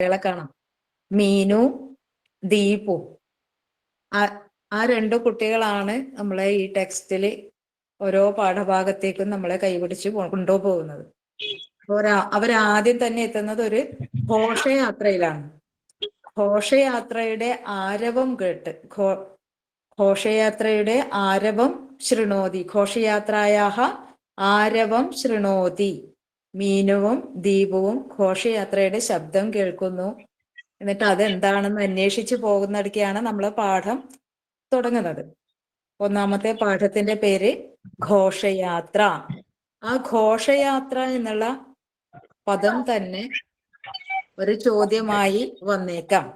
കുട്ടികളെ കാണാം. മീനു, ദീപു. ആ രണ്ടു കുട്ടികളാണ് നമ്മളെ ഈ ടെക്സ്റ്റില് ഓരോ പാഠഭാഗത്തേക്കും നമ്മളെ കൈപിടിച്ച് കൊണ്ടുപോകുന്നത്. അവരാദ്യം തന്നെ എത്തുന്നത് ഒരു ഘോഷയാത്രയിലാണ്. ഘോഷയാത്രയുടെ ആരവം കേട്ട് ഘോഷയാത്രയുടെ ആരവം ശൃണോതി, ഘോഷയാത്രയാഹ ആരവം ശൃണോതി. മീനുവും ദീപവും ഘോഷയാത്രയുടെ ശബ്ദം കേൾക്കുന്നു. എന്നിട്ട് അതെന്താണെന്ന് അന്വേഷിച്ചു പോകുന്നിടയ്ക്കാണ് നമ്മൾ പാഠം തുടങ്ങുന്നത്. ഒന്നാമത്തെ പാഠത്തിന്റെ പേര് ഘോഷയാത്ര. ആ ഘോഷയാത്ര എന്നുള്ള പദം തന്നെ ഒരു ചോദ്യമായി വന്നേക്കാം.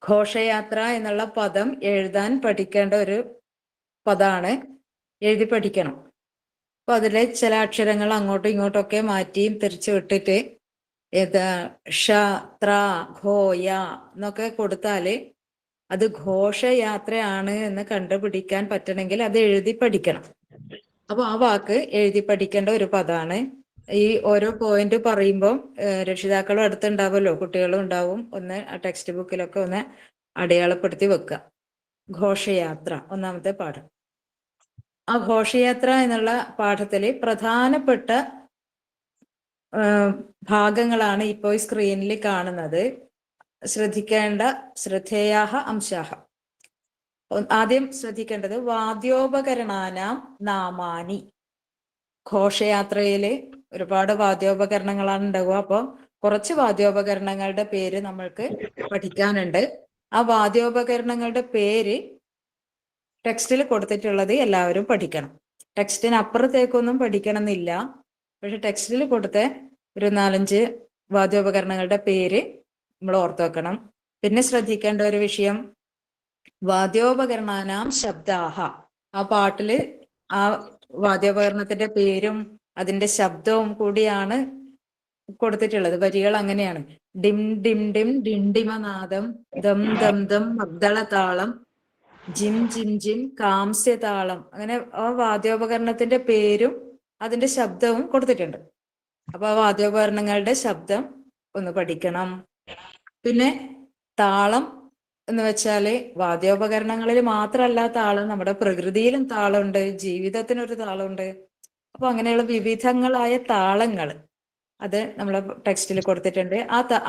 ഘോഷയാത്ര എന്നുള്ള പദം എഴുതാൻ പഠിക്കേണ്ട ഒരു പദമാണ്, എഴുതി പഠിക്കണം. അപ്പൊ അതിലെ ചില അക്ഷരങ്ങൾ അങ്ങോട്ടും ഇങ്ങോട്ടൊക്കെ മാറ്റിയും തിരിച്ചു വിട്ടിട്ട് ഷ, ത്ര, ഘോ, യ എന്നൊക്കെ കൊടുത്താല് അത് ഘോഷയാത്രയാണ് എന്ന് കണ്ടുപിടിക്കാൻ പറ്റണമെങ്കിൽ അത് എഴുതി പഠിക്കണം. അപ്പൊ ആ വാക്ക് എഴുതി പഠിക്കേണ്ട ഒരു പദമാണ്. ഈ ഓരോ പോയിന്റ് പറയുമ്പോൾ രക്ഷിതാക്കളും അടുത്തുണ്ടാവുമല്ലോ, കുട്ടികളും ഉണ്ടാവും. ഒന്ന് ആ ടെക്സ്റ്റ് ബുക്കിലൊക്കെ ഒന്ന് അടയാളപ്പെടുത്തി വെക്കുക. ഘോഷയാത്ര ഒന്നാമത്തെ പാഠം. ആ ഘോഷയാത്ര എന്നുള്ള പാഠത്തില് പ്രധാനപ്പെട്ട ഭാഗങ്ങളാണ് ഇപ്പോൾ സ്ക്രീനിൽ കാണുന്നത്. ശ്രദ്ധിക്കേണ്ട ശ്രദ്ധേയാഹ അംശാഹ. ആദ്യം ശ്രദ്ധിക്കേണ്ടത് വാദ്യോപകരണാനാം നാമാനി. ഘോഷയാത്രയില് ഒരുപാട് വാദ്യോപകരണങ്ങളാണ് ഉണ്ടാവുക. അപ്പോൾ കുറച്ച് വാദ്യോപകരണങ്ങളുടെ പേര് നമ്മൾക്ക് പഠിക്കാനുണ്ട്. ആ വാദ്യോപകരണങ്ങളുടെ പേര് ടെക്സ്റ്റിൽ കൊടുത്തിട്ടുള്ളത് എല്ലാവരും പഠിക്കണം. ടെക്സ്റ്റിന് അപ്പുറത്തേക്കൊന്നും പഠിക്കണം എന്നില്ല. പക്ഷെ ടെക്സ്റ്റിൽ കൊടുത്ത ഒരു 4-5 വാദ്യോപകരണങ്ങളുടെ പേര് നമ്മൾ ഓർത്തു വെക്കണം. പിന്നെ ശ്രദ്ധിക്കേണ്ട ഒരു വിഷയം വാദ്യോപകരണാനാം ശബ്ദാഹ. ആ പാട്ടില് ആ വാദ്യോപകരണത്തിന്റെ പേരും അതിന്റെ ശബ്ദവും കൂടിയാണ് കൊടുത്തിട്ടുള്ളത്. വരികൾ അങ്ങനെയാണ്: ഡിം ഡിം ഡിം ഡിണ്ടിമനാദം, ദം ദം ദം മദ്ദളതാളം, ജിം ജിം ജിം കാംസ്യതാളം. അങ്ങനെ ആ വാദ്യോപകരണത്തിന്റെ പേരും അതിന്റെ ശബ്ദവും കൊടുത്തിട്ടുണ്ട്. അപ്പൊ ആ വാദ്യോപകരണങ്ങളുടെ ശബ്ദം ഒന്ന് പഠിക്കണം. പിന്നെ താളം എന്ന് വെച്ചാല് വാദ്യോപകരണങ്ങളിൽ മാത്രമല്ല താളം, നമ്മുടെ പ്രകൃതിയിലും താളമുണ്ട്, ജീവിതത്തിനൊരു താളമുണ്ട്. അപ്പൊ അങ്ങനെയുള്ള വിവിധങ്ങളായ താളങ്ങൾ അത് നമ്മളെ ടെക്സ്റ്റിൽ കൊടുത്തിട്ടുണ്ട്.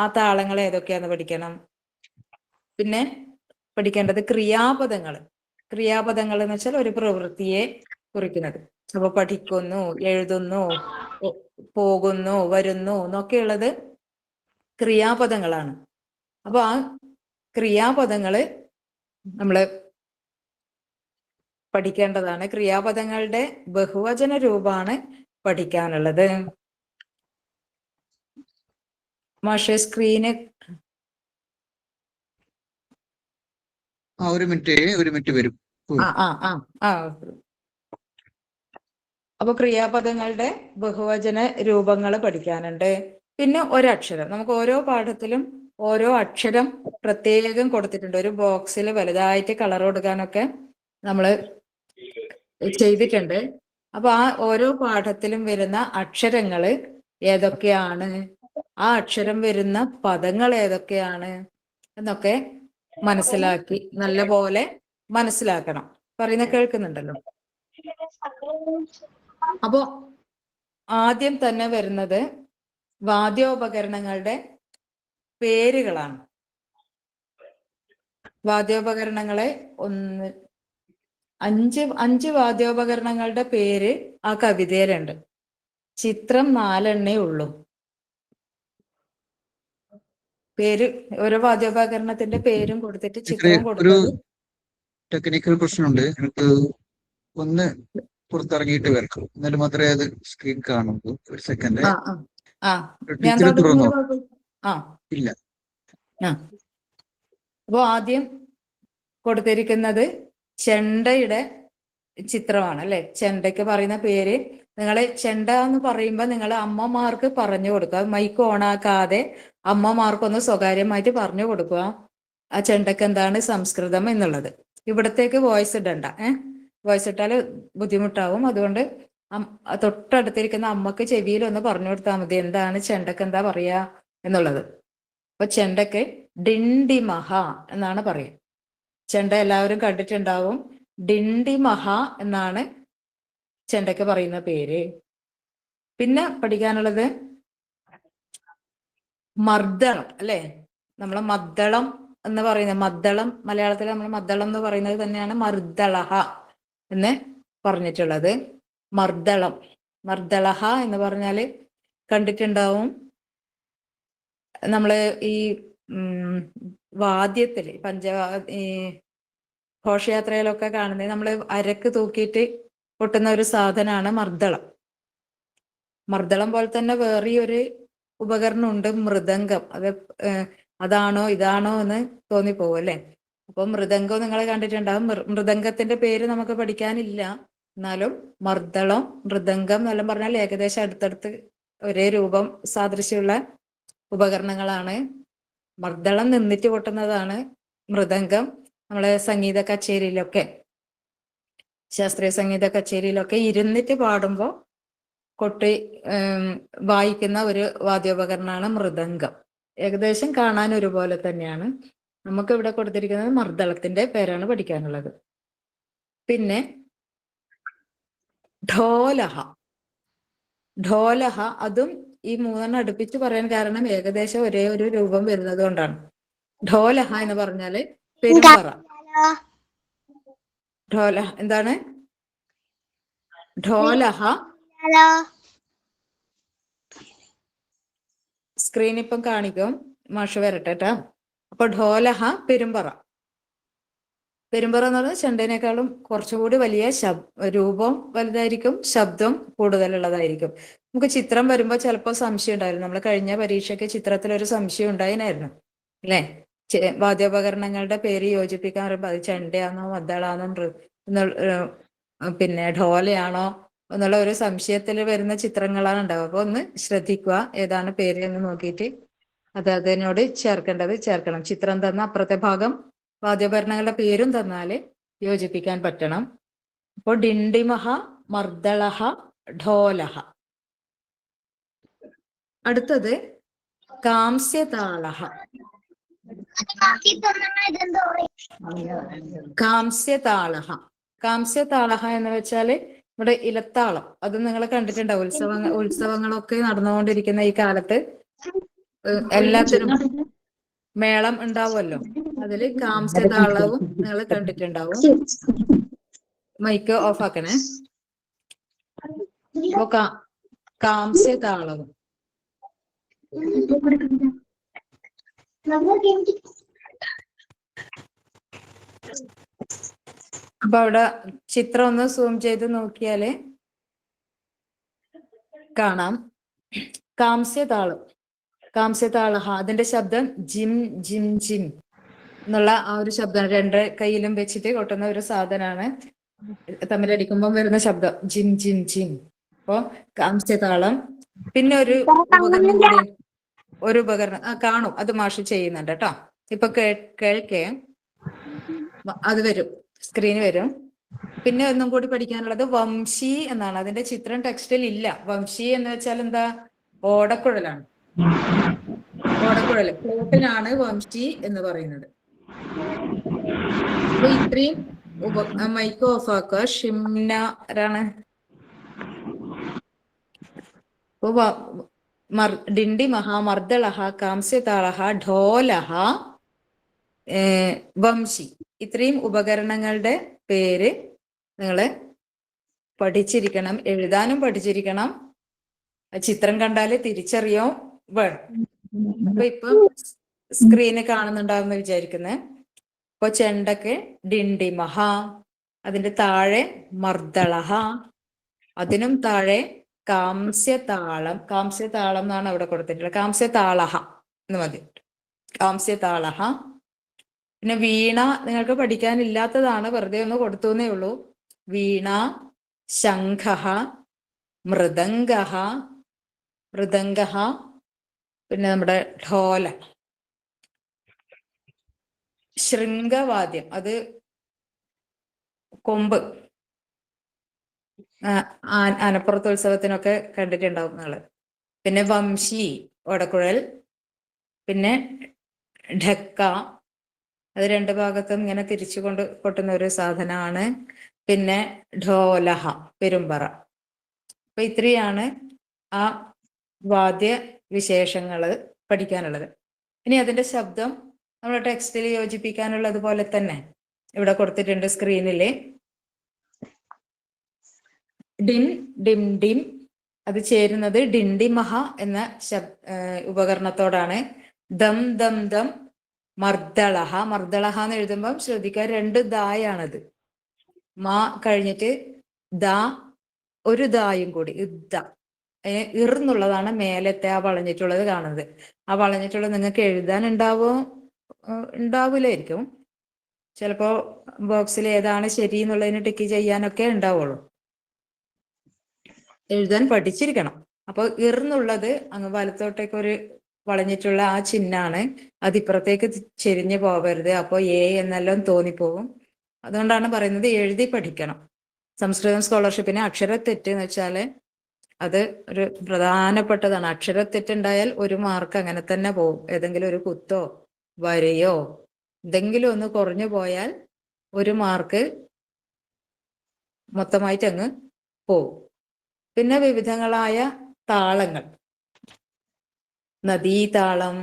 ആ താളങ്ങൾ ഏതൊക്കെയാന്ന് പഠിക്കണം. പിന്നെ പഠിക്കേണ്ടത് ക്രിയാപദങ്ങൾ. ക്രിയാപദങ്ങൾ എന്ന് വെച്ചാൽ ഒരു പ്രവൃത്തിയെ കുറിക്കുന്നത്. അപ്പൊ പഠിക്കുന്നു, എഴുതുന്നു, പോകുന്നു, വരുന്നു എന്നൊക്കെയുള്ളത് ക്രിയാപദങ്ങളാണ്. അപ്പൊ ആ ക്രിയാപദങ്ങള് നമ്മള് പഠിക്കേണ്ടതാണ്. ക്രിയാപദങ്ങളുടെ ബഹുവചന രൂപമാണ് പഠിക്കാനുള്ളത്. മാഷെ സ്ക്രീന് ഒരു മിനിറ്റ് വരും. അപ്പൊ ക്രിയാപദങ്ങളുടെ ബഹുവചന രൂപങ്ങൾ പഠിക്കാനുണ്ട്. പിന്നെ ഒരക്ഷരം, നമുക്ക് ഓരോ പാഠത്തിലും ഓരോ അക്ഷരം പ്രത്യേകം കൊടുത്തിട്ടുണ്ട്. ഒരു ബോക്സിൽ വലുതായിട്ട് കളർ കൊടുക്കാനൊക്കെ നമ്മൾ ചെയ്തിട്ടുണ്ട്. അപ്പൊ ആ ഓരോ പാഠത്തിലും വരുന്ന അക്ഷരങ്ങൾ ഏതൊക്കെയാണ്, ആ അക്ഷരം വരുന്ന പദങ്ങൾ ഏതൊക്കെയാണ് എന്നൊക്കെ മനസ്സിലാക്കി നല്ലപോലെ മനസ്സിലാക്കണം. പറയുന്ന കേൾക്കുന്നുണ്ടല്ലോ. അപ്പോ ആദ്യം തന്നെ വരുന്നത് വാദ്യോപകരണങ്ങളുടെ പേരുകളാണ്. വാദ്യോപകരണങ്ങളെ അഞ്ച് വാദ്യോപകരണങ്ങളുടെ പേര് ആ കവിതയിലുണ്ട്. ചിത്രം 4 ഉള്ളൂ. പേര് ഓരോ വാദ്യോപകരണത്തിന്റെ പേരും കൊടുത്തിട്ട് ചിത്രം കൊടുത്തത്. ടെക്നിക്കൽ പ്രശ്നമുണ്ട്. എനിക്ക് ഒന്ന് പുറത്തിറങ്ങിയിട്ട് വരക്കും, എന്നാലും മാത്രമേ അത് സ്ക്രീൻ കാണുള്ളൂ. ഒരു സെക്കൻഡ്. ഇല്ല. അപ്പോ ആദ്യം കൊടുത്തിരിക്കുന്നത് ചെണ്ടയുടെ ചിത്രമാണ് അല്ലെ. ചെണ്ടയ്ക്ക് പറയുന്ന പേര് നിങ്ങൾ ചെണ്ട എന്ന് പറയുമ്പോൾ നിങ്ങൾ അമ്മമാർക്ക് പറഞ്ഞു കൊടുക്കുക. മൈക്ക് ഓണാക്കാതെ അമ്മമാർക്കൊന്ന് സ്വകാര്യമായിട്ട് പറഞ്ഞു കൊടുക്കുക ആ ചെണ്ടയ്ക്ക് എന്താണ് സംസ്കൃതം എന്നുള്ളത്. ഇവിടത്തേക്ക് വോയിസ് ഇടണ്ട. വോയിസ് ഇട്ടാൽ ബുദ്ധിമുട്ടാവും. അതുകൊണ്ട് തൊട്ടടുത്തിരിക്കുന്ന അമ്മക്ക് ചെവിയിൽ ഒന്ന് പറഞ്ഞു കൊടുത്താൽ മതി എന്താണ് ചെണ്ടക്ക് എന്താ പറയാ എന്നുള്ളത്. അപ്പൊ ചെണ്ടയ്ക്ക് ഡിണ്ടിമഹ എന്നാണ് പറയുക. ചെണ്ട എല്ലാവരും കണ്ടിട്ടുണ്ടാവും. ഡിണ്ടിമഹ എന്നാണ് ചെണ്ടയ്ക്ക് പറയുന്ന പേര്. പിന്നെ പഠിക്കാനുള്ളത് മർദ്ദളം അല്ലെ. നമ്മളെ മദ്ദളം എന്ന് പറയുന്നത്, മദ്ദളം മലയാളത്തിൽ നമ്മൾ മദ്ദളം എന്ന് പറയുന്നത് തന്നെയാണ് മർദ്ദളഹ എന്ന് പറഞ്ഞിട്ടുള്ളത്. മർദ്ദളം, മർദ്ദളഹ എന്ന് പറഞ്ഞാല് കണ്ടിട്ടുണ്ടാവും. നമ്മള് ഈ വാദ്യത്തില് ഈ ഘോഷയാത്രയിലൊക്കെ കാണുന്നത് നമ്മള് അരക്ക് തൂക്കിയിട്ട് പൊട്ടുന്ന ഒരു സാധനമാണ് മർദ്ദളം. മർദ്ദളം പോലെ തന്നെ വേറെ ഒരു ഉപകരണം ഉണ്ട്, മൃദംഗം. അത് അതാണോ ഇതാണോ എന്ന് തോന്നിപ്പോവും അല്ലെ. അപ്പൊ മൃദംഗം നിങ്ങൾ കണ്ടിട്ടുണ്ടാവും. മൃദംഗത്തിന്റെ പേര് നമുക്ക് പഠിക്കാനില്ല, എന്നാലും മർദ്ദളം, മൃദംഗം എന്നെല്ലാം പറഞ്ഞാൽ ഏകദേശം അടുത്തടുത്ത് ഒരേ രൂപം സാദൃശ്യമുള്ള ഉപകരണങ്ങളാണ്. മർദ്ദളം നിന്നിട്ട് പൊട്ടുന്നതാണ്. മൃദംഗം നമ്മളെ സംഗീത കച്ചേരിയിലൊക്കെ, ശാസ്ത്രീയ സംഗീത കച്ചേരിയിലൊക്കെ ഇരുന്നിട്ട് പാടുമ്പോൾ കൊട്ടി വായിക്കുന്ന ഒരു വാദ്യോപകരണമാണ് മൃദംഗം. ഏകദേശം കാണാൻ ഒരുപോലെ തന്നെയാണ്. നമുക്ക് ഇവിടെ കൊടുത്തിരിക്കുന്നത് മർദ്ദളത്തിന്റെ പേരാണ് പഠിക്കാനുള്ളത്. പിന്നെ ഢോലഹ. ഢോലഹ, അതും ഈ മൂന്നെണ്ണം അടുപ്പിച്ച് പറയാൻ കാരണം ഏകദേശം ഒരേ ഒരു രൂപം വരുന്നത് കൊണ്ടാണ്. ഢോലഹ എന്ന് പറഞ്ഞാല് പെരുമ്പറ. ഢോലഹ എന്താണ്? ഢോലഹ സ്ക്രീൻ ഇപ്പം കാണിക്കും, മാഷ് വരട്ടെ ട്ടാ. അപ്പൊ ഢോലഹ പെരുമ്പറ. പെരുമ്പറ എന്ന് പറഞ്ഞാൽ ചെണ്ടേനേക്കാളും കുറച്ചുകൂടി വലിയ രൂപം വലുതായിരിക്കും, ശബ്ദം കൂടുതലുള്ളതായിരിക്കും. നമുക്ക് ചിത്രം വരുമ്പോൾ ചിലപ്പോൾ സംശയം ഉണ്ടായിരുന്നു. നമ്മൾ കഴിഞ്ഞ പരീക്ഷയ്ക്ക് ചിത്രത്തിലൊരു സംശയം ഉണ്ടായിരുന്നു അല്ലെ. വാദ്യോപകരണങ്ങളുടെ പേര് യോജിപ്പിക്കാൻ പറയുമ്പോൾ അത് ചെണ്ടയാണോ മദ്ദളാണോ പിന്നെ ഢോലയാണോ എന്നുള്ള ഒരു സംശയത്തിൽ വരുന്ന ചിത്രങ്ങളാണ് ഉണ്ടാവുക. അപ്പൊ ഒന്ന് ശ്രദ്ധിക്കുക, ഏതാണ് പേര് എന്ന് നോക്കിയിട്ട് അത് അതിനോട് ചേർക്കണം. ചിത്രം തന്ന അപ്പുറത്തെ ഭാഗം വാദ്യോപകരണങ്ങളുടെ പേരും തന്നാല് യോജിപ്പിക്കാൻ പറ്റണം. അപ്പോൾ ഡിണ്ടിമഹ, മർദ്ദളഹ, ഢോലഹ. അടുത്തത് കാംസ്യതാളഹ. കാംസ്യതാളഹ. കാംസ്യതാളഹ എന്ന് വെച്ചാല് ഇവിടെ ഇലത്താളം. അത് നിങ്ങൾ കണ്ടിട്ടുണ്ടാവും. ഉത്സവങ്ങളൊക്കെ നടന്നുകൊണ്ടിരിക്കുന്ന ഈ കാലത്ത് എല്ലാത്തിനും മേളം ഉണ്ടാവുമല്ലോ. അതില് കാംസ്യതാളവും നിങ്ങൾ കണ്ടിട്ടുണ്ടാവും. മൈക്ക് ഓഫ് ആക്കണേ. അപ്പൊ കാംസ്യതാളവും അപ്പൊ അവിടെ ചിത്രം ഒന്ന് സൂം ചെയ്ത് നോക്കിയാല് കാണാം. കാംസ്യതാളം, കാംസ്യതാളഹ, അതിന്റെ ശബ്ദം ജിം ജിം ജിം എന്നുള്ള ആ ഒരു ശബ്ദം. രണ്ട് കൈയിലും വെച്ചിട്ട് കൊട്ടുന്ന ഒരു സാധനമാണ്. തമ്മിലടിക്കുമ്പോൾ വരുന്ന ശബ്ദം ജിം ജിം ജിം. അപ്പോ കാംസ്യതാളം. പിന്നെ ഒരു ഉപകരണം കൂടി, ഒരു ഉപകരണം കാണും, അത് മാഷ് ചെയ്യുന്നുണ്ട് കേട്ടോ. ഇപ്പൊ കേൾക്കേ, അത് വരും, സ്ക്രീൻ വരും. പിന്നെ ഒന്നും കൂടി പഠിക്കാനുള്ളത് വംശി എന്നാണ്. അതിന്റെ ചിത്രം ടെക്സ്റ്റിൽ ഇല്ല. വംശി എന്ന് വെച്ചാൽ എന്താ? ഓടക്കുഴലാണ്. ഓടക്കുഴൽ, ഫ്ലൂട്ടിനാണ് വംശി എന്ന് പറയുന്നത്. അപ്പൊ ഇത്രയും മൈക്ക് ഓഫ് ആക്കുക. ഷിംന ആരാണ്? ഡിണ്ടിമഹ, മർദ്ദളഹ, കാംസ്യതാളഹ, ഢോലഹ, വംശി. ഇത്രയും ഉപകരണങ്ങളുടെ പേര് നിങ്ങള് പഠിച്ചിരിക്കണം, എഴുതാനും പഠിച്ചിരിക്കണം. ചിത്രം കണ്ടാല് തിരിച്ചറിയോ വേണം. അപ്പൊ ഇപ്പൊ സ്ക്രീന് കാണുന്നുണ്ടാവുമെന്ന് വിചാരിക്കുന്നത്. ഇപ്പൊ ചെണ്ടക്ക് ഡിണ്ടിമഹ, അതിന്റെ താഴെ മർദ്ദളഹ, അതിനും താഴെ കാംസ്യതാളം. കാംസ്യതാളം എന്നാണ് അവിടെ കൊടുത്തിട്ടുള്ളത്. കാംസ്യതാളഹ എന്ന് മതി. കാംസ്യതാളഹ. പിന്നെ വീണ നിങ്ങൾക്ക് പഠിക്കാനില്ലാത്തതാണ്, വെറുതെ ഒന്ന് കൊടുത്തുന്നേ ഉള്ളൂ. വീണ, ശംഖഃ, മൃദംഗഃ, പിന്നെ നമ്മുടെ ഢോല. ശൃംഗവാദ്യം, അത് കൊമ്പ്, ആനപ്പുറത്തുത്സവത്തിനൊക്കെ കണ്ടിട്ടുണ്ടാവും നിങ്ങള്. പിന്നെ വംശി, ഓടക്കുഴൽ. പിന്നെ ഢക്ക, അത് രണ്ട് ഭാഗത്തും ഇങ്ങനെ തിരിച്ചു കൊണ്ട് കൊട്ടുന്ന ഒരു സാധനമാണ്. പിന്നെ ഢോലഹ, പെരുമ്പറ. അപ്പൊ ഇത്രയാണ് ആ വാദ്യ വിശേഷങ്ങൾ പഠിക്കാനുള്ളത്. ഇനി അതിന്റെ ശബ്ദം നമ്മുടെ ടെക്സ്റ്റിൽ യോജിപ്പിക്കാനുള്ളത് പോലെ തന്നെ ഇവിടെ കൊടുത്തിട്ടുണ്ട് സ്ക്രീനില്. ഡിൻ, ഡിം, ഡിം, അത് ചേരുന്നത് ഡിണ്ടിമഹ എന്ന ഉപകരണത്തോടാണ്. ദം, ദം, ദം, മർദ്ദളഹ. മർദ്ദളഹ എന്ന് എഴുതുമ്പം ശ്രദ്ധിക്കുക, രണ്ട് ദായാണത്. മാ കഴിഞ്ഞിട്ട് ദ, ഒരു ദായും കൂടി, ഇദ്ദ. ഇർന്നുള്ളതാണ് മേലത്തെ ആ വളഞ്ഞിട്ടുള്ളത് കാണുന്നത്. ആ വളഞ്ഞിട്ടുള്ളത് നിങ്ങൾക്ക് എഴുതാൻ ഉണ്ടാവില്ലായിരിക്കും. ചിലപ്പോ ബോക്സിൽ ഏതാണ് ശരി എന്നുള്ളതിന് ടിക്ക് ചെയ്യാനൊക്കെ ഉണ്ടാവുള്ളൂ. എഴുതാൻ പഠിച്ചിരിക്കണം. അപ്പൊ ഇർന്നുള്ളത് അങ്ങ് വലത്തോട്ടേക്ക് ഒരു വളഞ്ഞിട്ടുള്ള ആ ചിഹ്നാണ്. അത് ഇപ്പുറത്തേക്ക് ചെരിഞ്ഞു പോകരുത്. അപ്പോൾ എന്നെല്ലാം തോന്നിപ്പോകും. അതുകൊണ്ടാണ് പറയുന്നത് എഴുതി പഠിക്കണം. സംസ്കൃതം സ്കോളർഷിപ്പിന് അക്ഷരത്തെറ്റ് എന്ന് വെച്ചാൽ അത് ഒരു പ്രധാനപ്പെട്ടതാണ്. അക്ഷരത്തെറ്റുണ്ടായാൽ 1 മാർക്ക് അങ്ങനെ തന്നെ പോകും. ഏതെങ്കിലും ഒരു കുത്തോ വരയോ എന്തെങ്കിലും ഒന്ന് കുറഞ്ഞു പോയാൽ 1 മാർക്ക് മൊത്തമായിട്ട് അങ്ങ് പോവും. പിന്നെ വിവിധങ്ങളായ താളങ്ങൾ, നദീതാളം,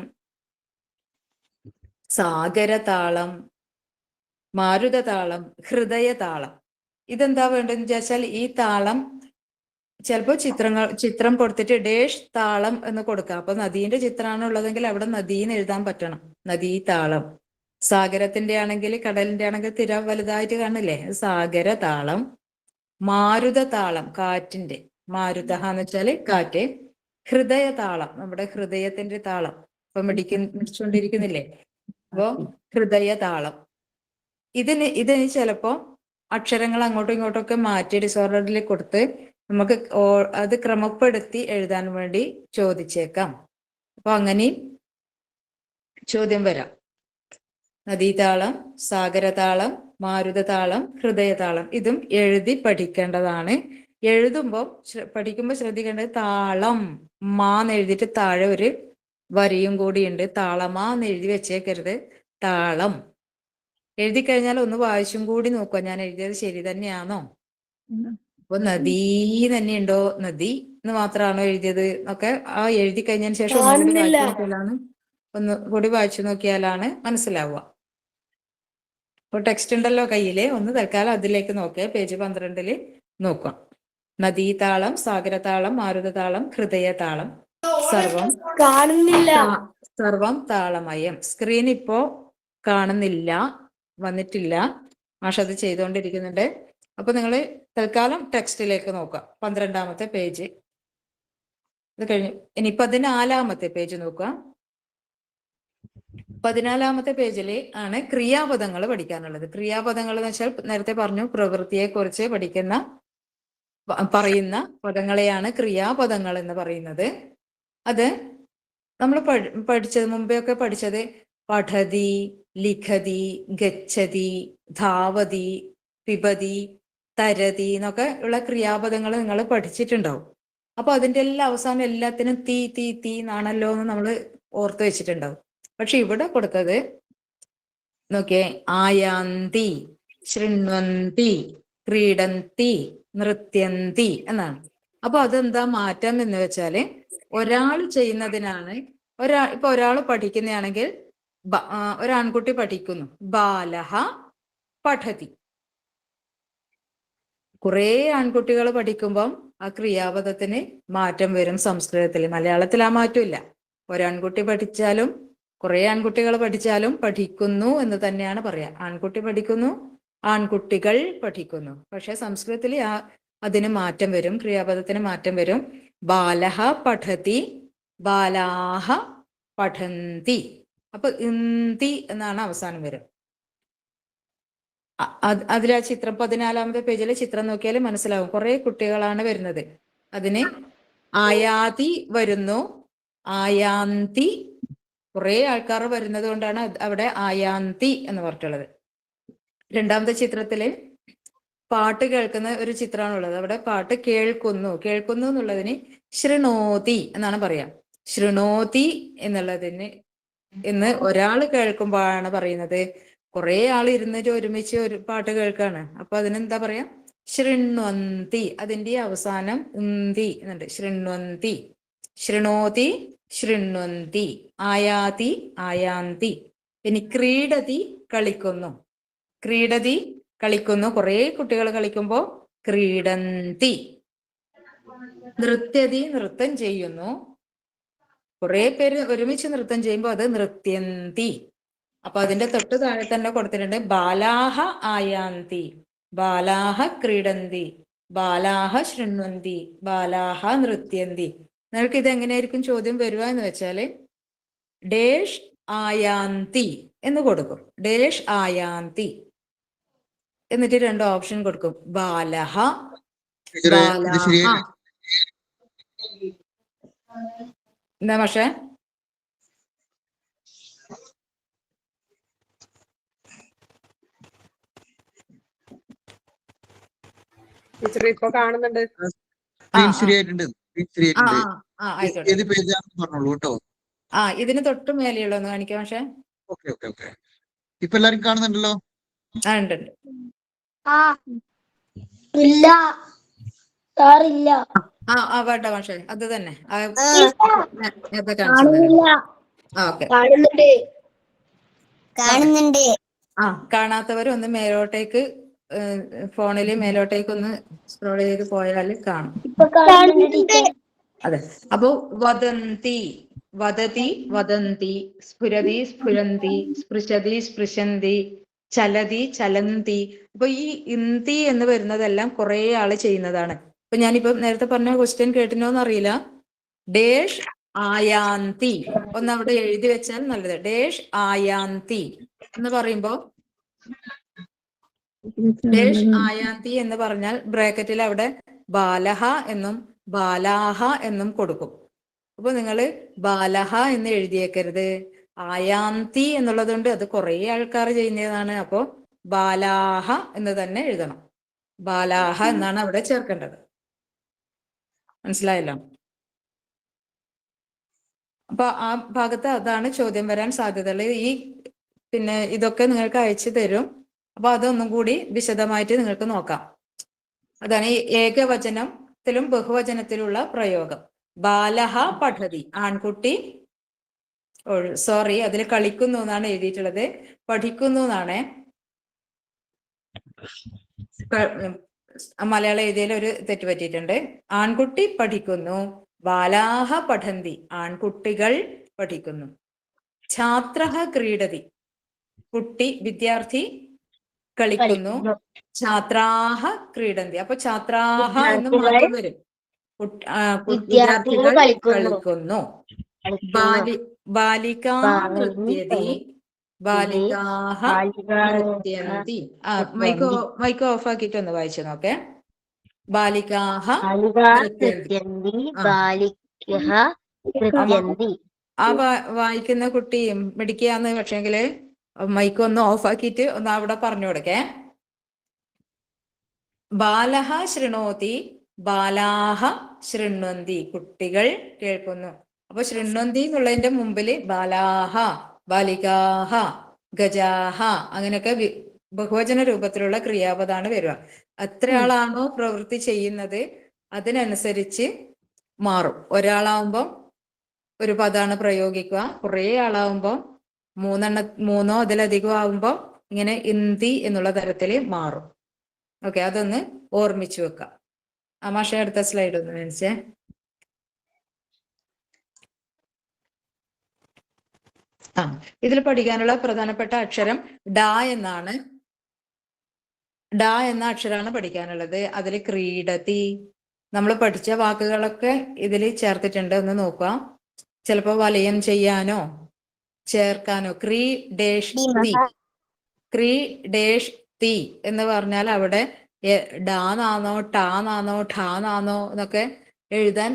സാഗരതാളം, മാരുതതാളം, ഹൃദയതാളം. ഇതെന്താ വേണ്ടതെന്ന് ചോദിച്ചാൽ ഈ താളം ചിലപ്പോൾ ചിത്രം കൊടുത്തിട്ട് ഡേഷ് താളം എന്ന് കൊടുക്കാം. അപ്പൊ നദീന്റെ ചിത്രമാണ് ഉള്ളതെങ്കിൽ അവിടെ നദീന്ന് എഴുതാൻ പറ്റണം. നദീതാളം. സാഗരത്തിന്റെ ആണെങ്കിൽ, കടലിന്റെ ആണെങ്കിൽ തിര വലുതായിട്ട് കാണില്ലേ, സാഗര താളം. മാരുതതാളം, കാറ്റിന്റെ. മാരുത എന്ന് വെച്ചാല് കാറ്റ്. ഹൃദയതാളം, നമ്മുടെ ഹൃദയത്തിന്റെ താളം. ഇപ്പൊ മിടിച്ചുകൊണ്ടിരിക്കുന്നില്ലേ, അപ്പോ ഹൃദയതാളം. ഇതിന് ചിലപ്പോ അക്ഷരങ്ങൾ അങ്ങോട്ടും ഇങ്ങോട്ടും ഒക്കെ മാറ്റി ഡിസോർഡറിൽ കൊടുത്ത് നമുക്ക് അത് ക്രമപ്പെടുത്തി എഴുതാൻ വേണ്ടി ചോദിച്ചേക്കാം. അപ്പൊ അങ്ങനെയും ചോദ്യം വരാം. നദീതാളം, സാഗരതാളം, മാരുതതാളം, ഹൃദയതാളം. ഇതും എഴുതി പഠിക്കേണ്ടതാണ്. പഠിക്കുമ്പോൾ ശ്രദ്ധിക്കേണ്ടത് താളം മാന്ന് എഴുതിയിട്ട് താഴെ ഒരു വരിയും കൂടിയുണ്ട്. താളമാന്ന് എഴുതി വെച്ചേക്കരുത്, താളം. എഴുതി കഴിഞ്ഞാൽ ഒന്ന് വായിച്ചും കൂടി നോക്കുക, ഞാൻ എഴുതിയത് ശരി തന്നെയാണോ. അപ്പൊ നദീ തന്നെയുണ്ടോ, നദി എന്ന് മാത്രമാണോ എഴുതിയത് എന്നൊക്കെ ആ എഴുതി കഴിഞ്ഞതിന് ശേഷം ഒന്നുകൂടി വായിച്ചു നോക്കിയാലാണ് ഒന്നുകൂടി വായിച്ചു നോക്കിയാലാണ് മനസ്സിലാവുക. ഇപ്പൊ ടെക്സ്റ്റ് ഉണ്ടല്ലോ കയ്യില്, ഒന്ന് തൽക്കാലം അതിലേക്ക് നോക്കുക. പേജ് 12 നോക്കാം. നദീതാളം, സാഗരതാളം, മാരുതതാളം, ഹൃദയതാളം. സർവം താളമയം. സ്ക്രീൻ ഇപ്പോ കാണുന്നില്ല, വന്നിട്ടില്ല. മാഷ് അത് ചെയ്തുകൊണ്ടിരിക്കുന്നുണ്ട്. അപ്പൊ നിങ്ങൾ തൽക്കാലം ടെക്സ്റ്റിലേക്ക് നോക്കാം. 12ാമത്തെ പേജ് ഇത് കഴിഞ്ഞു. ഇനി 14ാമത്തെ പേജ് നോക്കുക. 14ാമത്തെ പേജിൽ ആണ് ക്രിയാപദങ്ങൾ പഠിക്കാനുള്ളത്. ക്രിയാപദങ്ങൾ എന്ന് വെച്ചാൽ നേരത്തെ പറഞ്ഞു, പ്രവൃത്തിയെ കുറിച്ച് പറയുന്ന പദങ്ങളെയാണ് ക്രിയാപദങ്ങൾ എന്ന് പറയുന്നത്. അത് നമ്മൾ മുമ്പേ ഒക്കെ പഠിച്ചത് പഠതി, ലിഖതി, ഗച്ഛതി, ധാവതി, പിബതി, തരതി എന്നൊക്കെ ഉള്ള ക്രിയാപദങ്ങൾ നിങ്ങൾ പഠിച്ചിട്ടുണ്ടാവും. അപ്പൊ അതിന്റെ എല്ലാം അവസാനം എല്ലാത്തിനും തീ തീ തീ എന്നാണല്ലോ എന്ന് നമ്മൾ ഓർത്ത് വെച്ചിട്ടുണ്ടാവും. പക്ഷെ ഇവിടെ കൊടുത്തത് നോക്കിയേ, ആയാന്തി, ശൃണ്വന്തി, ക്രീഡന്തി, നൃത്യന്തി എന്നാണ്. അപ്പൊ അതെന്താ മാറ്റം എന്ന് വെച്ചാല്, ഒരാൾ ചെയ്യുന്നതിനാണ്. ഇപ്പൊ ഒരാൾ പഠിക്കുന്നതാണെങ്കിൽ ഒരാൺകുട്ടി പഠിക്കുന്നു, ബാലഹ പഠതി. കുറെ ആൺകുട്ടികൾ പഠിക്കുമ്പം ആ ക്രിയാപദത്തിന് മാറ്റം വരും. സംസ്കൃതത്തിൽ, മലയാളത്തിൽ ആ മാറ്റമില്ല. ഒരാൺകുട്ടി പഠിച്ചാലും കുറെ ആൺകുട്ടികൾ പഠിച്ചാലും പഠിക്കുന്നു എന്ന് തന്നെയാണ് പറയാ. ആൺകുട്ടി പഠിക്കുന്നു, ആൺകുട്ടികൾ പഠിക്കുന്നു. പക്ഷെ സംസ്കൃതത്തിൽ അതിന് മാറ്റം വരും, ക്രിയാപദത്തിന് മാറ്റം വരും. ബാലഹ പഠതി, ബാലാഹ പഠന്തി. അപ്പൊ ഇന്തി എന്നാണ് അവസാനം വരും. അതിൽ ആ ചിത്രം 14ാമത്തെ പേജിലെ ചിത്രം നോക്കിയാൽ മനസ്സിലാവും. കുറെ കുട്ടികളാണ് വരുന്നത്. അതിന് ആയാതി വരുന്നു, ആയാന്തി. കുറെ ആൾക്കാർ വരുന്നത് കൊണ്ടാണ് അവിടെ ആയാന്തി എന്ന് പറഞ്ഞിട്ടുള്ളത്. 2ാമത്തെ ചിത്രത്തില് പാട്ട് കേൾക്കുന്ന ഒരു ചിത്രമാണുള്ളത്. അവിടെ പാട്ട് കേൾക്കുന്നു എന്നുള്ളതിന് ശൃണോതി എന്നാണ് പറയാ. ശൃണോതി എന്നുള്ളതിന് എന്ന് ഒരാൾ കേൾക്കുമ്പോഴാണ് പറയുന്നത്. കുറെ ആൾ ഇരുന്നിട്ട് ഒരുമിച്ച് ഒരു പാട്ട് കേൾക്കാണ്. അപ്പൊ അതിനെന്താ പറയാ? ശൃണ്വന്തി. അതിന്റെ അവസാനം ഉന്തി എന്നുണ്ട്. ശൃണ്വന്തി, ശൃണോതി, ശൃണ്വന്തി, ആയാതി, ആയാന്തി. ഇനി ക്രീഡതി, കളിക്കുന്നു. ക്രീഡതി, കളിക്കുന്നു. കുറെ കുട്ടികൾ കളിക്കുമ്പോ ക്രീഡന്തി. നൃത്യതി, നൃത്തം ചെയ്യുന്നു. കുറെ പേര് ഒരുമിച്ച് നൃത്തം ചെയ്യുമ്പോൾ അത് നൃത്യന്തി. അപ്പൊ അതിന്റെ തൊട്ട് താഴെ തന്നെ കൊടുത്തിട്ടുണ്ട് ബാലാഹ ആയാന്തി, ബാലാഹ ക്രീഡന്തി, ബാലാഹ ശൃണ്വന്തി, ബാലാഹ നൃത്യന്തി. നിങ്ങൾക്ക് ഇത് എങ്ങനെയായിരിക്കും ചോദ്യം വരുക എന്ന് വെച്ചാല് ഡേഷ് ആയാന്തി എന്ന് കൊടുക്കും. ഡേഷ് ആയാന്തി എന്നിട്ട് 2 ഓപ്ഷൻ കൊടുക്കും. ബാലഹ, ടീച്ചറെ ഇത് ബാലാഹ. ശരിയായി. എന്താ പക്ഷേ ടീച്ചർ ഇപ്പൊ കാണുന്നുണ്ട്. സ്ക്രീൻ ശരിയായിട്ടുണ്ട്. സ്ക്രീൻ ശരിയായിട്ടുണ്ട്. ആയിക്കോട്ടെ. ഏത് പേജാണെന്ന് പറഞ്ഞോളൂ കേട്ടോ. ഇതിന് തൊട്ട് മേലെയുള്ള ഒന്ന് കാണിക്കാം. പക്ഷേ ഓക്കെ ഓക്കെ ഓക്കെ. ഇപ്പൊ എല്ലാരും കാണുന്നുണ്ടല്ലോ. ഉണ്ട്. ഇല്ല സാറില്ല. വേണ്ട പക്ഷേ അത് തന്നെ നേരത്തെ കാണുന്നില്ല. ഓക്കെ. കാണുന്നുണ്ട്. കാണുന്നുണ്ട്. കാണാത്തവർ ഒന്ന് മേലോട്ടേക്ക് ഫോണില് മേലോട്ടേക്ക് ഒന്ന് സ്ക്രോൾ ചെയ്ത് പോയാൽ കാണും. ഇപ്പൊ കാണുന്നുണ്ട്. അതെ. അപ്പോ വദന്തി, വദതി, വദന്തി, സ്ഫുരതി, സ്ഫുരന്തി, സ്പൃശതി, സ്പൃശന്തി, ചലതി, ചലന്തി. അപ്പൊ ഈ ഇന്തി എന്ന് വരുന്നതെല്ലാം കുറെ ആള് ചെയ്യുന്നതാണ്. ഇപ്പൊ ഞാനിപ്പോ നേരത്തെ പറഞ്ഞ ക്വസ്റ്റ്യൻ കേട്ടിനോന്ന് അറിയില്ല. ഡേഷ് ആയാന്തി ഒന്ന് അവിടെ എഴുതി വെച്ചാൽ നല്ലത്. ഡേഷ് ആയാന്തി എന്ന് പറയുമ്പോ ഡേഷ് ആയാന്തി എന്ന് പറഞ്ഞാൽ ബ്രാക്കറ്റിൽ അവിടെ ബാലഹ എന്നും ബാലാഹ എന്നും കൊടുക്കും. അപ്പൊ നിങ്ങള് ബാലഹ എന്ന് എഴുതിയേക്കരുത്. ആയാന്തി എന്നുള്ളതുകൊണ്ട് അത് കുറെ ആൾക്കാർ ചെയ്യുന്നതാണ്. അപ്പോ ബാലാഹ എന്ന് തന്നെ എഴുതണം. ബാലാഹ എന്നാണ് അവിടെ ചേർക്കേണ്ടത്. മനസ്സിലായല്ലോ? അപ്പൊ ആ ഭാഗത്ത് അതാണ് ചോദ്യം വരാൻ സാധ്യതയുള്ളത്. പിന്നെ ഇതൊക്കെ നിങ്ങൾക്ക് അയച്ചു തരും. അപ്പൊ അതൊന്നും കൂടി വിശദമായിട്ട് നിങ്ങൾക്ക് നോക്കാം. അതാണ് ഈ ഏകവചനത്തിലും ബഹുവചനത്തിലുള്ള പ്രയോഗം. ബാലഹ പഠതി, ആൺകുട്ടി. സോറി, അതിൽ കളിക്കുന്നു എന്നാണ് എഴുതിയിട്ടുള്ളത്. പഠിക്കുന്നു എന്നാണ്. മലയാളം എഴുതിയതിൽ ഒരു തെറ്റ് പറ്റിയിട്ടുണ്ട്. ആൺകുട്ടി പഠിക്കുന്നു. ബാലാഹ പഠന്തി, ആൺകുട്ടികൾ പഠിക്കുന്നു. ഛാത്രഃ ക്രീഡതി, കുട്ടി വിദ്യാർത്ഥി കളിക്കുന്നു. ഛാത്രാഹ ക്രീഡന്തി. അപ്പൊ ഛാത്രാഹ എന്ന് മാറ്റം വരും. വിദ്യാർത്ഥികൾ കളിക്കുന്നു. ബാലികാ നൃത്യതി, ബാലികാഹ നൃത്യന്തി. മൈക്ക് ഓഫ് ആക്കിയിട്ട് ഒന്ന് വായിച്ചു നോക്കേ. ബാലികാഹ നൃത്യന്തി. വായിക്കുന്ന കുട്ടി മിടിക്കാന്ന്. പക്ഷെങ്കില് മൈക്ക് ഒന്ന് ഓഫ് ആക്കിയിട്ട് ഒന്ന് അവിടെ പറഞ്ഞു കൊടുക്കേ. ബാലഹ ശൃണോതി, ബാലാഹ ശൃണ്വന്തി, കുട്ടികൾ കേൾക്കുന്നു. അപ്പൊ ശൃണ്വന്തി എന്നുള്ളതിന്റെ മുമ്പില് ബാലാഹ, ബാലികാഹ, ഗജാഹ അങ്ങനെയൊക്കെ ബഹുവചന രൂപത്തിലുള്ള ക്രിയാപദാണ് വരിക. എത്ര ആളാണോ പ്രവൃത്തി ചെയ്യുന്നത് അതിനനുസരിച്ച് മാറും. ഒരാളാവുമ്പോ ഒരു പദമാണ് പ്രയോഗിക്കുക. കുറെ ആളാവുമ്പോ മൂന്നോ അതിലധികം ആവുമ്പോ ഇങ്ങനെ ഇന്തി എന്നുള്ള തരത്തില് മാറും. ഓക്കെ, അതൊന്ന് ഓർമ്മിച്ചു വെക്കാം. മാഷ അടുത്ത സ്ലൈഡ് ഒന്ന് കാണിച്ചേ. ഇതിൽ പഠിക്കാനുള്ള പ്രധാനപ്പെട്ട അക്ഷരം ഡ എന്നാണ്. ഡ എന്ന അക്ഷരമാണ് പഠിക്കാനുള്ളത്. അതിൽ ക്രീഡതി, നമ്മൾ പഠിച്ച വാക്കുകളൊക്കെ ഇതിൽ ചേർത്തിട്ടുണ്ട്. ഒന്ന് നോക്കുക. ചിലപ്പോ വലയം ചെയ്യാനോ ചേർക്കാനോ. ക്രീ ഡേഷ് തി, ക്രീ ഡേഷ് തി എന്ന് പറഞ്ഞാൽ അവിടെ ഡാന്നാണോ ടാന്നാണോ ഠാന്നാണോ എന്നൊക്കെ എഴുതാൻ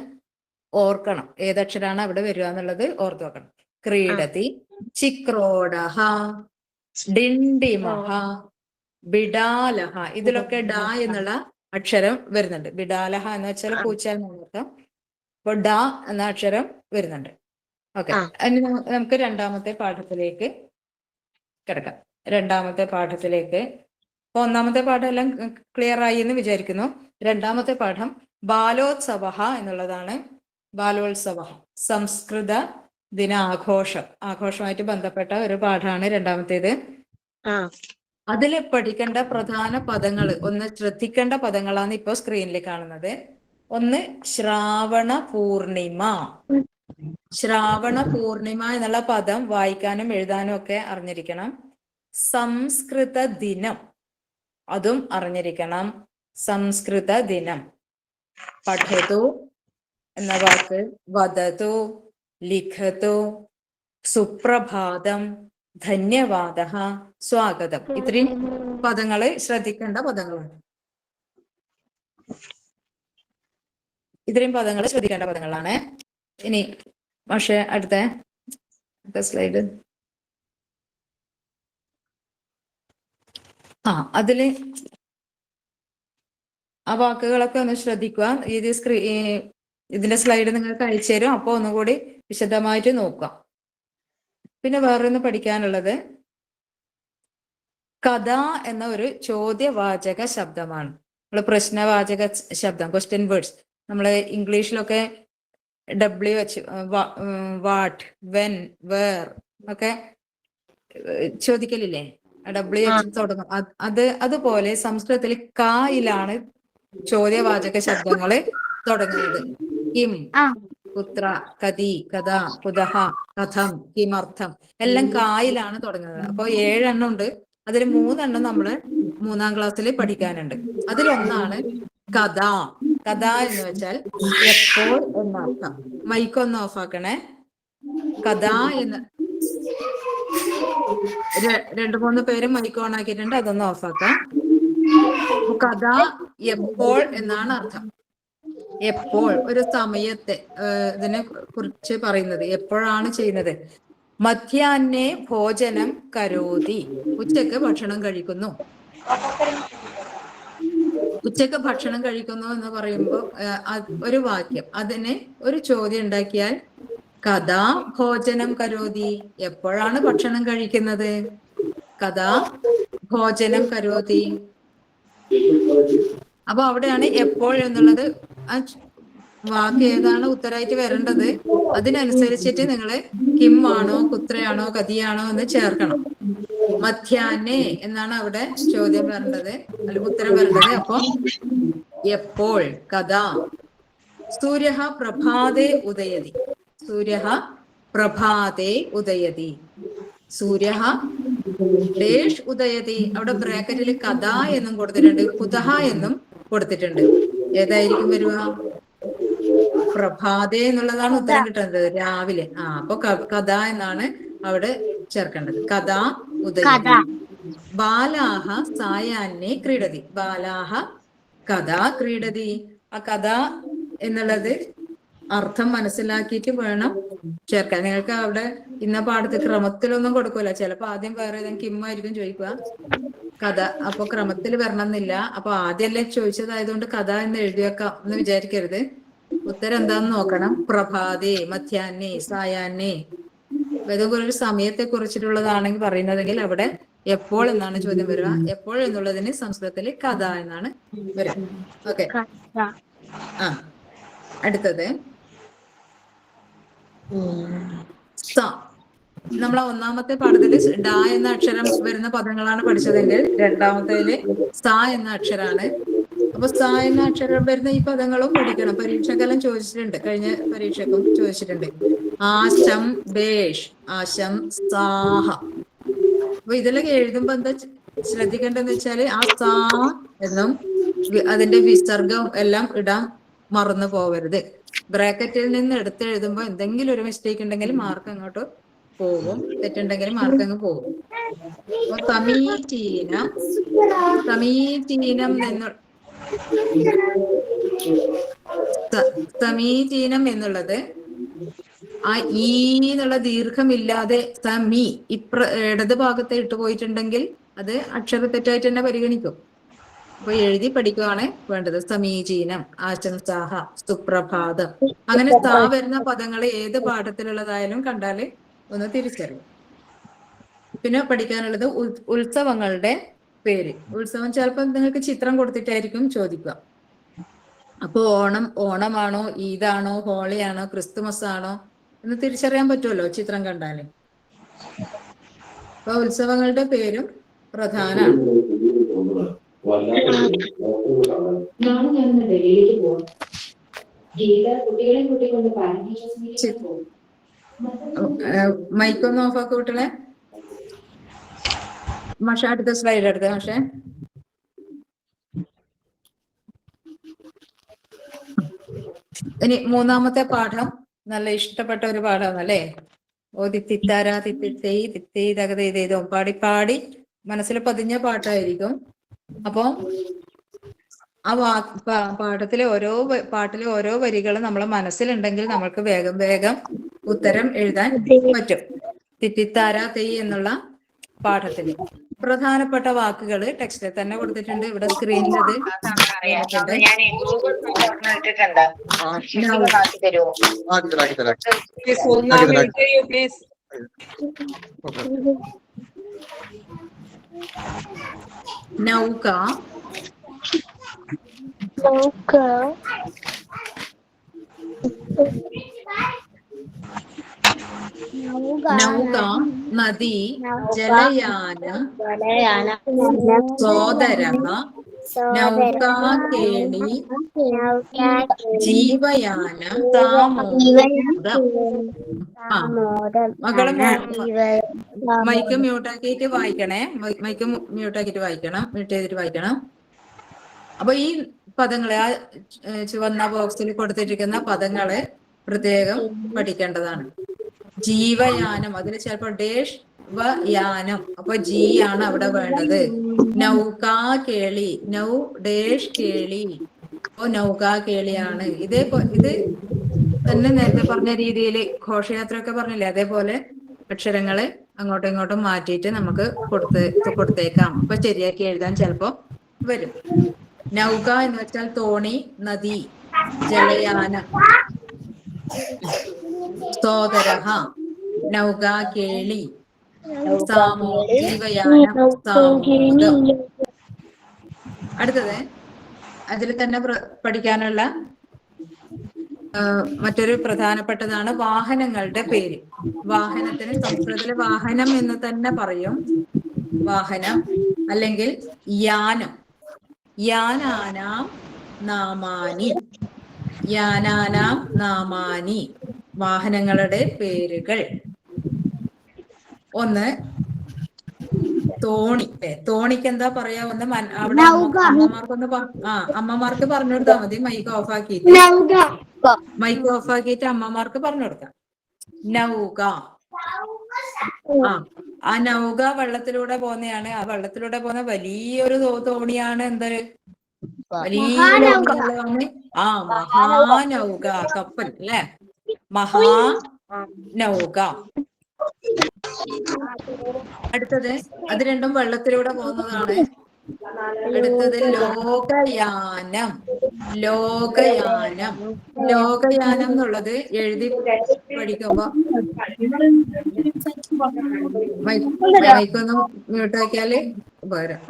ഓർക്കണം. ഏതക്ഷരാണ് അവിടെ വരിക എന്നുള്ളത് ഓർത്ത് വെക്കണം. ക്രീഡതി, ചിക്രോഡഹ, ഡിണ്ടിമഹ, ബിഡാലഹ. ഇതിലൊക്കെ ഡ എന്നുള്ള അക്ഷരം വരുന്നുണ്ട്. ബിഡാലഹ എന്ന് വെച്ചാൽ പൂച്ച എന്നർത്ഥം. അപ്പൊ ഡ എന്ന അക്ഷരം വരുന്നുണ്ട്. ഓക്കെ, ഇനി നമുക്ക് രണ്ടാമത്തെ പാഠത്തിലേക്ക് കിടക്കാം. രണ്ടാമത്തെ പാഠത്തിലേക്ക് ഇപ്പൊ ഒന്നാമത്തെ പാഠം എല്ലാം ക്ലിയർ ആയി എന്ന് വിചാരിക്കുന്നു. രണ്ടാമത്തെ പാഠം ബാലോത്സവ എന്നുള്ളതാണ്. ബാലോത്സവ സംസ്കൃത ദിന ആഘോഷമായിട്ട് ബന്ധപ്പെട്ട ഒരു പാഠമാണ് രണ്ടാമത്തേത്. അതിൽ പഠിക്കേണ്ട പ്രധാന പദങ്ങൾ, ഒന്ന് ശ്രദ്ധിക്കേണ്ട പദങ്ങളാണ് ഇപ്പൊ സ്ക്രീനിൽ കാണുന്നത്. ഒന്ന് ശ്രാവണ പൂർണിമ. ശ്രാവണ പൂർണിമ എന്നുള്ള പദം വായിക്കാനും എഴുതാനും ഒക്കെ അറിഞ്ഞിരിക്കണം. സംസ്കൃത ദിനം, അതും അറിഞ്ഞിരിക്കണം. സംസ്കൃത ദിനം. പഠതു എന്ന വാക്ക്, വദതു, ലിഖതു, സുപ്രഭാതം, ധന്യവാദ, സ്വാഗതം, ഇത്രയും പദങ്ങള് ശ്രദ്ധിക്കേണ്ട പദങ്ങളാണ്. ഇത്രയും പദങ്ങൾ ശ്രദ്ധിക്കേണ്ട പദങ്ങളാണ്. ഇനി പക്ഷെ അടുത്ത സ്ലൈഡ്. അതില് ആ വാക്കുകളൊക്കെ ഒന്ന് ശ്രദ്ധിക്കുക. ഇതിന്റെ സ്ലൈഡ് നിങ്ങൾക്ക് അയച്ചു തരും. അപ്പൊ ഒന്നുകൂടി വിശദമായിട്ട് നോക്കാം. പിന്നെ വേറൊന്ന് പഠിക്കാനുള്ളത് കഥ എന്ന ഒരു ചോദ്യവാചക ശബ്ദമാണ്. നമ്മള് പ്രശ്നവാചക ശബ്ദം, ക്വസ്റ്റ്യൻ വേർഡ്സ്, നമ്മള് ഇംഗ്ലീഷിലൊക്കെ WH, വാട്ട്, വെൻ, വേർ ഒക്കെ ചോദിക്കലില്ലേ? WH തുടങ്ങും. അതുപോലെ സംസ്കൃതത്തിൽ കായിലാണ് ചോദ്യവാചക ശബ്ദങ്ങള് തുടങ്ങുന്നത്. കിം, കുത്ര, കതി, കഥ, കുതഹ, കഥം, കിമർത്ഥം എല്ലാം കായിലാണ് തുടങ്ങുന്നത്. അപ്പൊ 7 എണ്ണം ഉണ്ട്. അതിൽ 3 എണ്ണം നമ്മള് 3-ാം ക്ലാസ്സിൽ പഠിക്കാനുണ്ട്. അതിലൊന്നാണ് കഥ. കഥ എന്ന് വെച്ചാൽ എപ്പോൾ എന്നർത്ഥം. മൈക്കൊന്ന് ഓഫാക്കണേ. കഥ എന്ന് 2-3 പേര് മൈക്ക് ഓൺ ആക്കിയിട്ടുണ്ട്, അതൊന്ന് ഓഫാക്കാം. കഥ എപ്പോൾ എന്നാണ് അർത്ഥം. എപ്പോൾ, ഒരു സമയത്തെ ഇതിനെ കുറിച്ച് പറയുന്നത്, എപ്പോഴാണ് ചെയ്യുന്നത്. മധ്യാഹ്നേ ഭോജനം കരോതി, ഉച്ചക്ക് ഭക്ഷണം കഴിക്കുന്നു. ഉച്ചക്ക് ഭക്ഷണം കഴിക്കുന്നു എന്ന് പറയുമ്പോൾ ഒരു വാക്യം, അതിന് ഒരു ചോദ്യം ഉണ്ടാക്കിയാൽ കഥാ ഭോജനം കരോതി, എപ്പോഴാണ് ഭക്ഷണം കഴിക്കുന്നത്. കഥാ ഭോജനം കരോതി. അപ്പൊ അവിടെയാണ് എപ്പോൾ എന്നുള്ളത്. വാക്ക് ഏതാണ് ഉത്തരമായിട്ട് വരേണ്ടത് അതിനനുസരിച്ചിട്ട് നിങ്ങള് കിം ആണോ കുത്രയാണോ കതിയാണോ എന്ന് ചേർക്കണം. മധ്യാഹ്നേ എന്നാണ് അവിടെ ചോദ്യം വരേണ്ടത്, അല്ലെങ്കിൽ ഉത്തരം വരേണ്ടത്. അപ്പൊ എപ്പോൾ, കഥ. സൂര്യ പ്രഭാതേ ഉദയതി. സൂര്യ പ്രഭാതേ ഉദയതി. സൂര്യ ഡേഷ് ഉദയതി. അവിടെ ബ്രാക്കറ്റിൽ കഥ എന്നും കൊടുത്തിട്ടുണ്ട്, കുതഹ എന്നും കൊടുത്തിട്ടുണ്ട്. ഏതായിരിക്കും വരിക? പ്രഭാതേ എന്നുള്ളതാണ് ഉത്തരം കിട്ടുന്നത്, രാവിലെ. അപ്പൊ കഥ എന്നാണ് അവിടെ ചേർക്കേണ്ടത്. കഥ ഉദയതി. ബാലാഹ സായാഹ്നേ ക്രീഡതി. ബാലാഹ കഥ ക്രീഡതി. ആ കഥ എന്നുള്ളത് അർത്ഥം മനസ്സിലാക്കിയിട്ട് വേണം ചേർക്കാൻ. നിങ്ങൾക്ക് അവിടെ ഇന്ന പാഠത്തിൽ ക്രമത്തിലൊന്നും കൊടുക്കൂല. ചിലപ്പോ ആദ്യം വേറെ ഏതെങ്കിലും കിമ്മായിരിക്കും ചോദിക്കുക, കഥ. അപ്പൊ ക്രമത്തിൽ വരണം എന്നില്ല. അപ്പൊ ആദ്യമല്ലേ ചോദിച്ചതായതുകൊണ്ട് കഥ എന്ന് എഴുതി വെക്കാം എന്ന് വിചാരിക്കരുത്. ഉത്തരം എന്താന്ന് നോക്കണം. പ്രഭാതേ, മധ്യാഹ്നേ, സായാഹ്നേ. ഏതെങ്കിലും ഒരു സമയത്തെ കുറിച്ചിട്ടുള്ളതാണെങ്കിൽ പറയുന്നതെങ്കിൽ അവിടെ എപ്പോൾ എന്നാണ് ചോദ്യം വരിക. എപ്പോൾ എന്നുള്ളതിന് സംസ്കൃതത്തിൽ കഥ എന്നാണ് വരിക. ഓക്കെ. അടുത്തത് സ. നമ്മളെ ഒന്നാമത്തെ പാഠത്തില് ഡ എന്ന അക്ഷരം വരുന്ന പദങ്ങളാണ് പഠിച്ചതെങ്കിൽ രണ്ടാമത്തേല് സ എന്ന അക്ഷരാണ്. അപ്പൊ സ എന്ന അക്ഷരം വരുന്ന ഈ പദങ്ങളും പഠിക്കണം. പരീക്ഷക്കെല്ലാം ചോദിച്ചിട്ടുണ്ട്, കഴിഞ്ഞ പരീക്ഷക്കും ചോദിച്ചിട്ടുണ്ട്. ആശം, ബേഷ്, ആശം, സാഹ. അപ്പൊ ഇതിലൊക്കെ എഴുതുമ്പോ എന്താ ശ്രദ്ധിക്കേണ്ടതെന്ന് വെച്ചാല് ആ സാ എന്നും അതിന്റെ വിസർഗം എല്ലാം ഇടാൻ മറന്നു പോവരുത്. ബ്രാക്കറ്റിൽ നിന്ന് എടുത്ത് എഴുതുമ്പോൾ എന്തെങ്കിലും ഒരു മിസ്റ്റേക്ക് ഉണ്ടെങ്കിൽ മാർക്ക് അങ്ങോട്ട് പോകും, തെറ്റുണ്ടെങ്കിൽ മാർക്ക് അങ്ങ് പോകും. അപ്പൊ സമീചീനം, സമീചീനം സമീചീനം എന്നുള്ളത് ആ ഈ എന്നുള്ള ദീർഘമില്ലാതെ ഇടത് ഭാഗത്തെ ഇട്ടുപോയിട്ടുണ്ടെങ്കിൽ അത് അക്ഷര തെറ്റായിട്ട് തന്നെ പരിഗണിക്കും. അപ്പൊ എഴുതി പഠിക്കുകയാണ് വേണ്ടത്. സമീചീനം, ആശംസാഹ, സുപ്രഭാതം, അങ്ങനെ സ്ഥാ വരുന്ന പദങ്ങൾ ഏത് പാഠത്തിലുള്ളതായാലും കണ്ടാല് ഒന്ന് തിരിച്ചറിയും. പിന്നെ പഠിക്കാനുള്ളത് ഉത്സവങ്ങളുടെ പേര്. ഉത്സവം ചിലപ്പോൾ നിങ്ങൾക്ക് ചിത്രം കൊടുത്തിട്ടായിരിക്കും ചോദിക്കുക. അപ്പൊ ഓണമാണോ, ഈദാണോ, ഹോളിയാണോ, ക്രിസ്തുമസ് ആണോ എന്ന് തിരിച്ചറിയാൻ പറ്റുമല്ലോ ചിത്രം കണ്ടാല്. അപ്പൊ ഉത്സവങ്ങളുടെ പേരും പ്രധാനമാണ്. മൈക്കൊന്ന് ഓഫാക്കി വിട്ടണേ മാഷ. അടുത്ത സ്ലൈഡ് എടുത്തേ മാഷേ. ഇനി മൂന്നാമത്തെ പാഠം നല്ല ഇഷ്ടപ്പെട്ട ഒരു പാഠമാണ് അല്ലേ. തിത്താര തിത്തിത്തൈ തിത്തൈ തകതോ പാടി പാടി മനസ്സിൽ പതിഞ്ഞ പാട്ടായിരിക്കും. അപ്പൊ ആ പാട്ടിലെ ഓരോ വരികളും നമ്മളെ മനസ്സിലുണ്ടെങ്കിൽ നമ്മൾക്ക് വേഗം വേഗം ഉത്തരം എഴുതാൻ പറ്റും. തിത്തിത്താര തെയ് എന്നുള്ള പാഠത്തിന് പ്രധാനപ്പെട്ട വാക്കുകൾ ടെക്സ്റ്റിൽ തന്നെ കൊടുത്തിട്ടുണ്ട്. ഇവിടെ സ്ക്രീനിൽ അത് നൗക, നൗക നദി, ജലയാനം, സോദരഃ, നൗകാകേളി, ജീവയാനം, താമോദം. മക്കളെ മൈക്ക് മ്യൂട്ടാക്കിയിട്ട് വായിക്കണേ. മൈക്ക് മ്യൂട്ടാക്കിയിട്ട് വായിക്കണം, മ്യൂട്ട് ചെയ്തിട്ട് വായിക്കണം. അപ്പൊ ഈ പദങ്ങളെ ആ ചുവന്ന ബോക്സിൽ കൊടുത്തിരിക്കുന്ന പദങ്ങളെ പ്രത്യേകം പഠിക്കേണ്ടതാണ്. ജീവയാനം, അതിന് ചിലപ്പോ ഡേഷ് യാനം, അപ്പൊ ജി ആണ് അവിടെ വേണ്ടത്. നൗകാ കേളി, നൗ ഡേഷ് കേളി, അപ്പൊ നൗകാ കേളിയാണ്. ഇത് തന്നെ നേരത്തെ പറഞ്ഞ രീതിയിൽ ഘോഷയാത്രയൊക്കെ പറഞ്ഞില്ലേ, അതേപോലെ അക്ഷരങ്ങള് അങ്ങോട്ടും ഇങ്ങോട്ടും മാറ്റിയിട്ട് നമുക്ക് കൊടുത്തേക്കാം. അപ്പൊ ശരിയാക്കി എഴുതാൻ ചിലപ്പോ വരും. നൗക എന്ന് വെച്ചാൽ തോണി, നദി, ജലയാനം, സോദരഃ, നൗക കേളി, ജീവയാനം, സാമോദം. അടുത്തത് അതിൽ തന്നെ പഠിക്കാനുള്ള മറ്റൊരു പ്രധാനപ്പെട്ടതാണ് വാഹനങ്ങളുടെ പേര്. വാഹനത്തിന് സംസ്കൃതത്തില് വാഹനം എന്ന് തന്നെ പറയും. വാഹനം അല്ലെങ്കിൽ യാനം. യാനാനാം നാമാനി, യാനാനാം നാമാനി, വാഹനങ്ങളുടെ പേരുകൾ. ഒന്ന് തോണി. തോണിക്ക് എന്താ പറയാ? ഒന്ന് അവിടെ അമ്മമാർക്ക് പറഞ്ഞു കൊടുത്താൽ മതി. മൈക്ക് ഓഫ് ആക്കിയിട്ട് അമ്മമാർക്ക് പറഞ്ഞു കൊടുക്കാം. നൗക. ആ നൗക വെള്ളത്തിലൂടെ പോകുന്നതാണ്. ആ വെള്ളത്തിലൂടെ പോകുന്ന വലിയൊരു തോണിയാണ് എന്തൊരു വലിയ മഹാനൗക, കപ്പൽ അല്ലെ. മഹാനൗക. അടുത്തത് അത് രണ്ടും വെള്ളത്തിലൂടെ പോകുന്നതാണ്. അടുത്തത് ലോകയാനം. ലോകയാനം എന്നുള്ളത് എഴുതി പഠിക്കുമ്പോ മൈക്കൊന്ന് മ്യൂട്ടാക്കിയാല് ഉപകാരം.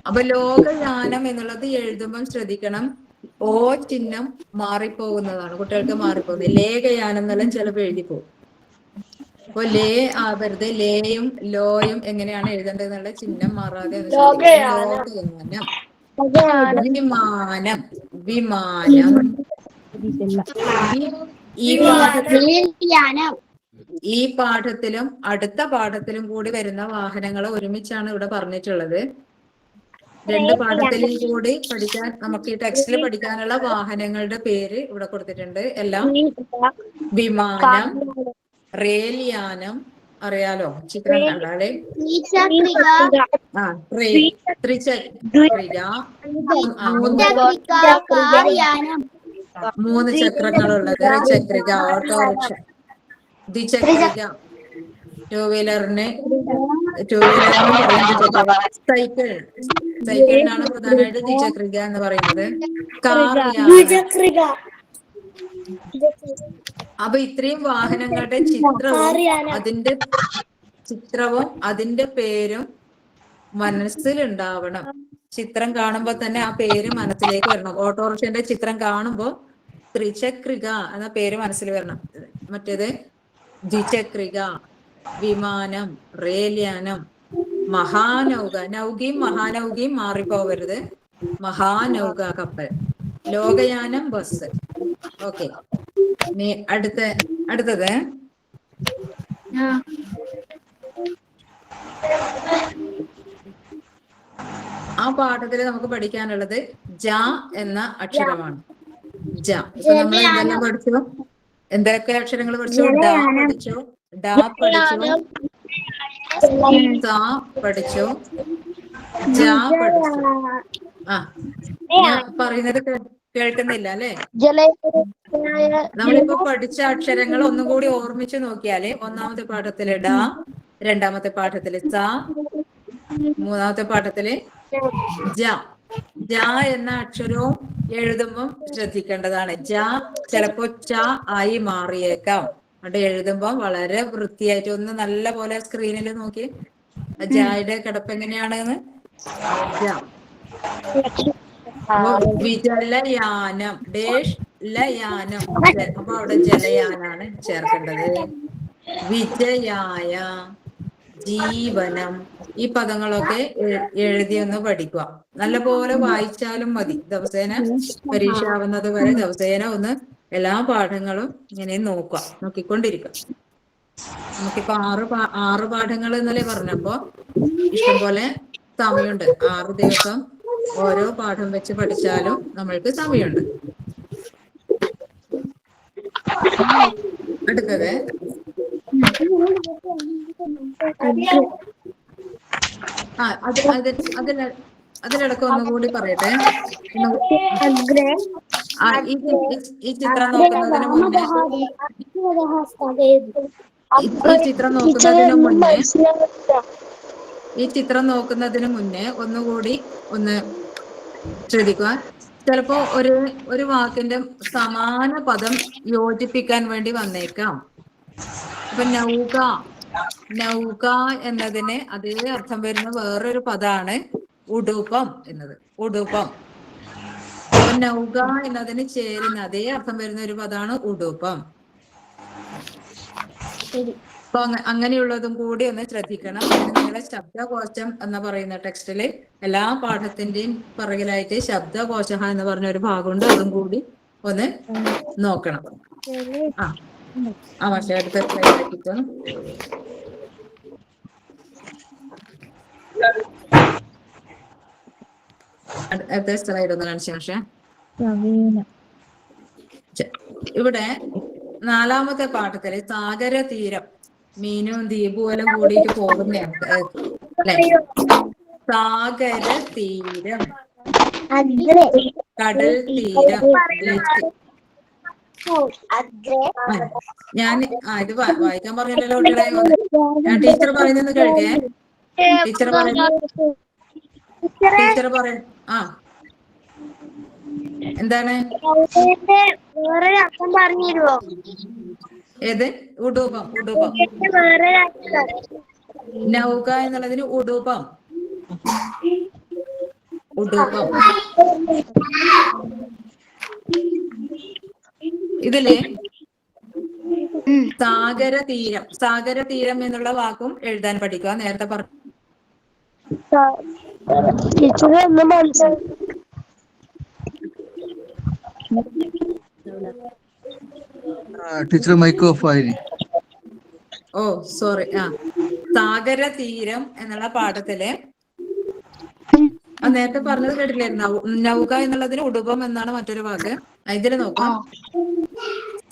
അപ്പൊ ലോകയാനം എന്നുള്ളത് എഴുതുമ്പം ശ്രദ്ധിക്കണം, ഓ ചിഹ്നം മാറിപ്പോകുന്നതാണ്. കുട്ടികൾക്ക് മാറിപ്പോകുന്നത്. ലേഖയാനം എന്നെല്ലാം ചിലപ്പോൾ എഴുതിപ്പോകും. അപ്പൊ ലേ ആവരുത്. ലേയും ലോയും എങ്ങനെയാണ് എഴുതേണ്ടത് എന്നുള്ള ചിഹ്നം മാറാതെ ലോകയാനം. വിമാനം. വിമാനം. ഈ പാഠത്തിലും അടുത്ത പാഠത്തിലും കൂടി വരുന്ന വാഹനങ്ങൾ ഒരുമിച്ചാണ് ഇവിടെ പറഞ്ഞിട്ടുള്ളത്. രണ്ട് പാഠത്തിലും കൂടി പഠിക്കാൻ നമുക്ക് ഈ ടെക്സ്റ്റിൽ പഠിക്കാനുള്ള വാഹനങ്ങളുടെ പേര് ഇവിടെ കൊടുത്തിട്ടുണ്ട്. എല്ലാം വിമാനം, റെയിൽ യാനം, അറിയാലോ ചിത്രം കണ്ടാലേ. ത്രിചക്രിക, 3 ചക്രങ്ങളുള്ളത് ത്രിചക്രിക. ഓട്ടോറിക്ഷ. ദ്വിചക്രിക, ടൂ വീലറിന് സൈക്കിൾ. സൈക്കിളിനാണ് പ്രധാനമായിട്ട് ദ്വിചക്രിക എന്ന് പറയുന്നത്. കാർ, യാനം. അപ്പൊ ഇത്രയും വാഹനങ്ങളുടെ ചിത്രവും അതിന്റെ പേരും മനസ്സിലുണ്ടാവണം. ചിത്രം കാണുമ്പോൾ തന്നെ ആ പേര് മനസ്സിലേക്ക് വരണം. ഓട്ടോറിക്ഷന്റെ ചിത്രം കാണുമ്പോൾ ത്രിചക്രിക എന്ന പേര് മനസ്സിൽ വരണം. മറ്റേത് ദ്വിചക്രിക, വിമാനം, റേൽയാനം, മഹാനൗക. നൗകയും മഹാനൗകയും മാറിപ്പോവരുത്. മഹാനൗക കപ്പൽ, ലോകയാനം ബസ്. ഓക്കെ, ഇനി അടുത്തത് ആ പാഠത്തിൽ നമുക്ക് പഠിക്കാനുള്ളത് ജ എന്ന അക്ഷരമാണ്. ജ. ഇപ്പൊ നമ്മൾ എന്തെല്ലാം പഠിച്ചു? എന്തൊക്കെ അക്ഷരങ്ങൾ പഠിച്ചു? ഡ പഠിച്ചു, ഡ പഠിച്ചു, സ പഠിച്ചു, ജ പഠിച്ചു. ആ, ഞാൻ പറയുന്നത് കേൾക്കുന്നില്ല അല്ലെ? നമ്മളിപ്പോ പഠിച്ച അക്ഷരങ്ങൾ ഒന്നും കൂടി ഓർമ്മിച്ച് നോക്കിയാല് ഒന്നാമത്തെ പാഠത്തില് ഡ, രണ്ടാമത്തെ പാഠത്തില് സ, മൂന്നാമത്തെ പാഠത്തില് ജ. ജ എന്ന അക്ഷരവും എഴുതുമ്പം ശ്രദ്ധിക്കേണ്ടതാണ്. ജ ചിലപ്പോ ച ആയി മാറിയേക്കാം. അവിടെ എഴുതുമ്പോൾ വളരെ വൃത്തിയായിട്ട് ഒന്ന് നല്ല പോലെ സ്ക്രീനിൽ നോക്കി ജായുടെ കിടപ്പ് എങ്ങനെയാണെന്ന്. ജ. വിജലയാനം, ഡേഷ് ലയാനം. അപ്പൊ അവിടെ ജലയാനാണ് ചേർക്കേണ്ടത്. വിജയായ, ജീവനം. ഈ പദങ്ങളൊക്കെ എഴുതി ഒന്ന് പഠിക്കുക. നല്ലപോലെ വായിച്ചാലും മതി. ദിവസേന പരീക്ഷ ആവുന്നത് വരെ ദിവസേന ഒന്ന് എല്ലാ പാഠങ്ങളും ഇങ്ങനെ നോക്കിക്കൊണ്ടിരിക്കുക. നമുക്കിപ്പോ ആറ് പാഠങ്ങൾ എന്നല്ലേ പറഞ്ഞപ്പോ ഇഷ്ടംപോലെ സമയമുണ്ട്. 6 ദിവസം ഓരോ പാഠം വെച്ച് പഠിച്ചാലും നമ്മൾക്ക് സമയമുണ്ട്. അടുത്തത് അതിലിടക്ക് ഒന്നുകൂടി പറയട്ടെ. ഈ ചിത്രം നോക്കുന്നതിന് മുന്നേ ഒന്നുകൂടി ഒന്ന് ശ്രദ്ധിക്കുക. ചിലപ്പോ ഒരു വാക്കിന്റെ സമാന പദം യോജിപ്പിക്കാൻ വേണ്ടി വന്നേക്കാം. അപ്പൊ നൗക എന്നതിന് അതേ അർത്ഥം വരുന്ന വേറൊരു പദമാണ് ഉടുപ്പം എന്നത്. ഉടുപ്പം. അപ്പൊ നൗക എന്നതിന് ചേരുന്ന അതേ അർത്ഥം വരുന്ന ഒരു പദമാണ് ഉടുപ്പം. അപ്പൊ അങ്ങനെയുള്ളതും കൂടി ഒന്ന് ശ്രദ്ധിക്കണം. നിങ്ങളെ ശബ്ദകോശം എന്ന് പറയുന്ന ടെക്സ്റ്റില് എല്ലാ പാഠത്തിന്റെയും പുറകിലായിട്ട് ശബ്ദകോശം എന്ന് പറഞ്ഞ ഒരു ഭാഗമുണ്ട്. അതും കൂടി ഒന്ന് നോക്കണം. പക്ഷെ അടുത്ത സ്ലൈഡ് ആക്കിക്കോ. അടുത്ത സ്ലൈഡ് ഒന്ന് കാണിച്ച പക്ഷെ ഇവിടെ 4ാമത്തെ പാഠത്തില് സാഗര തീരം, മീനും ദ്വീപും എല്ലാം കൂടിയിട്ട് പോകുന്നതാണ് അല്ലെ? സാഗര തീരം, കടൽ തീരം. ഞാൻ ഇത് വായിക്കാൻ പറഞ്ഞല്ലോ കുട്ടികളെ. ഞാൻ ടീച്ചർ പറയുന്നത് കേൾക്കേ. ടീച്ചർ പറയ എന്താണ്? ഏത്? ഉടുപ്പം. നൗക എന്നുള്ളതിന് ഉടുപ്പം. ഇതില് സാഗര തീരം എന്നുള്ള വാക്കും എഴുതാൻ പഠിക്കുക. നേരത്തെ പറഞ്ഞു. ടീച്ചർ മൈക്ക് ഓഫ് ആയി. ഓ സോറി. സാഗര തീരം എന്നുള്ള പാഠത്തില് നേരത്തെ പറഞ്ഞത് കേട്ടില്ലായിരുന്നു. നൗക എന്നുള്ളതിന് ഉടുപ്പം എന്നാണ് മറ്റൊരു വാക്ക്. ഇതില് നോക്കാം.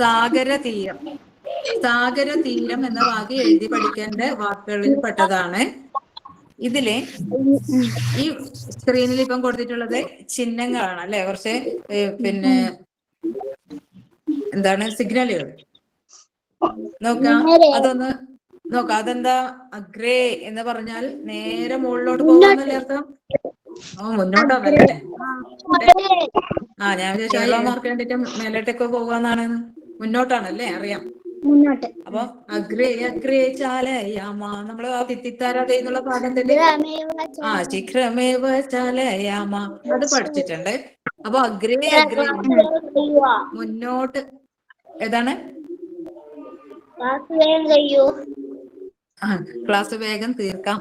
സാഗര തീരം എന്ന വാക്ക് എഴുതി പഠിക്കേണ്ട വാക്കുകളിൽ പെട്ടതാണ്. ഇതില് ഈ സ്ക്രീനിൽ ഇപ്പം കൊടുത്തിട്ടുള്ളത് ചിഹ്നങ്ങളാണ് അല്ലെ? കുറച്ച് പിന്നെ എന്താണ് സിഗ്നലുകൾ നോക്കാം. അതൊന്ന് നോക്കാം. അതെന്താ? അഗ്രേ എന്ന് പറഞ്ഞാൽ നേരെ മുകളിലോട്ട് പോകാന്നല്ലേ അർത്ഥം? ഓ മുന്നോട്ടാണല്ലേ. ഞാൻ വിചാരിച്ചു 0 മാർക്ക് കണ്ടിട്ട് മേലോട്ടൊക്കെ പോവാന്നാണ്. മുന്നോട്ടാണല്ലേ, അറിയാം. മുന്നോട്ട്. അപ്പൊ അഗ്രേ അഗ്രേ ചാലയാമ, നമ്മള് ആ തിത്തിത്താരാതെ എന്നുള്ള പാഠത്തിന്റെ ശിഖരമേവ ചാലയാമ അത് പഠിച്ചിട്ടുണ്ട്. അപ്പൊ അഗ്രേ അഗ്രേ മുന്നോട്ട് ഏതാണ്? ക്ലാസ് വേഗം തീർക്കാം.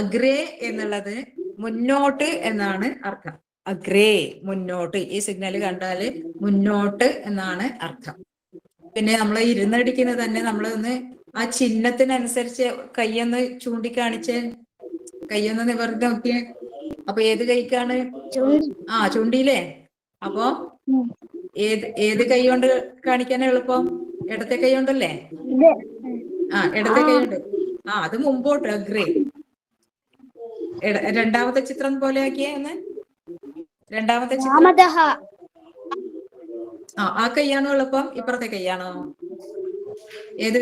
അഗ്രേ എന്നുള്ളത് മുന്നോട്ട് എന്നാണ് അർത്ഥം. അഗ്രേ മുന്നോട്ട്, ഈ സിഗ്നൽ കണ്ടാല് മുന്നോട്ട് എന്നാണ് അർത്ഥം. പിന്നെ നമ്മൾ ഇരുന്നടിക്കുന്നത് തന്നെ നമ്മളൊന്ന് ആ ചിഹ്നത്തിനനുസരിച്ച് കയ്യൊന്ന് ചൂണ്ടിക്കാണിച്ച് കയ്യൊന്ന് നിവർത്തി നോക്കിയേ. അപ്പൊ ഏത് കൈക്കാണ്? ചൂണ്ടിയില്ലേ? അപ്പൊ ഏത് കൈ കൊണ്ട് കാണിക്കാൻ എളുപ്പം? ഇടത്തെ കൈ കൊണ്ടല്ലേ? ഇടത്തെ കൈ കൊണ്ട്. അത് മുമ്പോട്ട് അഗ്രേ. രണ്ടാമത്തെ ചിത്രം പോലെ ആക്കിയേ ഒന്ന്. രണ്ടാമത്തെ ചിത്രം. ആ കൈയാണോ എളുപ്പം? ഇപ്പുറത്തെ കൈയാണോ? ഏത്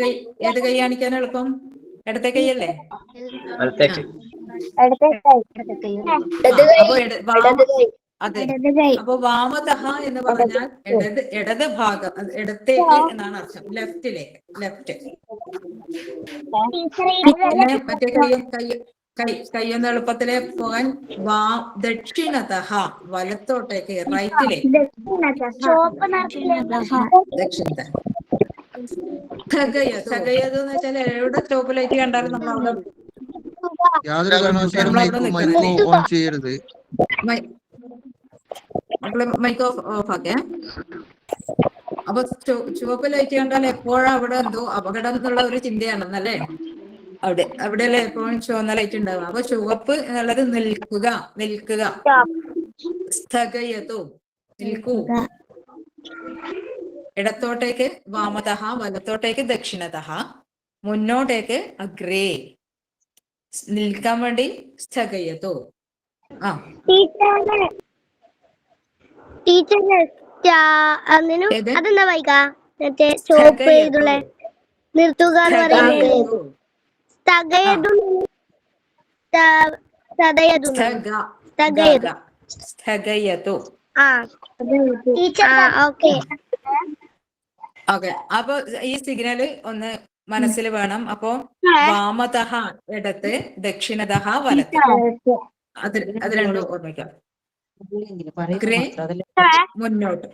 കൈ കാണിക്കാൻ എളുപ്പം? ഇടത്തെ കൈയല്ലേ? അതെ. അപ്പൊ വാമതഹ എന്ന് പറഞ്ഞാൽ ഇടത് ഭാഗം, ഇടത്തേക്ക് എന്നാണ് അർത്ഥം. ലെഫ്റ്റ്. പിന്നെ മറ്റേ കൈയൊന്ന് എളുപ്പത്തില് പോകാൻ ദക്ഷിണതഹ, വലത്തോട്ടേക്ക്, റൈറ്റിലേക്ക്. ദക്ഷിണത. സ്ഥഗയതു എന്ന് വെച്ചാൽ എവിടെ സ്റ്റോപ്പ് ലൈറ്റ് കണ്ടാലും നമ്മൾ അവിടെ യാതൊരു കാരണവശാലും മൈക്ക് ഓൺ ചെയ്യരുത്. മൈക്ക് ഓഫ് ആക്കേ. അപ്പൊ ചുവപ്പ് ലൈറ്റ് കണ്ടാൽ എപ്പോഴും അവിടെ എന്തോ അപകടം എന്നുള്ള ഒരു ചിന്തയാണെന്നല്ലേ? അവിടെയല്ലേ എപ്പോഴും ചുവന്ന ലൈറ്റ് ഉണ്ടാവുക. അപ്പൊ ചുവപ്പ് എന്നുള്ളത് നിൽക്കുക. സ്ഥഗയതു, നിൽക്കൂ. ഇടത്തോട്ടേക്ക് വാമതഹ, വലത്തോട്ടേക്ക് ദക്ഷിണതഹ, മുന്നോട്ടേക്ക് അഗ്രേ. നിൽക്കാൻ വേണ്ടി സ്ഥഗയതു. അതെന്താ വായിക്കാ? മറ്റേ ചോപ്പ് ചെയ്തുള്ള നിർത്തുക എന്ന് പറയുന്നത്. ഓക്കെ. അപ്പൊ ഈ സിഗ്നല് ഒന്ന് മനസ്സിൽ വേണം. അപ്പൊ വാമതഹ ഇടത്ത്, ദക്ഷിണതഹ വലത്ത്. അത് രണ്ടും ഓർമ്മിക്കാം. മുന്നോട്ട്.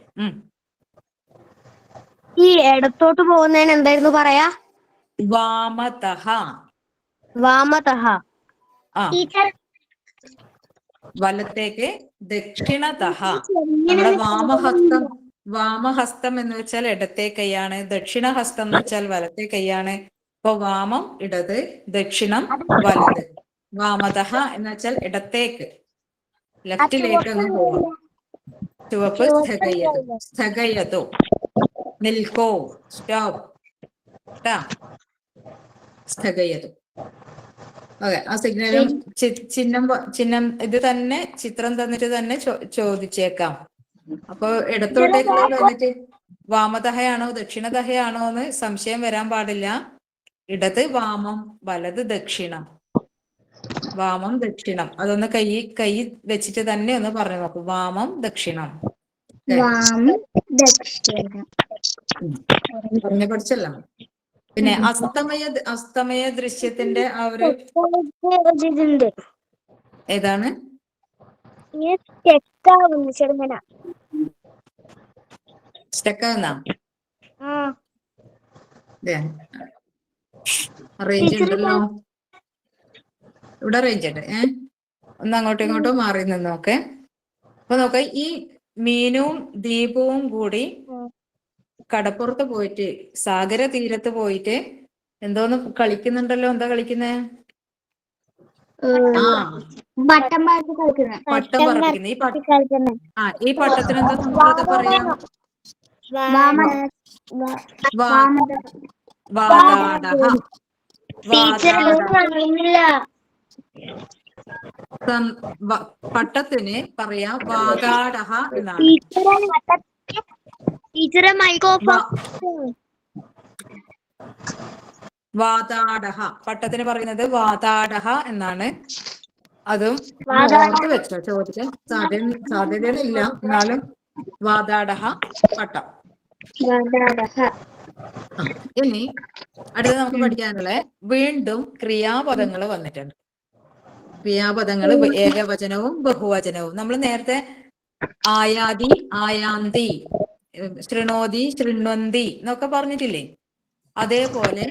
ഈ ഇടത്തോട്ട് പോകുന്നതിന് എന്തായിരുന്നു പറയാ? വാമതഹ. വലത്തേക്ക് ദക്ഷിണതഹ. നമ്മുടെ വാമഹസ്തം എന്ന് വെച്ചാൽ ഇടത്തെ കൈയാണ്, ദക്ഷിണഹസ്തം എന്ന് വെച്ചാൽ വലത്തെ കൈയാണ്. ഇപ്പൊ വാമം ഇടത്, ദക്ഷിണം വലത്. വാമതഹ എന്ന് വെച്ചാൽ ഇടത്തേക്ക്, ലെഫ്റ്റിലേക്ക് ഒന്ന് പോവാം. ചുവപ്പ് സ്ഥഗയതു, നിൽക്കോ, സ്റ്റോപ്പ്. സ്ഥഗയതു. ഓക്കെ. ആ സിഗ്നലും ചിഹ്നം ഇത് തന്നെ, ചിത്രം തന്നിട്ട് തന്നെ ചോദിച്ചേക്കാം. അപ്പൊ ഇടത്തോട്ടേക്ക് വന്നിട്ട് വാമതഹയാണോ ദക്ഷിണതഹയാണോ എന്ന് സംശയം വരാൻ പാടില്ല. ഇടത് വാമം, വലത് ദക്ഷിണം. വാമം ദക്ഷിണം. അതൊന്ന് കൈ വെച്ചിട്ട് തന്നെ ഒന്ന് പറഞ്ഞു നോക്കൂ. വാമം ദക്ഷിണം. പറഞ്ഞു പഠിച്ചല്ലോ. പിന്നെ അസ്തമയ ദൃശ്യത്തിന്റെ ആ ഒരു ഏതാണ്? സ്റ്റക്കാവുന്ന റേഞ്ച് ഉണ്ടല്ലോ. ഇവിടെ റേഞ്ച് ഉണ്ട്. ഒന്ന് അങ്ങോട്ടും ഇങ്ങോട്ടും മാറി നിന്നോക്കെ. അപ്പൊ നോക്ക, ഈ മീനും ദീപവും കൂടി കടപ്പുറത്ത് പോയിട്ട്, സാഗര തീരത്ത് പോയിട്ട് എന്തോന്ന് കളിക്കുന്നുണ്ടല്ലോ. എന്താ കളിക്കുന്നേ? പട്ടം പറപ്പിക്കുന്നു. ഈ പട്ടത്തിന് എന്താ സംസ്കൃതം പറയാ? വാതാടഹ. പട്ടത്തിന് പറയാ വാതാടഹ എന്നാണ്. വാതാടഹ, പട്ടത്തിന് പറയുന്നത് വാതാടഹ എന്നാണ്. അതും ഓർത്ത് വെച്ചോ, ചോദിക്കാൻ സാധ്യതകളില്ല, എന്നാലും വാതാടഹ പട്ടം. ഇനി അടുത്ത നമുക്ക് പഠിക്കാനുള്ള വീണ്ടും ക്രിയാപദങ്ങൾ വന്നിട്ടുണ്ട്. ക്രിയാപദങ്ങൾ ഏകവചനവും ബഹുവചനവും. നമ്മൾ നേരത്തെ ആയാതി, ആയാന്തി, ശൃണോതി, ശൃണ്വന്തി എന്നൊക്കെ പറഞ്ഞിട്ടില്ലേ? അതേപോലെ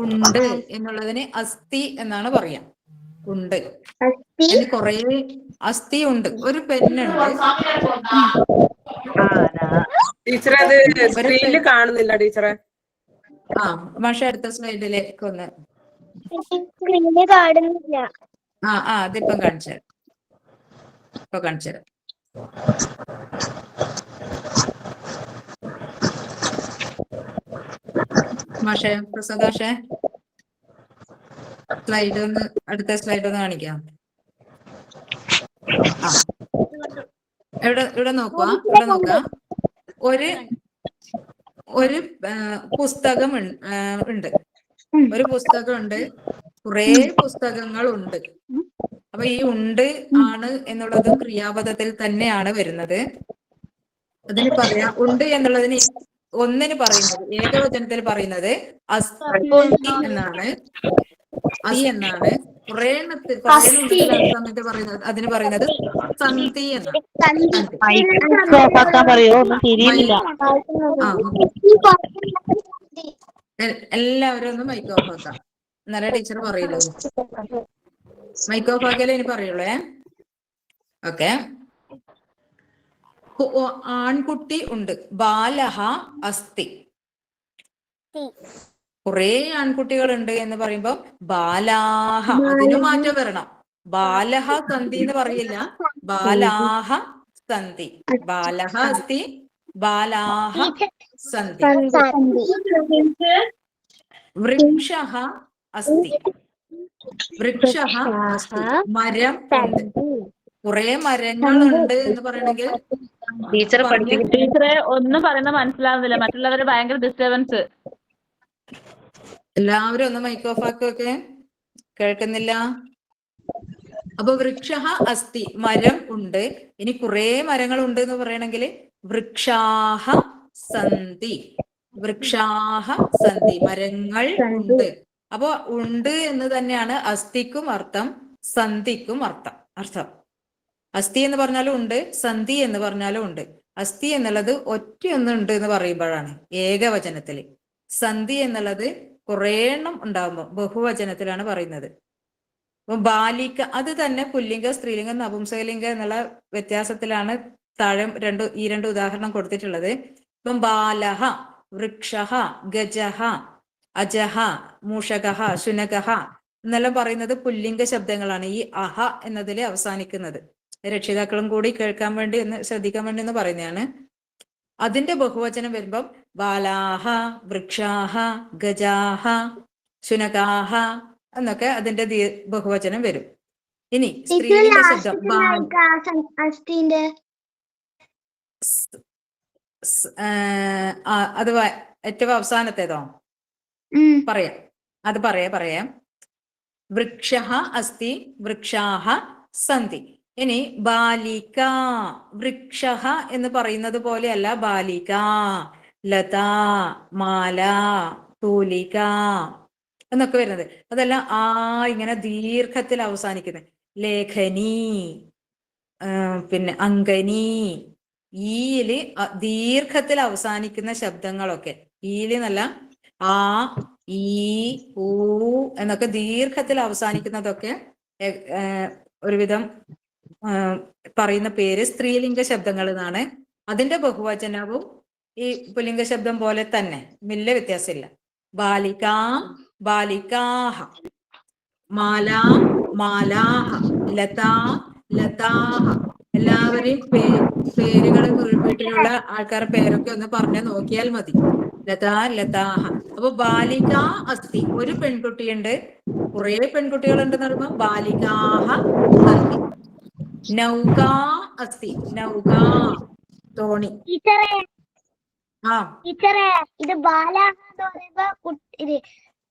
ഉണ്ട് എന്നുള്ളതിന് അസ്ഥി എന്നാണ് പറയാ. ഉണ്ട്. അതിന് കുറെ അസ്ഥി ഉണ്ട്. ഒരു പെണ്ണുണ്ട്. ടീച്ചറെ അത് സ്ക്രീനിൽ കാണുന്നില്ല ടീച്ചറെ. മാഷ അടുത്ത സ്ലൈഡിലേക്ക് ഒന്ന്. സ്ക്രീനിൽ കാണുന്നില്ല. അതിപ്പം കാണിച്ചു തരാം. ഇപ്പൊ കാണിച്ചു തരാം. മാഷേ, പ്രസാദാഷേ, സ്ലൈഡ് ഒന്ന്, അടുത്ത സ്ലൈഡ് ഒന്ന് കാണിക്കാം. ഇവിടെ നോക്കുക. ഒരു പുസ്തകം ഉണ്ട്. ഒരു പുസ്തകമുണ്ട്. കുറെ പുസ്തകങ്ങളുണ്ട്. അപ്പൊ ഈ ഉണ്ട് ആണ് എന്നുള്ളതും ക്രിയാപദത്തിൽ തന്നെയാണ് വരുന്നത്. അതിന് പറയാം, ഉണ്ട് എന്നുള്ളതിന് ഒന്നിന് പറയുന്നത്, ഏകവചനത്തിൽ പറയുന്നത് അസ്ഥി എന്നാണ്. എന്നാണ്. കുറെ സമയത്ത് പറയുന്നത്, അതിന് പറയുന്നത് സന്ധി എന്നാണ്. എല്ലാവരും ഒന്ന് മൈക്ക് ഓഫ് ആക്കാം, എന്നാലേ ടീച്ചർ പറയുള്ളൂ. മൈക്ക് ഓഫ് ആക്കിയാലേ ഇനി പറയുള്ളേ. ഓക്കെ. ആൺകുട്ടി ഉണ്ട്. ബാലഹ അസ്തി. കുറെ ആൺകുട്ടികളുണ്ട് എന്ന് പറയുമ്പോ ബാലാഹ, അതിന് മാറ്റം വരണം. ബാലഹ സന്ധി എന്ന് പറയില്ല, ബാലാഹ സന്ധി. ബാലഹ അസ്തി, ബാലാഹ സന്ധി. വൃക്ഷഃ അസ്തി. വൃക്ഷഃ അസ്തി. മരം ഉണ്ട്. കുറെ മരങ്ങളുണ്ട് എന്ന് പറയണെങ്കിൽ ടീച്ചറെ ഒന്നും പറയുന്നത് മനസ്സിലാവുന്നില്ല. മറ്റുള്ളവര് ഭയങ്കര ഡിസ്റ്റർബൻസ്. എല്ലാവരും ഒന്ന് മൈക്ക് ഓഫ് ആക്കൊക്കെ, കേൾക്കുന്നില്ല. അപ്പൊ വൃക്ഷഃ അസ്തി, മരം ഉണ്ട്. ഇനി കുറെ മരങ്ങൾ ഉണ്ട് എന്ന് പറയണെങ്കിൽ വൃക്ഷാഹ സന്ധി. വൃക്ഷാഹ സന്ധി, മരങ്ങൾ ഉണ്ട്. അപ്പൊ ഉണ്ട് എന്ന് തന്നെയാണ് അസ്ഥിക്കും അർത്ഥം, സന്ധിക്കും അർത്ഥം. അസ്ഥി എന്ന് പറഞ്ഞാലും ഉണ്ട്, സന്ധി എന്ന് പറഞ്ഞാലും ഉണ്ട്. അസ്ഥി എന്നുള്ളത് ഒറ്റയൊന്നുണ്ട് എന്ന് പറയുമ്പോഴാണ് ഏകവചനത്തില്. സന്ധി എന്നുള്ളത് കുറേ എണ്ണം ഉണ്ടാകുമ്പോൾ ബഹുവചനത്തിലാണ് പറയുന്നത്. അപ്പൊ ബാലിക, അത് തന്നെ പുല്ലിംഗ, സ്ത്രീലിംഗം, നപുംസകലിംഗ എന്നുള്ള വ്യത്യാസത്തിലാണ് താഴെ ഈ രണ്ട് ഉദാഹരണം കൊടുത്തിട്ടുള്ളത്. ഇപ്പം ബാലഹ, വൃക്ഷഹ, ഗജഹ, അജഹ, മൂഷകഹ, ശുനകഹ എന്നെല്ലാം പറയുന്നത് പുല്ലിംഗ ശബ്ദങ്ങളാണ്. ഈ അഹ എന്നതിൽ അവസാനിക്കുന്നത്. രക്ഷിതാക്കളും കൂടി കേൾക്കാൻ വേണ്ടി ഒന്ന് ശ്രദ്ധിക്കാൻ വേണ്ടി എന്ന് പറയുന്നതാണ്. അതിന്റെ ബഹുവചനം വരുമ്പം ബാലാഹ, വൃക്ഷാഹ, ഗജാഹ, ശുനകാഹ എന്നൊക്കെ അതിന്റെ ബഹുവചനം വരും. ഇനി സ്ത്രീലിംഗ ശബ്ദം അത് ഏറ്റവും അവസാനത്തേതോ പറയാം. അത് പറയാം. വൃക്ഷഃ അസ്തി, വൃക്ഷാഹ സന്ധി. ഇനി ബാലിക, വൃക്ഷഃ എന്ന് പറയുന്നത് പോലെയല്ല ബാലിക. ലത, മാല, തൂലിക എന്നൊക്കെ വരുന്നത് അതെല്ലാം ഇങ്ങനെ ദീർഘത്തിൽ അവസാനിക്കുന്നത്. ലേഖനി, പിന്നെ അങ്കനി, ഈയില് ദീർഘത്തിൽ അവസാനിക്കുന്ന ശബ്ദങ്ങളൊക്കെ. ഈല് എന്നല്ല, ആ, ഈ, ഊ എന്നൊക്കെ ദീർഘത്തിൽ അവസാനിക്കുന്നതൊക്കെ ഒരുവിധം പറയുന്ന പേര് സ്ത്രീലിംഗ ശബ്ദങ്ങൾ എന്നാണ്. അതിന്റെ ബഹുവചനവും ഈ പുല്ലിംഗ ശബ്ദം പോലെ തന്നെ, വലിയ വ്യത്യാസമില്ല. ബാലിക, ബാലികാഹ, മാല, മാലാഹ, ലത, ലതാഹ. എല്ലാവരെയും പേരുകൾ വീട്ടിലുള്ള ആൾക്കാരുടെ പേരൊക്കെ ഒന്ന് പറഞ്ഞു നോക്കിയാൽ മതി. ലത, ലതാഹ. അപ്പൊ ബാലിക അസ്തി, ഒരു പെൺകുട്ടിയുണ്ട്. കുറെ പെൺകുട്ടികൾ ഉണ്ടെന്ന് പറയുമ്പോ ബാലികാഹ സന്ധി. നൗക അസ്തി, നൗക തോണി. ടീച്ചറെ, ഇത് ബാലാഹ എന്ന് പറയുമ്പോ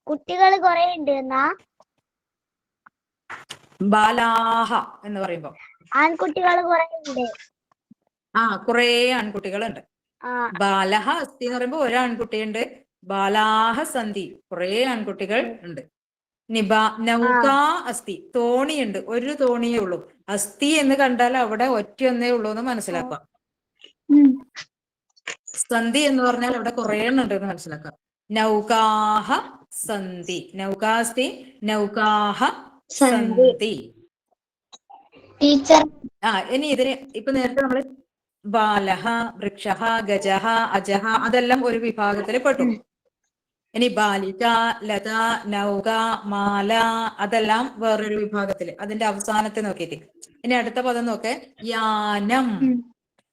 കുട്ടികൾ കുറെ ഉണ്ട് എന്നാ? ബാലാഹ എന്ന് പറയുമ്പോ ആൺകുട്ടികൾ കുറെ ഉണ്ട്. കുറേ ആൺകുട്ടികളുണ്ട്. ആ ബാലഹ അസ്തി എന്ന് പറയുമ്പോ ഒരാൺകുട്ടിയുണ്ട്. ബാലാഹ സന്ധി കുറെ ആൺകുട്ടികൾ ഉണ്ട്. നൗക അസ്തി തോണിയുണ്ട്, ഒരു തോണിയേ ഉള്ളൂ. അസ്ഥി എന്ന് കണ്ടാൽ അവിടെ ഒറ്റയൊന്നേ ഉള്ളൂ എന്ന് മനസ്സിലാക്കാം. സന്ധി എന്ന് പറഞ്ഞാൽ അവിടെ കുറെ എണ്ണം എന്ന് മനസ്സിലാക്കാം. നൗകാഹ സന്ധി, നൗകാസ്തി നൗകാഹ സന്ധി. ടീച്ചർ ഇനി ഇതിന് ഇപ്പൊ നേരത്തെ നമ്മള് ബാലഹ, വൃക്ഷഹ, ഗജഹ, അജഹ അതെല്ലാം ഒരു വിഭാഗത്തിൽ പെട്ടു. ഇനി ബാലിക, ലത, നൗക, മാല അതെല്ലാം വേറൊരു വിഭാഗത്തില്. അതിന്റെ അവസാനത്തെ നോക്കിയിട്ട് ഇനി അടുത്ത പദം നോക്കെ. യാനം,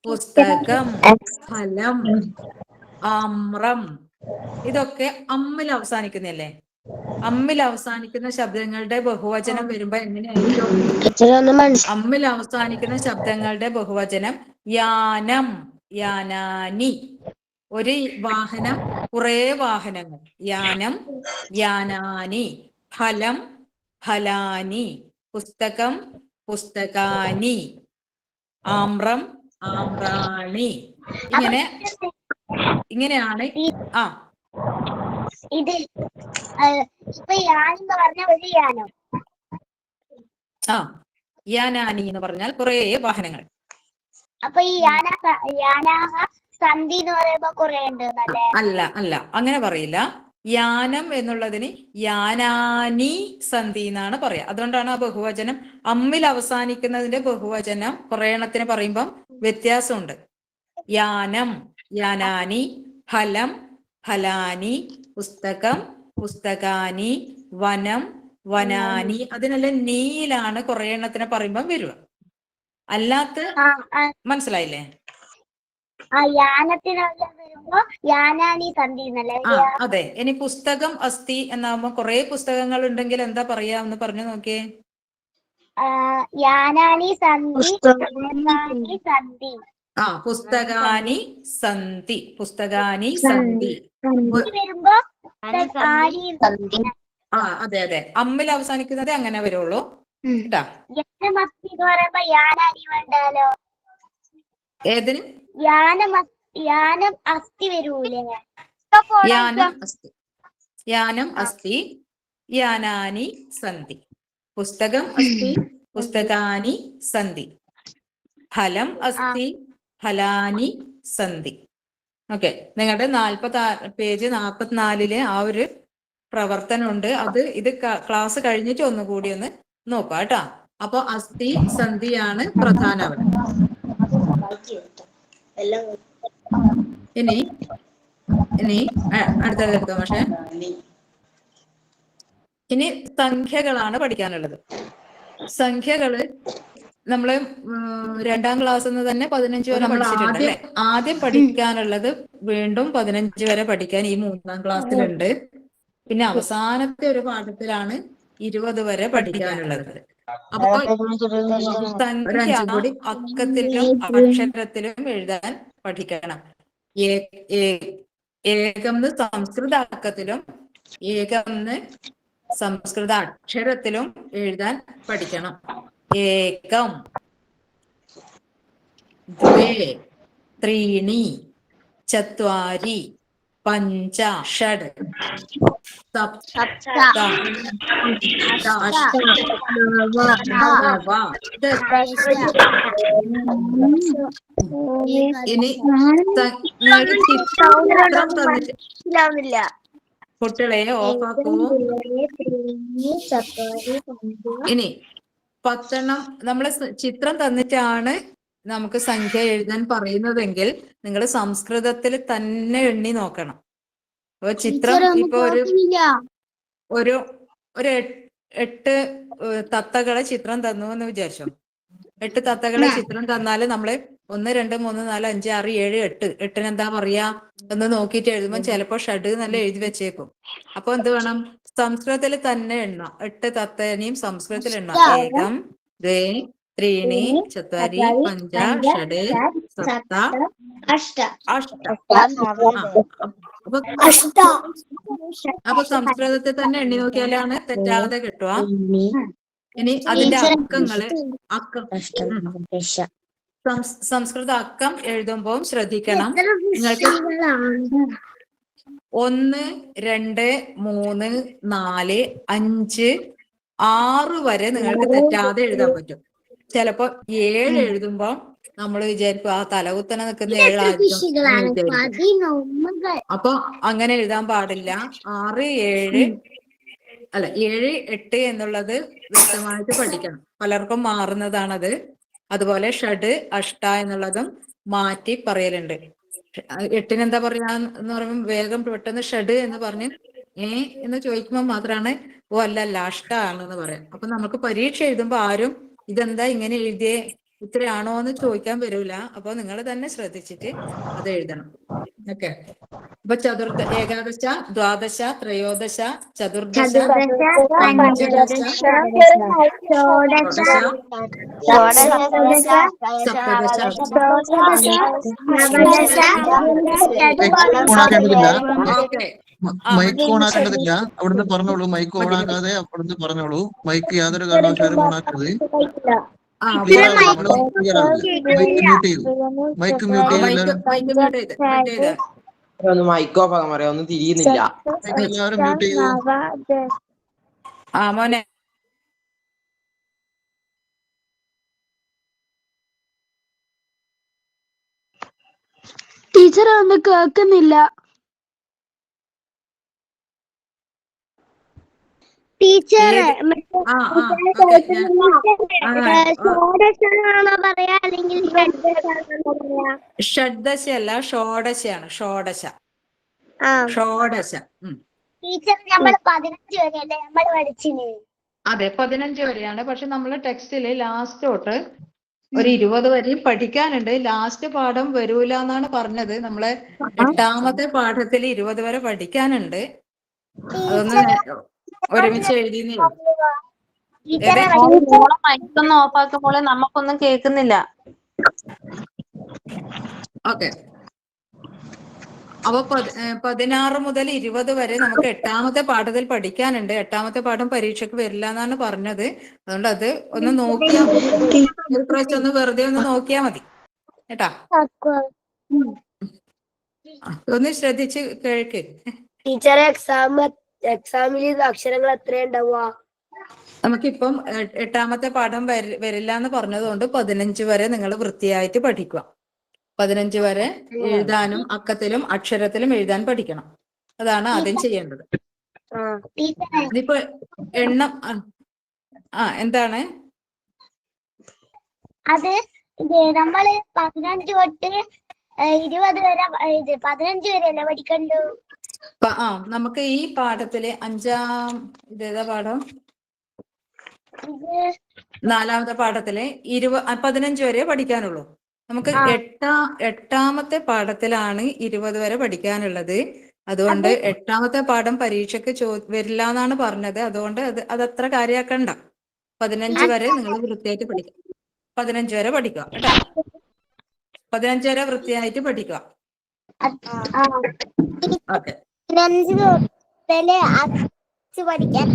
പുസ്തകം, ഫലം, ആമ്രം. ഇതൊക്കെ അമ്മിൽ അവസാനിക്കുന്നല്ലേ? അമ്മിൽ അവസാനിക്കുന്ന ശബ്ദങ്ങളുടെ ബഹുവചനം വരുമ്പോ എങ്ങനെയായിരിക്കും? അമ്മിൽ അവസാനിക്കുന്ന ശബ്ദങ്ങളുടെ ബഹുവചനം യാനം, യാനാനി. ഒരു വാഹനം, കുറെ വാഹനങ്ങൾ. യാനം, യാനാനി. ഫലം, ഫലാനി. പുസ്തകം, പുസ്തകാനി. ആമ്രം, ആമ്രാണി. ഇങ്ങനെയാണ്. ഇത് ഇപ്പൊ യാനെന്ന് പറഞ്ഞ ഒരു യാനം. യാനാനി എന്ന് പറഞ്ഞാൽ കുറെ വാഹനങ്ങൾ. അപ്പൊ ഈ യാനാഹ സന്ധി എന്ന് പറയുമ്പോ കുറെ ഉണ്ട്. അല്ല അങ്ങനെ പറയില്ല. യാനം എന്നുള്ളതിന് യാനാനി സന്ധി എന്നാണ് പറയാ. അതുകൊണ്ടാണ് ആ ബഹുവചനം അമ്മിൽ അവസാനിക്കുന്നതിന്റെ ബഹുവചനം കുറെ എണ്ണത്തിന് പറയുമ്പം വ്യത്യാസമുണ്ട്. യാനം, യാനാനി. ഫലം, ഫലാനി. പുസ്തകം, പുസ്തകാനി. വനം, വനാനി. അതിനെല്ലാം നീലാണ് കുറെ എണ്ണത്തിനെ പറയുമ്പം വരിക. അല്ലാത്ത മനസ്സിലായില്ലേ? അതെ. ഇനി പുസ്തകം അസ്തി എന്നാകുമ്പോ കുറെ പുസ്തകങ്ങൾ ഉണ്ടെങ്കിൽ എന്താ പറയാ എന്ന് പറഞ്ഞു നോക്കിയേ. പുസ്തകാനി സന്ധി, പുസ്തകാനി സന്ധി. അതെ അമ്മിൽ അവസാനിക്കുന്നത് അങ്ങനെ വരുള്ളൂ കേട്ടാ. ഏതിന്? യാനം അസ്തി വരൂലേ? യാനം അസ്തി, യാനാനി സന്ധി. പുസ്തകം അസ്തി, പുസ്തകാനി സന്ധി. ഫലം അസ്തി, ഫലാനി സന്ധി. ഓക്കെ, നിങ്ങളുടെ പേജ് 44 ആ ഒരു പ്രവർത്തനമുണ്ട്. ഇത് ക്ലാസ് കഴിഞ്ഞിട്ട് ഒന്നുകൂടി ഒന്ന് നോക്കാം കേട്ടാ. അപ്പൊ അസ്ഥി സന്ധിയാണ് പ്രധാനം അവിടെ. ഇനി അടുത്തതെടുത്തോ പക്ഷെ. ഇനി സംഖ്യകളാണ് പഠിക്കാനുള്ളത്. സംഖ്യകള് നമ്മള് 2ാം ക്ലാസ്സിൽ നിന്ന് തന്നെ 15 വരെ പഠിച്ചിട്ടുണ്ട് അല്ലേ? ആദ്യം പഠിക്കാനുള്ളത് വീണ്ടും 15 വരെ പഠിക്കാൻ ഈ 3ാം ക്ലാസ്സിലുണ്ട്. പിന്നെ അവസാനത്തെ ഒരു പാഠത്തിലാണ് 20 വരെ പഠിക്കാനുള്ളത്. അപ്പൊ സംഖ്യ അക്കത്തിലും അക്ഷരത്തിലും എഴുതാൻ പഠിക്കണം. ഏകംന്ന് സംസ്കൃത അക്കത്തിലും ഏകംന്ന് സംസ്കൃത അക്ഷരത്തിലും എഴുതാൻ പഠിക്കണം. ഏകം, ദ്വേ, ത്രീണി, ചത്വാരി, പഞ്ച, ഷഡ്, സപ്ത, ഇനി നിങ്ങൾക്ക് ചിത്രം തന്നിട്ട് കുട്ടികളെ ഓഫാക്കൂ. ഇനി 10 നമ്മള് ചിത്രം തന്നിട്ടാണ് നമുക്ക് സംഖ്യ എഴുതാൻ പറയുന്നതെങ്കിൽ നിങ്ങൾ സംസ്കൃതത്തിൽ തന്നെ എണ്ണി നോക്കണം. അപ്പൊ ചിത്രം ഇപ്പൊ ഒരു 8 തത്തകളെ ചിത്രം തന്നു എന്ന് വിചാരിച്ചോ. 8 തത്തകളെ ചിത്രം തന്നാല് നമ്മള് 1 2 3 4 5 6 7 8 8ന് എന്താ പറയാ എന്ന് നോക്കിയിട്ട് എഴുതുമ്പോൾ ചിലപ്പോ ഷഡ് നല്ല എഴുതി വെച്ചേക്കും. അപ്പൊ എന്ത് വേണം? സംസ്കൃതത്തിൽ തന്നെ എണ്ണ. 8 തത്തേനെയും സംസ്കൃതത്തിൽ എണ്ണ. ഏകം, ദ്വേ, ത്രീണി, ചത്വാരി, പഞ്ച, ഷഡ്, സപ്ത, അഷ്ട. അപ്പൊ സംസ്കൃതത്തിൽ തന്നെ എണ്ണി നോക്കിയാലാണ് തെറ്റാതെ കിട്ടുക. ഇനി അതിന്റെ ടീച്ചറെ അക്കങ്ങള് അക്കം സംസ്കൃത അക്കം എഴുതുമ്പോൾ ശ്രദ്ധിക്കണം. നിങ്ങൾക്ക് 1, 2, 3, 4, 5, 6 വരെ നിങ്ങൾക്ക് തെറ്റാതെ എഴുതാൻ പറ്റും. ചിലപ്പോ 7 എഴുതുമ്പോ നമ്മൾ വിചാരിക്കും ആ തലകുത്തനെ നിൽക്കുന്ന 7 അപ്പൊ അങ്ങനെ എഴുതാൻ പാടില്ല. 6, 7 അല്ല 7, 8 എന്നുള്ളത് വ്യക്തമായിട്ട് പഠിക്കണം. പലർക്കും മാറുന്നതാണത്. അതുപോലെ ഷഡ്, അഷ്ട എന്നുള്ളതും മാറ്റി പറയലുണ്ട്. 8 എന്താ പറയാ എന്ന് പറയുമ്പോൾ വേഗം പെട്ടെന്ന് ഷഡ് എന്ന് പറഞ്ഞ് എന്ന് ചോദിക്കുമ്പോൾ മാത്രമാണ് ഓ അല്ല അഷ്ട ആണെന്ന് പറയാം. അപ്പൊ നമുക്ക് പരീക്ഷ എഴുതുമ്പോൾ ആരും ഇതെന്താ ഇങ്ങനെ എഴുതിയേ ഇത്രയാണോ എന്ന് ചോദിക്കാൻ വരൂല. അപ്പൊ നിങ്ങൾ തന്നെ ശ്രദ്ധിച്ചിട്ട് അത് എഴുതണം. ഓക്കെ. അപ്പൊ ഏകാദശ, ദ്വാദശ, ത്രയോദശ, ചതുർദശ, പഞ്ചദശ, ഷോഡശ, സപ്തദശ. ഓണാക്കേണ്ടതില്ല. ഓക്കെ. മൈക്ക് ഓണാക്കേണ്ടതില്ല. അവിടുന്ന് പറഞ്ഞോളൂ. മൈക്ക് ഓണാക്കാതെ അവിടുന്ന് പറഞ്ഞോളൂ. മൈക്ക് യാതൊരു കാരണവശാലും ഓണാക്കരുത്. ക്ലിയർ ആവില്ല. ക്ലിയർ ആവില്ല. മൈക്ക് മ്യൂട്ട് ചെയ്തു. മൈക്ക് മ്യൂട്ട് ചെയ്തു. ഒന്ന് മൈക്ക് ഓഫ് ആക്കാൻ പറയാം. ഒന്നും തിരിയുന്നില്ല. എല്ലാവരും മ്യൂട്ട് ചെയ്തു. മോനെ ടീച്ചറെ ഒന്നും കേൾക്കുന്നില്ല. ടീച്ചറെ ഷോഡശാണോ പറയാ അല്ലെങ്കിൽ ഷഡ്ദശയല്ല, ഷോഡശയാണ്. ഷോഡശ. ടീച്ചർ നമ്മൾ 15 വരെയല്ലേ നമ്മൾ പഠിച്ചിന്? അതെ, 15 വരെയാണ്. പക്ഷെ നമ്മൾ ടെക്സ്റ്റില് ലാസ്റ്റ് തൊട്ട് ഒരു 20 വരെയും പഠിക്കാനുണ്ട്. ലാസ്റ്റ് പാഠം വരൂല എന്നാണ് പറഞ്ഞത്. നമ്മളെ 8ാമത്തെ പാഠത്തിൽ 20 വരെ പഠിക്കാനുണ്ട്. അതൊന്ന് ഒരുമിച്ച് എഴുതിയെന്നേ. മൈക്കൊന്ന് ഓഫാക്കുമ്പോൾ നമുക്കൊന്നും കേൾക്കുന്നില്ല. ഓക്കെ. അപ്പൊ 16 മുതൽ 20 വരെ നമുക്ക് 8ാമത്തെ പാഠത്തിൽ പഠിക്കാനുണ്ട്. 8ാമത്തെ പാഠം പരീക്ഷയ്ക്ക് വരില്ല എന്നാണ് പറഞ്ഞത്. അതുകൊണ്ട് അത് ഒന്ന് നോക്കിയാൽ മതി. ഒരു പ്രാവശ്യം ഒന്ന് വെറുതെ ഒന്ന് നോക്കിയാൽ മതി കേട്ടാ. ഒന്ന് ശ്രദ്ധിച്ച് കേൾക്ക്. ടീച്ചറെ എക്സാമിൽ അക്ഷരങ്ങൾ എത്രയുണ്ടാവുക? നമുക്കിപ്പം 8ാമത്തെ പാഠം വരില്ല എന്ന് പറഞ്ഞതുകൊണ്ട് 15 വരെ നിങ്ങൾ വൃത്തിയായിട്ട് പഠിക്കുക. 15 വരെ എഴുതാനും അക്കത്തിലും അക്ഷരത്തിലും എഴുതാൻ പഠിക്കണം. അതാണ് ആദ്യം ചെയ്യേണ്ടത്. ഇതിപ്പോ എണ്ണം എന്താണ് അത് നമ്മള് 15 തൊട്ട് 20 വരെ 15 വരെയല്ലേ പഠിക്കണ്ടു? നമുക്ക് ഈ പാഠത്തില് ഇതേതാ പാഠം? 4ാമത്തെ പാഠത്തില് 15 വരെ പഠിക്കാനുള്ളൂ. നമുക്ക് 8ാമത്തെ പാഠത്തിലാണ് 20 വരെ പഠിക്കാനുള്ളത്. അതുകൊണ്ട് 8ാമത്തെ പാഠം പരീക്ഷയ്ക്ക് വരില്ല എന്നാണ് പറഞ്ഞത്. അതുകൊണ്ട് അതത്ര കാര്യാക്കണ്ട. 15 വരെ നിങ്ങൾ വൃത്തിയായിട്ട് പഠിക്കുക. 15 വരെ പഠിക്കുക കേട്ടോ. 15 വരെ വൃത്തിയായിട്ട് പഠിക്കുക. ഓക്കെ. 15 പഠിക്കാൻ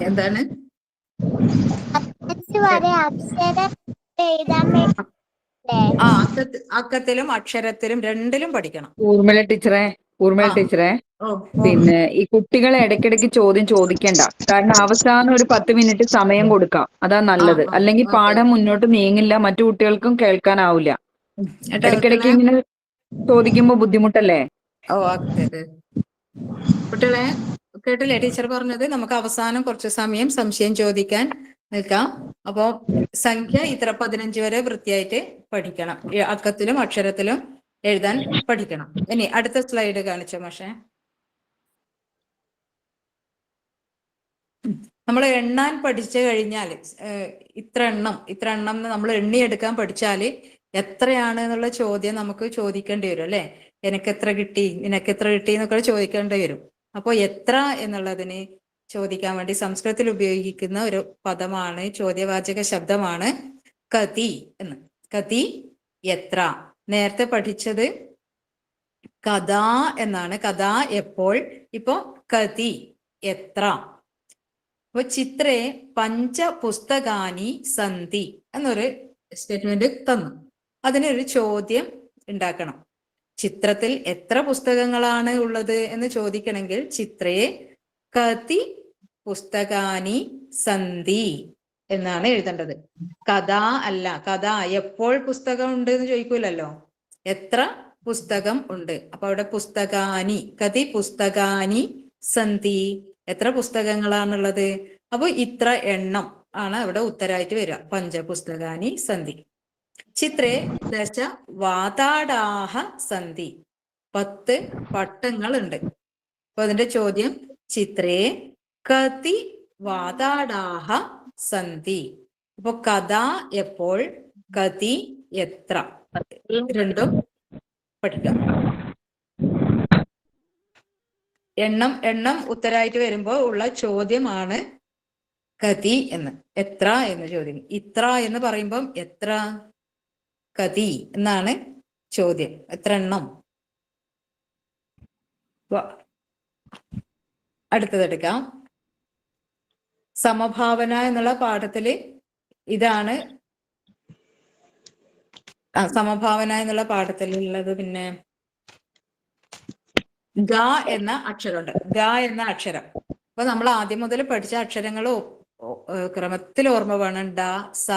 എന്താണ്? 15 വരെ അക്ഷരം എഴുതാൻ അക്കത്തിലും അക്ഷരത്തിലും രണ്ടിലും പഠിക്കണം. ഊർമിള ടീച്ചറെ പിന്നെ ഈ കുട്ടികളെ ഇടയ്ക്കിടയ്ക്ക് ചോദ്യം ചോദിക്കണ്ട. കാരണം അവസാനം ഒരു 10 മിനിറ്റ് സമയം കൊടുക്കാം. അതാ നല്ലത്. അല്ലെങ്കിൽ പാഠം മുന്നോട്ട് നീങ്ങില്ല, മറ്റു കുട്ടികൾക്കും കേൾക്കാനാവില്ല. ഇടയ്ക്കിടയ്ക്ക് ഇങ്ങനെ ചോദിക്കുമ്പോ ബുദ്ധിമുട്ടല്ലേ? അതെ. കുട്ടികളെ കേട്ടില്ലേ ടീച്ചർ പറഞ്ഞത്? നമുക്ക് അവസാനം കുറച്ച് സമയം സംശയം ചോദിക്കാൻ നിൽക്കാം. അപ്പോ സംഖ്യ 15 വരെ വൃത്തിയായിട്ട് പഠിക്കണം. അക്കത്തിലും അക്ഷരത്തിലും എഴുതാൻ പഠിക്കണം. ഇനി അടുത്ത സ്ലൈഡ് കാണിച്ചോ മാഷേ. നമ്മൾ എണ്ണാൻ പഠിച്ചു കഴിഞ്ഞാൽ ഇത്ര എണ്ണം നമ്മൾ എണ്ണിയെടുക്കാൻ പഠിച്ചാൽ എത്രയാണ് എന്നുള്ള ചോദ്യം നമുക്ക് ചോദിക്കേണ്ടി വരും അല്ലെ. നിനക്ക് എത്ര കിട്ടി എന്നൊക്കെ ചോദിക്കേണ്ടി വരും. അപ്പോൾ എത്ര എന്നുള്ളതിന് ചോദിക്കാൻ വേണ്ടി സംസ്കൃതത്തിൽ ഉപയോഗിക്കുന്ന ഒരു പദമാണ്, ചോദ്യവാചക ശബ്ദമാണ് കതി എന്ന്. കതി എത്ര. നേരത്തെ പഠിച്ചത് കഥാ എന്നാണ്. കഥാ എപ്പോൾ. ഇപ്പോ കതി എത്ര. അപ്പൊ ചിത്രേ പഞ്ചപുസ്തകാനി സന്തി എന്നൊരു സ്റ്റേറ്റ്മെന്റ് തന്നു. അതിനൊരു ചോദ്യം ഉണ്ടാക്കണം. ചിത്രത്തിൽ എത്ര പുസ്തകങ്ങളാണ് ഉള്ളത് എന്ന് ചോദിക്കണമെങ്കിൽ ചിത്രേ കതി പുസ്തകാനി സന്തി എന്നാണ് എഴുതേണ്ടത്. കഥ അല്ല. കഥ എപ്പോൾ പുസ്തകം ഉണ്ട് എന്ന് ചോദിക്കൂലല്ലോ, എത്ര പുസ്തകം ഉണ്ട്. അപ്പൊ അവിടെ പുസ്തകാനി, കതി പുസ്തകാനി സന്തി, എത്ര പുസ്തകങ്ങളാണുള്ളത്. അപ്പൊ ഇത്ര എണ്ണം ആണ് അവിടെ ഉത്തരായിട്ട് വരിക. പഞ്ചപുസ്തകാനി സന്തി. ചിത്രേ ദശ വാതാടാഹ സന്തി, 10 പട്ടങ്ങൾ ഉണ്ട്. അപ്പൊ അതിന്റെ ചോദ്യം ചിത്രേ കതി വാതാടാഹ സന്തി. അപ്പൊ കഥ എപ്പോൾ, കതി എത്ര, രണ്ടും പഠിക്കാം. എണ്ണം ഉത്തരായിട്ട് വരുമ്പോ ഉള്ള ചോദ്യമാണ് കതി എന്ന്, എത്ര എന്ന് ചോദ്യം. ഇത്ര എന്ന് പറയുമ്പം എത്ര, കതി എന്നാണ് ചോദ്യം, എത്ര എണ്ണം. അടുത്തതെടുക്കാം. സമഭാവന എന്നുള്ള പാഠത്തില് ഇതാണ് സമഭാവന എന്നുള്ള പാഠത്തിലുള്ളത്. പിന്നെ ഗ എന്ന അക്ഷരമുണ്ട്. ഗ എന്ന അക്ഷരം. അപ്പൊ നമ്മൾ ആദ്യം മുതൽ പഠിച്ച അക്ഷരങ്ങൾ ക്രമത്തിൽ ഓർമ്മ വേണം. ഡ, സ,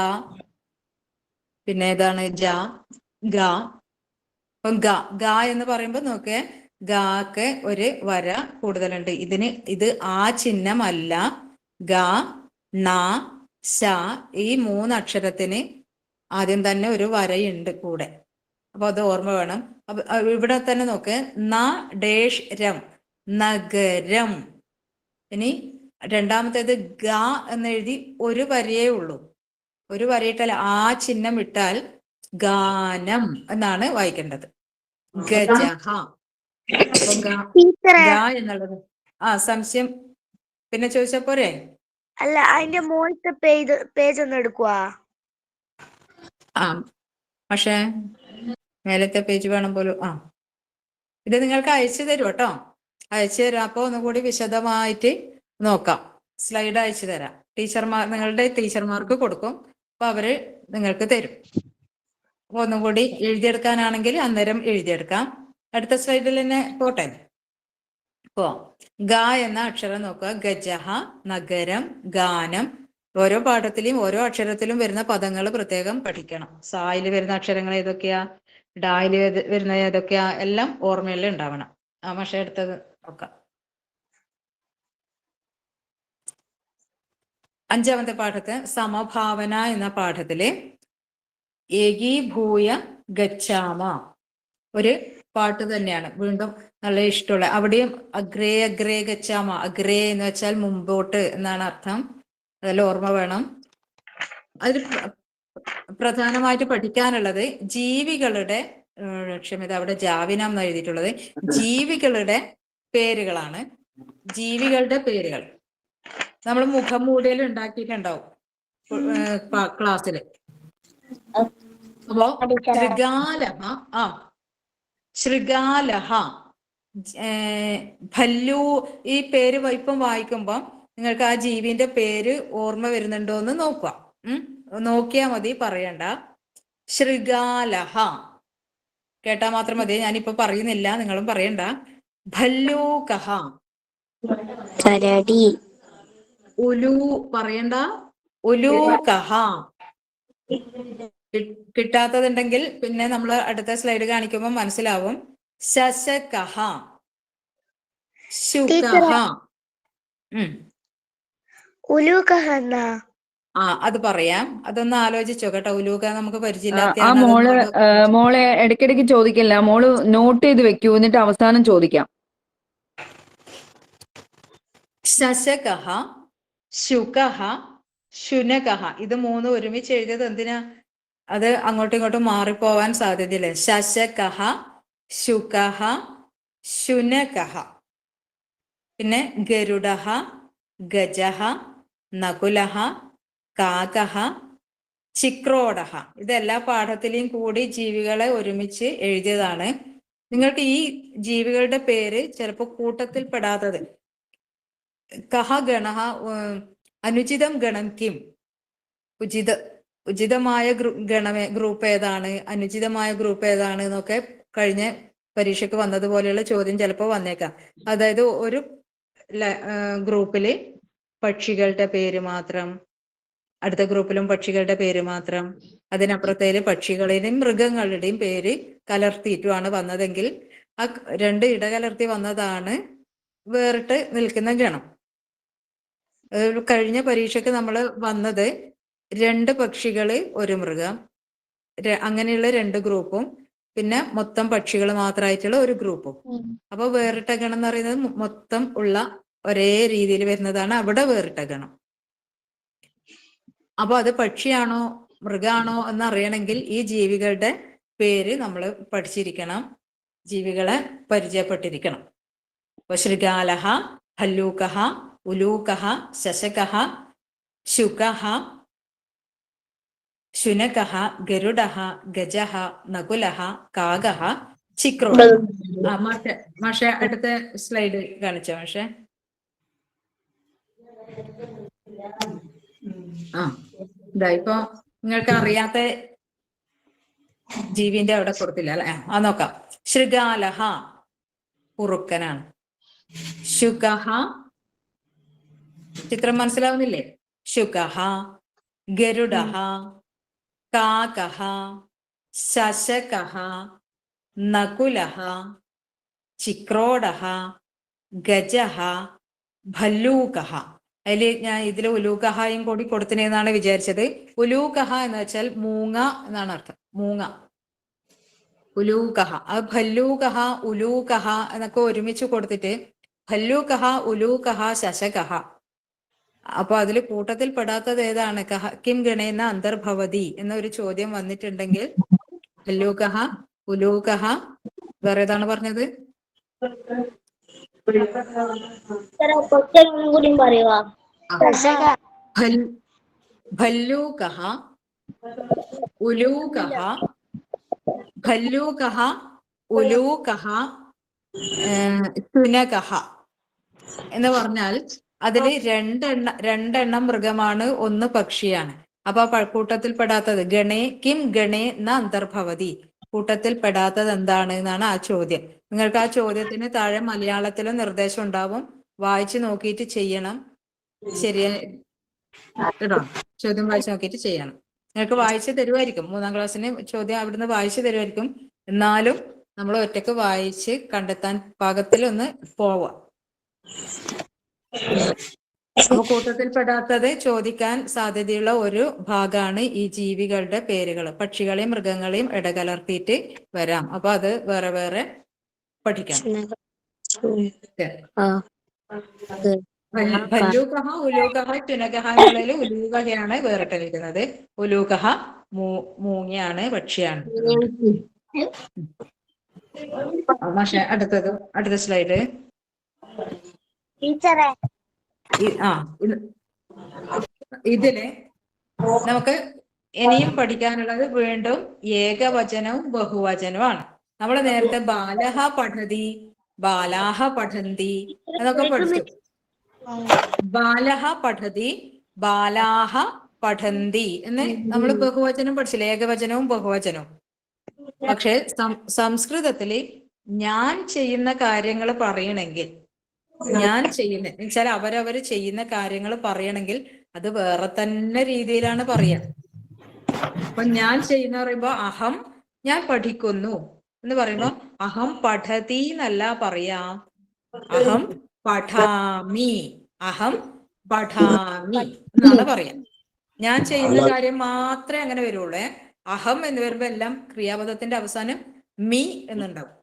പിന്നെ ഏതാണ് ജ, ഗ. അപ്പൊ ഗ എന്ന് പറയുമ്പോ നോക്കേ, ഗാക്ക് ഒരു വര കൂടുതലുണ്ട്. ഇത് ആ ചിഹ്നമല്ല. ഗ, ണ, ശ ഈ 3 അക്ഷരത്തിന് ആദ്യം തന്നെ ഒരു വരയുണ്ട് കൂടെ. അപ്പൊ അത് ഓർമ്മ വേണം. അപ്പൊ ഇവിടെ തന്നെ നോക്ക്, ന ഡേഷ് രം, നഗരം. ഇനി രണ്ടാമത്തേത് ഗ എന്നെഴുതി ഒരു വരയേ ഉള്ളൂ. ഒരു വരയിട്ടാൽ ആ ചിഹ്നം ഇട്ടാൽ ഗാനം എന്നാണ് വായിക്കേണ്ടത്. ഗജഹ. അപ്പൊ ഗ എന്നുള്ളത് സംശയം പിന്നെ ചോദിച്ചാ പോരെ? അല്ല, അതിന്റെ മുകളിലത്തെ പേജ് ഒന്ന് എടുക്കുവാ. പക്ഷേ മേലത്തെ പേജ് വേണം പോലും. ഇത് നിങ്ങൾക്ക് അയച്ചു തരും കേട്ടോ, അയച്ചു തരാം. അപ്പൊ ഒന്നുകൂടി വിശദമായിട്ട് നോക്കാം. സ്ലൈഡ് അയച്ചു തരാം. നിങ്ങളുടെ ടീച്ചർമാർക്ക് കൊടുക്കും. അപ്പൊ അവര് നിങ്ങൾക്ക് തരും. അപ്പൊ ഒന്നും കൂടി എഴുതിയെടുക്കാനാണെങ്കിൽ അന്നേരം എഴുതിയെടുക്കാം. അടുത്ത സ്ലൈഡിൽ തന്നെ പോട്ടെ. ഇപ്പോ ഗ എന്ന അക്ഷരം നോക്കുക. ഗജഹ, നഗരം, ഗാനം. ഓരോ പാഠത്തിലും ഓരോ അക്ഷരത്തിലും വരുന്ന പദങ്ങൾ പ്രത്യേകം പഠിക്കണം. സായിൽ വരുന്ന അക്ഷരങ്ങൾ ഏതൊക്കെയാ, ഡായിൽ വരുന്ന ഏതൊക്കെയാ, എല്ലാം ഓർമ്മയിൽ ഉണ്ടാവണം. പക്ഷെ അടുത്തത് നോക്കാം. 5ാമത്തെ പാഠത്ത് സമഭാവന എന്ന പാഠത്തില് ഏകീഭൂയ ഗച്ഛാമ ഒരു പാട്ട് തന്നെയാണ്. വീണ്ടും നല്ല ഇഷ്ടമുള്ള. അവിടെയും അഗ്രേ അഗ്രേ ഗച്ഛാമ. അഗ്രേ എന്ന് വെച്ചാൽ മുമ്പോട്ട് എന്നാണ് അർത്ഥം. അതെല്ലാം ഓർമ്മ വേണം. അതിൽ പ്രധാനമായിട്ട് പഠിക്കാനുള്ളത് ജീവികളുടെ ക്ഷമിത, അവിടെ ജാവിനം എന്ന് എഴുതിയിട്ടുള്ളത് ജീവികളുടെ പേരുകളാണ്. ജീവികളുടെ പേരുകൾ നമ്മൾ മുഖംമൂടിയിൽ ഉണ്ടാക്കിയിട്ടുണ്ടാവും ക്ലാസ്സിൽ. അപ്പോ ശൃഗാലഹ, ശൃഗാലഹ, ഭല്ലു. ഈ പേര് ഇപ്പം വായിക്കുമ്പം നിങ്ങൾക്ക് ആ ജീവിന്റെ പേര് ഓർമ്മ വരുന്നുണ്ടോ എന്ന് നോക്കുക. നോക്കിയാ മതി, പറയണ്ട. ശൃഗാലഹ കേട്ടാ മാത്രം മതി. ഞാനിപ്പോ പറയുന്നില്ല, നിങ്ങളും പറയണ്ട. ഭല്ലൂകഹ, ഉലൂ പറയണ്ട. ഉലൂകഹ. കിട്ടാത്തതുണ്ടെങ്കിൽ പിന്നെ നമ്മൾ അടുത്ത സ്ലൈഡ് കാണിക്കുമ്പോൾ മനസ്സിലാവും. ശശകഹ, ശുകഹ. ഉലൂകഹ അത് പറയാം. അതൊന്ന് ആലോചിച്ചോ കേട്ടോ. ഉലൂക നമുക്ക് ആ പരിചയമില്ലാത്ത. മോളെ ഇടയ്ക്കിടയ്ക്ക് ചോദിക്കില്ല, മോള് നോട്ട് ചെയ്ത് വെക്കൂ, എന്നിട്ട് അവസാനം ചോദിക്കാം. ശശകഹ, ശുകഹ, ശുനകഹ. ഇത് 3 ഒരുമിച്ച് എഴുതിയത് എന്തിനാ? അത് അങ്ങോട്ടും ഇങ്ങോട്ടും മാറിപ്പോവാൻ സാധ്യതയില്ലേ. ശശകഹ, ശുകഹ, ശുനകഹ. പിന്നെ ഗരുഡഹ, ഗജഹ, നകുലഹ, കാകഹ, ചിക്രോഡഹ. ഇതെല്ലാ പാഠത്തിലെയും കൂടി ജീവികളെ ഒരുമിച്ച് എഴുതിയതാണ്. നിങ്ങൾക്ക് ഈ ജീവികളുടെ പേര് ചിലപ്പോൾ കൂട്ടത്തിൽ പെടാത്തത്. കഹ ഗണഹ അനുചിതം ഗണം കിം? ഉചിതമായ ഗ്രൂപ്പ് ഏതാണ്, അനുചിതമായ ഗ്രൂപ്പ് ഏതാണ് എന്നൊക്കെ കഴിഞ്ഞ പരീക്ഷയ്ക്ക് വന്നതുപോലെയുള്ള ചോദ്യം ചിലപ്പോൾ വന്നേക്കാം. അതായത് ഒരു ഗ്രൂപ്പില് പക്ഷികളുടെ പേര് മാത്രം, അടുത്ത ഗ്രൂപ്പിലും പക്ഷികളുടെ പേര് മാത്രം, അതിനപ്പുറത്തേല് പക്ഷികളുടെയും മൃഗങ്ങളുടെയും പേര് കലർത്തിയിട്ടുമാണ് വന്നതെങ്കിൽ ആ രണ്ട് ഇടകലർത്തി വന്നതാണ് വേറിട്ട് നിൽക്കുന്ന ഗണം. കഴിഞ്ഞ പരീക്ഷയ്ക്ക് നമ്മൾ വന്നത് 2 പക്ഷികള് 1 മൃഗം, അങ്ങനെയുള്ള 2 ഗ്രൂപ്പും പിന്നെ മൊത്തം പക്ഷികൾ മാത്രമായിട്ടുള്ള ഒരു ഗ്രൂപ്പും. അപ്പൊ വേറിട്ട ഗണം എന്ന് പറയുന്നത് മൊത്തം ഉള്ള ഒരേ രീതിയിൽ വരുന്നതാണ് അവിടെ വേറിട്ട ഗണം. അപ്പൊ അത് പക്ഷിയാണോ മൃഗാണോ എന്ന് അറിയണമെങ്കിൽ ഈ ജീവികളുടെ പേര് നമ്മൾ പഠിച്ചിരിക്കണം, ജീവികളെ പരിചയപ്പെട്ടിരിക്കണം. അപ്പൊ ശൃഗാലഹ, ഭല്ലൂകഹ, ഉലൂകഹ, ശശകഹ, ശുകഹ, ശുനകഹ, ഗരുഡഹ, ഗജഹ, നകുലഹ, കാകഹ, ചിക്രോഡ. മാഷെ അടുത്ത സ്ലൈഡ് കാണിച്ചോ മാഷെ. ഇതാ ഇപ്പൊ നിങ്ങൾക്ക് അറിയാത്ത ജീവിന്റെ അവിടെ കൊടുത്തില്ല അല്ലെ? നോക്കാം. ശൃഗാലഹ കുറുക്കനാണ്. ശുകഹ, ചിത്രം മനസ്സിലാവുന്നില്ലേ? ശുകഹ. ഗരുഡഹ, കാകഹ, ശശകഹ, നകുലഹ, ചിക്രോഡഹ, ഗജഹ, ഭല്ലൂകഹ. അതില് ഞാൻ ഇതിൽ ഉലൂകഹയും കൂടി കൊടുത്തിനെന്നാണ് വിചാരിച്ചത്. ഉലൂകഹ എന്ന് വെച്ചാൽ മൂങ്ങ എന്നാണ് അർത്ഥം. മൂങ്ങ, ഉലൂകഹ. അത് ഭല്ലൂകഹ, ഉലൂകഹ എന്നൊക്കെ ഒരുമിച്ച് കൊടുത്തിട്ട് ഭല്ലൂകഹ, ഉലൂകഹ, ശശകഹ. അപ്പൊ അതിൽ കൂട്ടത്തിൽ പെടാത്തത് ഏതാണ്? കിം ഗണേന അന്തർഭവതി എന്നൊരു ചോദ്യം വന്നിട്ടുണ്ടെങ്കിൽ ഭല്ലൂകഹ, ഉലൂകഹ, വേറെ ഏതാണ് പറഞ്ഞത്? ഭല്ലൂകഹ, ഉലൂകഹ, ഭല്ലൂകഹ, ഉലൂകഹ, ശുനകഹ എന്ന് പറഞ്ഞാൽ അതില് രണ്ടെണ്ണം മൃഗമാണ്, 1 പക്ഷിയാണ്. അപ്പൊ കൂട്ടത്തിൽ പെടാത്തത് കിം ഗണേ ന അന്തർഭവതി, കൂട്ടത്തിൽ പെടാത്തത് എന്താണ് എന്നാണ് ആ ചോദ്യം. നിങ്ങൾക്ക് ആ ചോദ്യത്തിന് താഴെ മലയാളത്തിലും നിർദ്ദേശം ഉണ്ടാവും, വായിച്ചു നോക്കിയിട്ട് ചെയ്യണം. ശരിയാ കേട്ടോ? ചോദ്യം വായിച്ചു നോക്കിയിട്ട് ചെയ്യണം. നിങ്ങൾക്ക് വായിച്ചു തരുമായിരിക്കും, 3ാം ക്ലാസ്സിന് ചോദ്യം അവിടുന്ന് വായിച്ചു തരുമായിരിക്കും. എന്നാലും നമ്മൾ ഒറ്റക്ക് വായിച്ച് കണ്ടെത്താൻ പാകത്തിൽ ഒന്ന് പോവാം. അപ്പൊ കൂട്ടത്തിൽപ്പെടാത്തത് ചോദിക്കാൻ സാധ്യതയുള്ള ഒരു ഭാഗമാണ് ഈ ജീവികളുടെ പേരുകൾ. പക്ഷികളെയും മൃഗങ്ങളെയും ഇടകലർത്തിയിട്ട് വരാം. അപ്പൊ അത് വേറെ വേറെ പഠിക്കണം. ഭല്ലൂകഹ, ഉലൂകഹ, ശുനകഹ എന്നുള്ളതിൽ ഉലൂകഹയാണ് വേറിട്ടിരിക്കുന്നത്. ഉലൂകഹ മൂങ്ങയാണ്, പക്ഷിയാണ്. പക്ഷെ അടുത്ത സ്ലൈഡ്. ഇതില് നമുക്ക് ഇനിയും പഠിക്കാനുള്ളത് വീണ്ടും ഏകവചനവും ബഹുവചനവുമാണ്. നമ്മൾ നേരത്തെ ബാലഹ പഠതി, ബാലാഹ പഠന്തി എന്നൊക്കെ പഠിച്ചു. ബാലഹ പഠതി, ബാലാഹ പഠന്തി എന്ന് നമ്മൾ ബഹുവചനം പഠിച്ചില്ല, ഏകവചനവും ബഹുവചനവും. പക്ഷെ സംസ്കൃതത്തില് ഞാൻ ചെയ്യുന്ന കാര്യങ്ങൾ പറയണമെങ്കിൽ, ഞാൻ ചെയ്യുന്ന എന്നുവെച്ചാൽ അവരവർ ചെയ്യുന്ന കാര്യങ്ങൾ പറയണമെങ്കിൽ അത് വേറെ തന്നെ രീതിയിലാണ് പറയാ. അപ്പൊ ഞാൻ ചെയ്യുന്ന പറയുമ്പോ അഹം, ഞാൻ പഠിക്കുന്നു എന്ന് പറയുമ്പോ അഹം പഠതി എന്നല്ല പറയാ, അഹം പഠാമി, അഹം പഠാമി എന്നാണ് പറയാ. ഞാൻ ചെയ്യുന്ന കാര്യം മാത്രമേ അങ്ങനെ വരുള്ളൂ. അഹം എന്ന് വരുമ്പോ എല്ലാം ക്രിയാപദത്തിന്റെ അവസാനം മി എന്നുണ്ടാവും.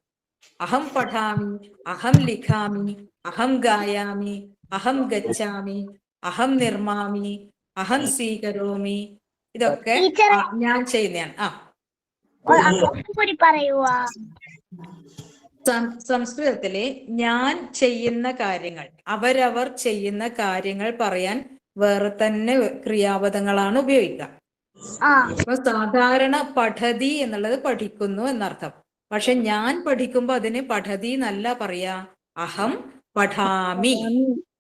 അഹം പഠാമി, അഹം ലിഖാമി, അഹം ഗായാമി, അഹം ഗച്ഛാമി, അഹം നിർമാമി, അഹം സ്വീകരോമി, ഇതൊക്കെ ഞാൻ ചെയ്യുന്നതാണ്. സംസ്കൃതത്തിലെ ഞാൻ ചെയ്യുന്ന കാര്യങ്ങൾ, അവരവർ ചെയ്യുന്ന കാര്യങ്ങൾ പറയാൻ വേറെ തന്നെ ക്രിയാപദങ്ങളാണ് ഉപയോഗിക്കുക. അപ്പൊ സാധാരണ പഠതി എന്നുള്ളത് പഠിക്കുന്നു എന്നർത്ഥം. പക്ഷെ ഞാൻ പഠിക്കുമ്പോ അതിന് പഠതി എന്നല്ല പറയാ, അഹം പഠാമി,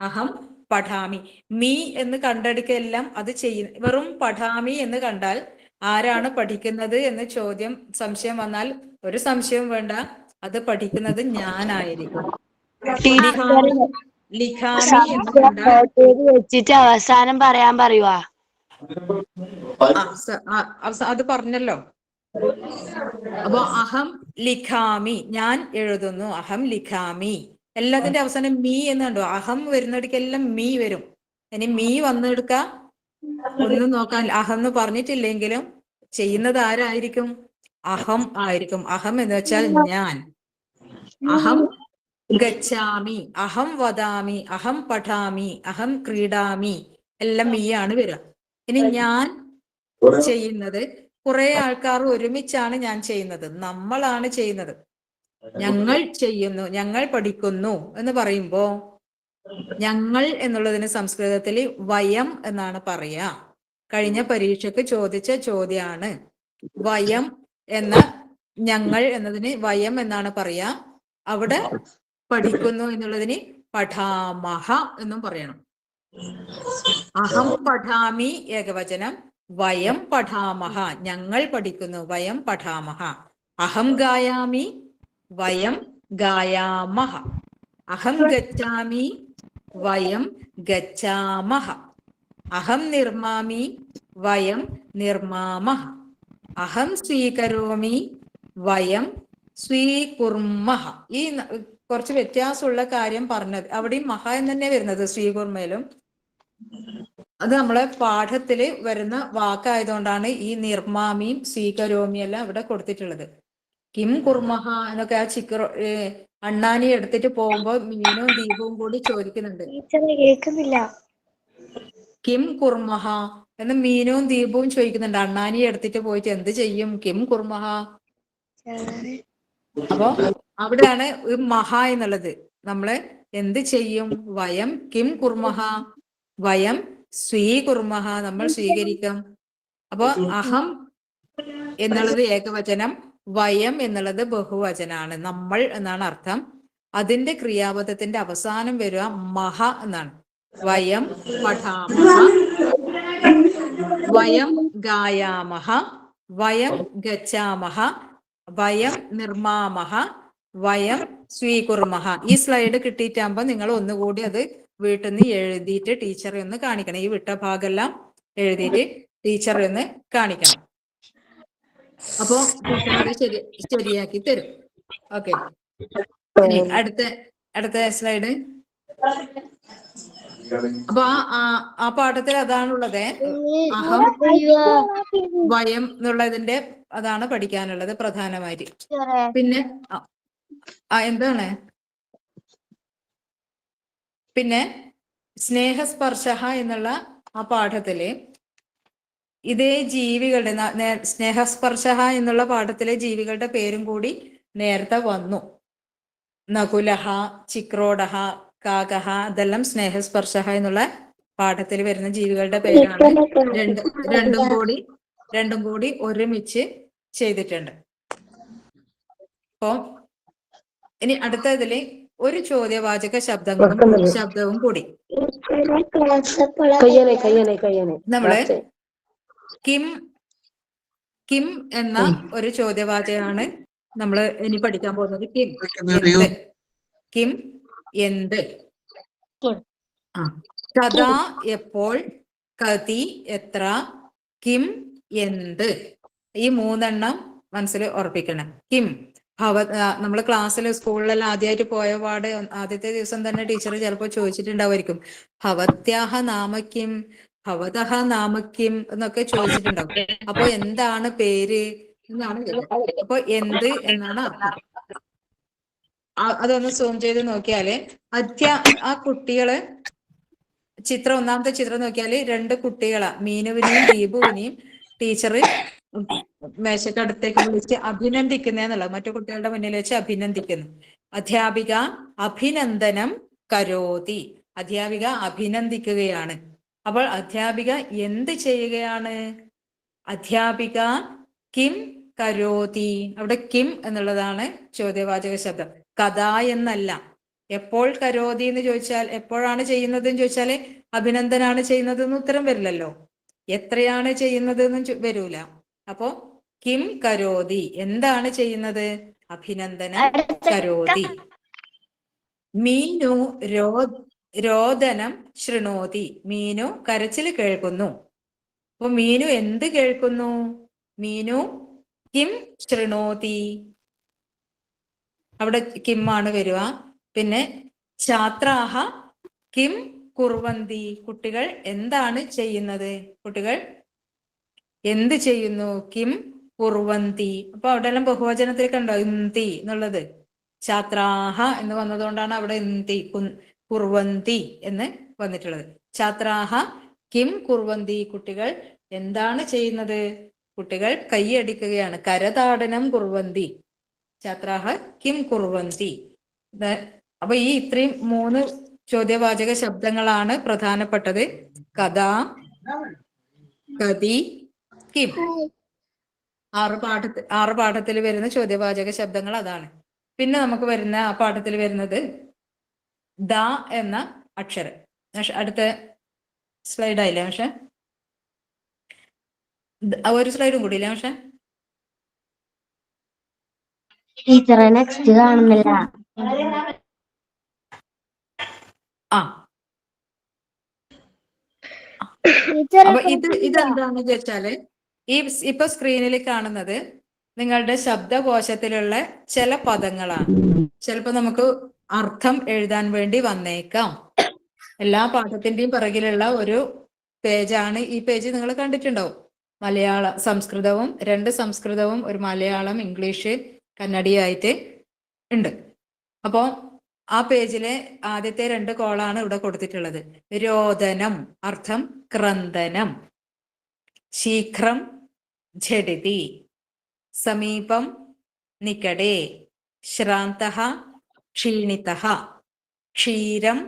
അഹം പഠാമി. മീ എന്ന് കണ്ടെടുക്കെല്ലാം അത് ചെയ്യുന്ന, വെറും പഠാമി എന്ന് കണ്ടാൽ ആരാണ് പഠിക്കുന്നത് എന്ന് സംശയം വന്നാൽ ഒരു സംശയവും വേണ്ട, അത് പഠിക്കുന്നത് ഞാനായിരിക്കും. ലിഖാമി ലിഖാമി എന്ന് കണ്ടാൽ വെച്ചിട്ട് അവസാനം പറയാൻ പറയുവാ. അത് പറഞ്ഞല്ലോ. അപ്പൊ അഹം ലിഖാമി, ഞാൻ എഴുതുന്നു. അഹം ലിഖാമി. എല്ലാത്തിന്റെ അവസാനം മീ എന്ന് കണ്ടോ, അഹം വരുന്നിടക്കെല്ലാം മീ വരും. ഇനി മീ വന്നെടുക്ക ഒന്നും നോക്കാൻ, അഹം എന്ന് പറഞ്ഞിട്ടില്ലെങ്കിലും ചെയ്യുന്നത് ആരായിരിക്കും? അഹം ആയിരിക്കും. അഹം എന്ന് വെച്ചാൽ ഞാൻ. അഹം ഗച്ഛാമി, അഹം വദാമി, അഹം പഠാമി, അഹം ക്രീഡാമി, എല്ലാം മീ ആണ് വരിക. ഇനി ഞാൻ ചെയ്യുന്നത്, കുറെ ആൾക്കാർ ഒരുമിച്ചാണ് ഞാൻ ചെയ്യുന്നത്, നമ്മളാണ് ചെയ്യുന്നത്. ഞങ്ങൾ ചെയ്യുന്നു, ഞങ്ങൾ പഠിക്കുന്നു എന്ന് പറയുമ്പോ ഞങ്ങൾ എന്നുള്ളതിന് സംസ്കൃതത്തിൽ വയം എന്നാണ് പറയാ. കഴിഞ്ഞ പരീക്ഷയ്ക്ക് ചോദിച്ച ചോദ്യമാണ്. വയം എന്ന, ഞങ്ങൾ എന്നതിന് വയം എന്നാണ് പറയാ. അവിടെ പഠിക്കുന്നു എന്നുള്ളതിന് പഠാമഹ എന്നും പറയണം. അഹം പഠാമി ഏകവചനം, വയം പഠാമഹ ഞങ്ങൾ പഠിക്കുന്നു, വയം പഠാമഹ. അഹം ഗായാമി, വയം ഗായാമഹ. അഹം ഗച്ഛാമി, വയം ഗച്ഛാമഹ. അഹം നിർമാമി, വയം നിർമാമഹ. അഹം സ്വീകരോമി, വയം സ്വീകുർമഹ. ഈ കുറച്ച് വ്യത്യാസമുള്ള കാര്യം പറഞ്ഞത്, അവിടെയും മഹ എന്ന് തന്നെ വരുന്നത് സ്വീകുർമയിലും. അത് നമ്മളെ പാഠത്തില് വരുന്ന വാക്കായതുകൊണ്ടാണ് ഈ നിർമാമിയും സ്വീകരോമിയും എല്ലാം ഇവിടെ കൊടുത്തിട്ടുള്ളത്. കിം കുർമഹ എന്നൊക്കെ ആ അണ്ണാനി എടുത്തിട്ട് പോകുമ്പോ മീനും ദീപവും കൂടി ചോദിക്കുന്നുണ്ട്, കേൾക്കുന്നില്ല. കിം കുർമഹ എന്ന് മീനും ദീപവും ചോദിക്കുന്നുണ്ട്. അണ്ണാനി എടുത്തിട്ട് പോയിട്ട് എന്ത് ചെയ്യും? കിം കുർമഹ. അപ്പൊ അവിടെയാണ് ഈ മഹ എന്നുള്ളത്. നമ്മള് എന്ത് ചെയ്യും? വയം കിം കുർമഹ, വയം സ്വീകുർമഹ, നമ്മൾ സ്വീകരിക്കും. അപ്പൊ അഹം എന്നുള്ളത് ഏകവചനം, വയം എന്നുള്ളത് ബഹുവചനാണ്, നമ്മൾ എന്നാണ് അർത്ഥം. അതിന്റെ ക്രിയാപദത്തിന്റെ അവസാനം വരിക മഹ എന്നാണ്. വയം പഠാമഹ, വയം ഗായാമഹ, വയം ഗച്ഛാമഹ, വയം നിർമാമഹ, വയം സ്വീകുർമഹ. ഈ സ്ലൈഡ് കിട്ടിയിട്ടാകുമ്പോ നിങ്ങൾ ഒന്നുകൂടി അത് വീട്ടിൽ നിന്ന് എഴുതിയിട്ട് ടീച്ചറെ ഒന്ന് കാണിക്കണം. ഈ വിട്ട ഭാഗമെല്ലാം എഴുതിയിട്ട് ടീച്ചറെ ഒന്ന് കാണിക്കണം. അപ്പോ ടീച്ചർ അത് ശരിയാക്കി തരും. ഓക്കെ, ഇനി അടുത്ത സ്ലൈഡ്. അപ്പൊ ആ പാഠത്തിൽ അതാണുള്ളത്. അഹം വയം എന്നുള്ളതിന്റെ അതാണ് പഠിക്കാനുള്ളത് പ്രധാനമായിട്ട്. പിന്നെ എന്താണ്, പിന്നെ സ്നേഹസ്പർശ എന്നുള്ള ആ പാഠത്തില് ഇതേ ജീവികളുടെ സ്നേഹസ്പർശ എന്നുള്ള പാഠത്തിലെ ജീവികളുടെ പേരും കൂടി നേരത്തെ വന്നു. നകുലഹ, ചിക്രോഡഹ, കാകഹ, ഇതെല്ലാം സ്നേഹസ്പർശ എന്നുള്ള പാഠത്തിൽ വരുന്ന ജീവികളുടെ പേരാണ്. രണ്ടും കൂടി ഒരുമിച്ച് ചെയ്തിട്ടുണ്ട്. അപ്പൊ ഇനി അടുത്തതില് ഒരു ചോദ്യവാചക ശബ്ദവും കൂടി. നമ്മള് കിം എന്ന ഒരു ചോദ്യവാചകമാണ് നമ്മൾ ഇനി പഠിക്കാൻ പോകുന്നത്. കിം എന്ത്, കഥാ എപ്പോൾ, കതി എത്ര, കിം എന്ത്, ഈ മൂന്നെണ്ണം മനസ്സിൽ ഉറപ്പിക്കണം. കിം നമ്മൾ ക്ലാസ്സിൽ സ്കൂളിലെല്ലാം ആദ്യമായിട്ട് പോയ പാട് ആദ്യത്തെ ദിവസം തന്നെ ടീച്ചർ ചിലപ്പോൾ ചോദിച്ചിട്ടുണ്ടാവുമായിരിക്കും, ഭവത്യാഹ നാമക്കിം, ഭവതഹ നാമക്കിം എന്നൊക്കെ ചോദിച്ചിട്ടുണ്ടാവും. അപ്പൊ എന്താണ് പേര് എന്നാണ് കേട്ടത്. അപ്പൊ എന്ത് എന്നാണ് അർത്ഥം. അതൊന്ന് സൂം ചെയ്ത് നോക്കിയാല് ആ കുട്ടികള് ഒന്നാമത്തെ ചിത്രം നോക്കിയാല് 2 കുട്ടികളാ, മീനുവിനെയും ദീപുവിനെയും ടീച്ചർ മേശക്കടുത്തേക്ക് വിളിച്ച് അഭിനന്ദിക്കുന്നുള്ളത്. മറ്റു കുട്ടികളുടെ മുന്നിൽ വെച്ച് അഭിനന്ദിക്കുന്നു. അധ്യാപിക അഭിനന്ദനം കരോതി, അധ്യാപിക അഭിനന്ദിക്കുകയാണ്. അപ്പോൾ അധ്യാപിക എന്ത് ചെയ്യുകയാണ്? അധ്യാപിക കിം കരോതി. അവിടെ കിം എന്നുള്ളതാണ് ചോദ്യവാചക ശബ്ദം, കഥ എന്നല്ല. എപ്പോൾ കരോതി എന്ന് ചോദിച്ചാൽ എപ്പോഴാണ് ചെയ്യുന്നത് എന്ന് ചോദിച്ചാല് അഭിനന്ദനാണ് ചെയ്യുന്നത് എന്ന് ഉത്തരം വരില്ലല്ലോ. എത്രയാണ് ചെയ്യുന്നത് എന്ന് വരൂല. അപ്പോ കിം കരോതി, എന്താണ് ചെയ്യുന്നത്? അഭിനന്ദനം കരോതി. മീനു രോദനം ശൃണോതി, മീനു കരച്ചിൽ കേൾക്കുന്നു. അപ്പൊ മീനു എന്ത് കേൾക്കുന്നു? മീനു കിം ശൃണോതി, അവിടെ കിം ആണ് വരിക. പിന്നെ ഛാത്രാഹ കിം കുർവന്തി, കുട്ടികൾ എന്താണ് ചെയ്യുന്നത്? കുട്ടികൾ എന്ത് ചെയ്യുന്നു? കിം കുർവന്തി. അപ്പൊ അവിടെ എല്ലാം ബഹുവചനത്തിൽ കണ്ടോ ഇന്തി എന്നുള്ളത്? ഛാത്രാഹ എന്ന് വന്നതുകൊണ്ടാണ് അവിടെ ഇന്തി കുർവന്തി എന്ന് വന്നിട്ടുള്ളത്. ഛാത്രാഹ കിം കുർവന്തി, കുട്ടികൾ എന്താണ് ചെയ്യുന്നത്? കുട്ടികൾ കൈയടിക്കുകയാണ്. കരതാടനം കുർവന്തി. ഛാത്രാഹ കിം കുർവന്തി. അപ്പൊ ഈ ഇത്രയും 3 ചോദ്യവാചക ശബ്ദങ്ങളാണ് പ്രധാനപ്പെട്ടത്. കഥ, കതി, കിം. 6 പാഠത്തിൽ വരുന്ന ചോദ്യവാചക ശബ്ദങ്ങൾ അതാണ്. പിന്നെ നമുക്ക് വരുന്ന ആ പാഠത്തിൽ വരുന്നത് ദ എന്ന അക്ഷരം. അടുത്ത സ്ലൈഡ് ആയില്ലേ പക്ഷെ? ഒരു സ്ലൈഡും കൂടി ഇല്ലേ പക്ഷെ? ടീച്ചറെ നെക്സ്റ്റ് കാണുന്നില്ല. ആ അപ്പൊ ഇതെന്താണെന്ന് വെച്ചാല് ഇപ്പൊ സ്ക്രീനിൽ കാണുന്നത് നിങ്ങളുടെ ശബ്ദകോശത്തിലുള്ള ചില പദങ്ങളാണ്. ചിലപ്പോ നമുക്ക് അർത്ഥം എഴുതാൻ വേണ്ടി വന്നേക്കാം. എല്ലാ പാഠത്തിന്റെയും പിറകിലുള്ള ഒരു പേജാണ് ഈ പേജ്. നിങ്ങൾ കണ്ടിട്ടുണ്ടാവും. സംസ്കൃതവും 2 സംസ്കൃതവും 1 മലയാളം, ഇംഗ്ലീഷ്, കന്നഡിയായിട്ട് ഉണ്ട്. അപ്പോ ആ പേജിലെ ആദ്യത്തെ 2 കോളാണ് ഇവിടെ കൊടുത്തിട്ടുള്ളത്. രോദനം അർത്ഥം ക്രന്ദനം, ശീഘ്രം ഝടിതി, സമീപം നികടേ, ശ്രാന്തഃ ക്ഷീണിതഃ, ക്ഷീരം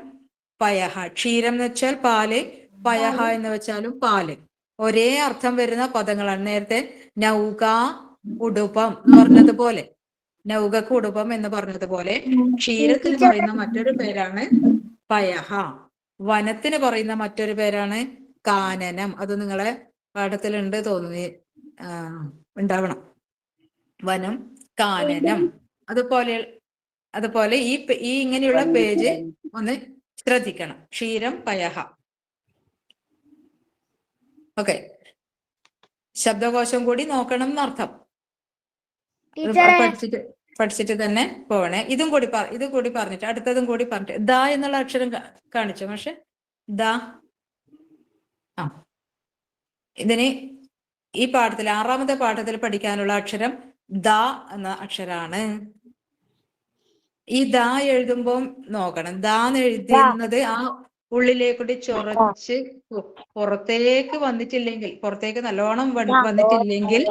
പയഃ. ക്ഷീരം എന്ന് വെച്ചാൽ പാല്, പയഃ എന്ന് വെച്ചാലും പാല്. ഒരേ അർത്ഥം വരുന്ന പദങ്ങളാണ്. നേരത്തെ നൗക ഉടുപ്പം എന്ന് പറഞ്ഞതുപോലെ, നൗകക്ക് ഉടുപ്പം എന്ന് പറഞ്ഞതുപോലെ ക്ഷീരത്തിന് പറയുന്ന മറ്റൊരു പേരാണ് പയഃ. വനത്തിന് പറയുന്ന മറ്റൊരു പേരാണ് കാനനം. അത് നിങ്ങളെ പാഠത്തിലുണ്ട് തോന്നുന്നു, ഉണ്ടാവണം. വനം, കാനനം. അതുപോലെ ഈ ഇങ്ങനെയുള്ള പേജ് ഒന്ന് ശ്രദ്ധിക്കണം. ക്ഷീരം പയഃ. ഓക്കെ, ശബ്ദകോശം കൂടി നോക്കണം എന്നർത്ഥം. പഠിച്ചിട്ട് തന്നെ പോവണേ. ഇത് കൂടി പറഞ്ഞിട്ട് അടുത്തതും കൂടി പറഞ്ഞിട്ട് ദ എന്നുള്ള അക്ഷരം കാണിച്ചു പക്ഷെ ദ. ഇതിന് ഈ പാഠത്തിൽ 6ാമത്തെ പാഠത്തിൽ പഠിക്കാനുള്ള അക്ഷരം ദ എന്ന അക്ഷരാണ്. ഈ ദ എഴുതുമ്പോൾ നോക്കണം. ദ എന്ന് എഴുതുന്നത് ആ ഉള്ളിലേക്കൂടി ചൊറച്ച് പുറത്തേക്ക് വന്നിട്ടില്ലെങ്കിൽ, പുറത്തേക്ക് നല്ലോണം വന്നിട്ടില്ലെങ്കിൽ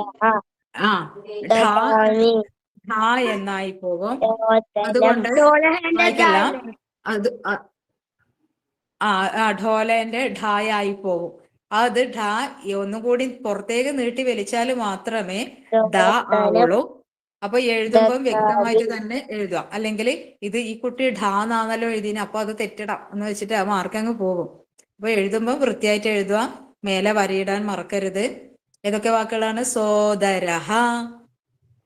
ഢ എന്നായി പോകും. അതുകൊണ്ട് വായിക്കല്ല, അത് ഢോലേന്റെ ഢായായി പോകും. അത് ഢ ഒന്നുകൂടി പുറത്തേക്ക് നീട്ടി വലിച്ചാൽ മാത്രമേ ദ ആവുള്ളൂ. അപ്പൊ എഴുതുമ്പോൾ വ്യക്തമായിട്ട് തന്നെ എഴുതുക. അല്ലെങ്കിൽ ഇത് ഈ കുട്ടി ഢാന്നാണല്ലോ എഴുതിന്, അപ്പൊ അത് തെറ്റിടാം എന്ന് വെച്ചിട്ട് ആ മാർക്ക് അങ്ങ് പോകും. അപ്പൊ എഴുതുമ്പോൾ വൃത്തിയായിട്ട് എഴുതുക. മേലെ വരയിടാൻ മറക്കരുത്. ഏതൊക്കെ വാക്കുകളാണ്? സോദരഹ,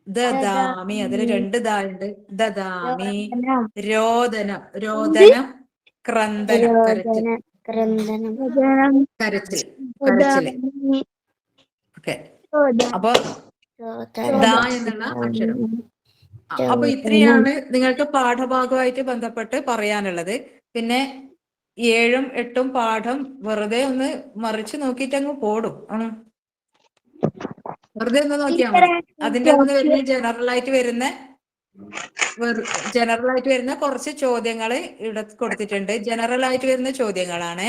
ദദാമി, അതിൽ 2 ദാ ഉണ്ട്. ദദാമി. രോദനം, രോദനം ക്രന്ദനം, കരച്ചിൽ, കരച്ചിൽ. ഓക്കെ, അപ്പൊ ദ എന്നുള്ള അക്ഷരം. അപ്പൊ ഇത്രയാണ് നിങ്ങൾക്ക് പാഠഭാഗമായിട്ട് ബന്ധപ്പെട്ട് പറയാനുള്ളത്. പിന്നെ 7ഉം 8ഉം പാഠം വെറുതെ ഒന്ന് മറിച്ച് നോക്കിയിട്ട് അങ്ങ് പോടും. വെറുതെ ഒന്ന് നോക്കിയാൽ മതി. അതിന്റെ ഒന്ന് വരുന്ന ജനറൽ ആയിട്ട് വരുന്ന കുറച്ച് ചോദ്യങ്ങൾ ഇവിടെ കൊടുത്തിട്ടുണ്ട്. ജനറൽ ആയിട്ട് വരുന്ന ചോദ്യങ്ങളാണ്.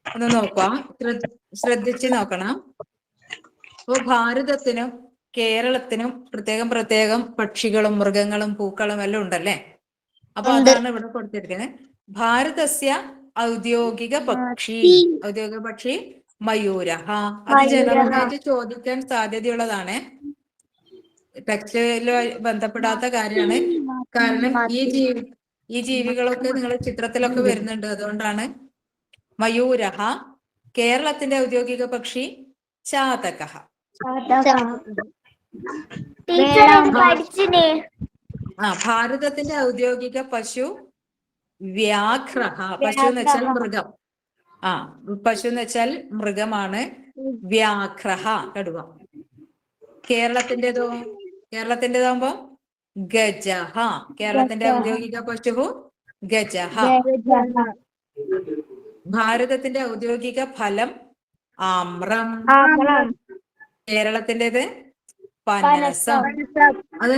ഒന്ന് നോക്കാം, ശ്രദ്ധിച്ച് നോക്കണം. അപ്പൊ ഭാരതത്തിനും കേരളത്തിനും പ്രത്യേകം പക്ഷികളും മൃഗങ്ങളും പൂക്കളും എല്ലാം ഉണ്ടല്ലേ? അപ്പൊ അതാണ് ഇവിടെ കൊടുത്തിരിക്കുന്നത്. ഭാരതസ്യ ഔദ്യോഗിക പക്ഷി മയൂരഃ. അത് ജനറലായിട്ട് ചോദിക്കാൻ സാധ്യതയുള്ളതാണ്. ടെക്സ്റ്റിലുമായി ബന്ധപ്പെടാത്ത കാര്യമാണ്. കാരണം ഈ ജീവികളൊക്കെ നിങ്ങളുടെ ചിത്രത്തിലൊക്കെ വരുന്നുണ്ട്. അതുകൊണ്ടാണ്. മയൂരഹ, കേരളത്തിന്റെ ഔദ്യോഗിക പക്ഷി ചാതകഃ. ഭാരതത്തിന്റെ ഔദ്യോഗിക പശു വ്യാഘ്രഹ. പശു എന്ന് വെച്ചാൽ മൃഗം. പശു എന്ന് വെച്ചാൽ മൃഗമാണ്. വ്യാഘ്രഹ കടുവ. കേരളത്തിൻ്റെതാകുമ്പോ ഗജഹ. കേരളത്തിന്റെ ഔദ്യോഗിക പശു ഗജഹ. ഭാരതത്തിന്റെ ഔദ്യോഗിക ഫലം ആമ്രം. കേരളത്തിൻ്റെത് പനസം. അത്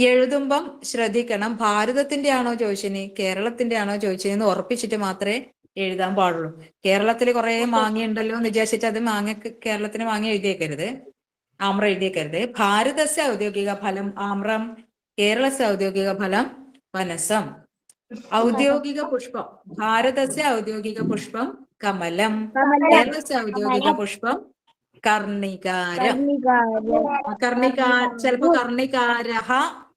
എഴുതുമ്പം ശ്രദ്ധിക്കണം. ഭാരതത്തിന്റെ ആണോ ചോദിച്ചിന് കേരളത്തിന്റെ ആണോ ചോദിച്ചതെന്ന് ഉറപ്പിച്ചിട്ട് മാത്രമേ എഴുതാൻ പാടുള്ളൂ. കേരളത്തിൽ കുറെ മാങ്ങ ഉണ്ടല്ലോ എന്ന് വിചാരിച്ചിട്ട് അത് കേരളത്തിന് മാങ്ങ എഴുതിയേക്കരുത്, ആമ്രം എഴുതിയേക്കരുത്. ഭാരതസ്യ ഔദ്യോഗിക ഫലം ആമ്രം, കേരളസ്യ ഔദ്യോഗിക ഫലം പനസം. ഔദ്യോഗിക പുഷ്പം. ഭാരതസ്യ ഔദ്യോഗിക പുഷ്പം കമലം, കേരളസ്യ ഔദ്യോഗിക പുഷ്പം കർണികാരം. ചിലപ്പോ കർണികാരഹ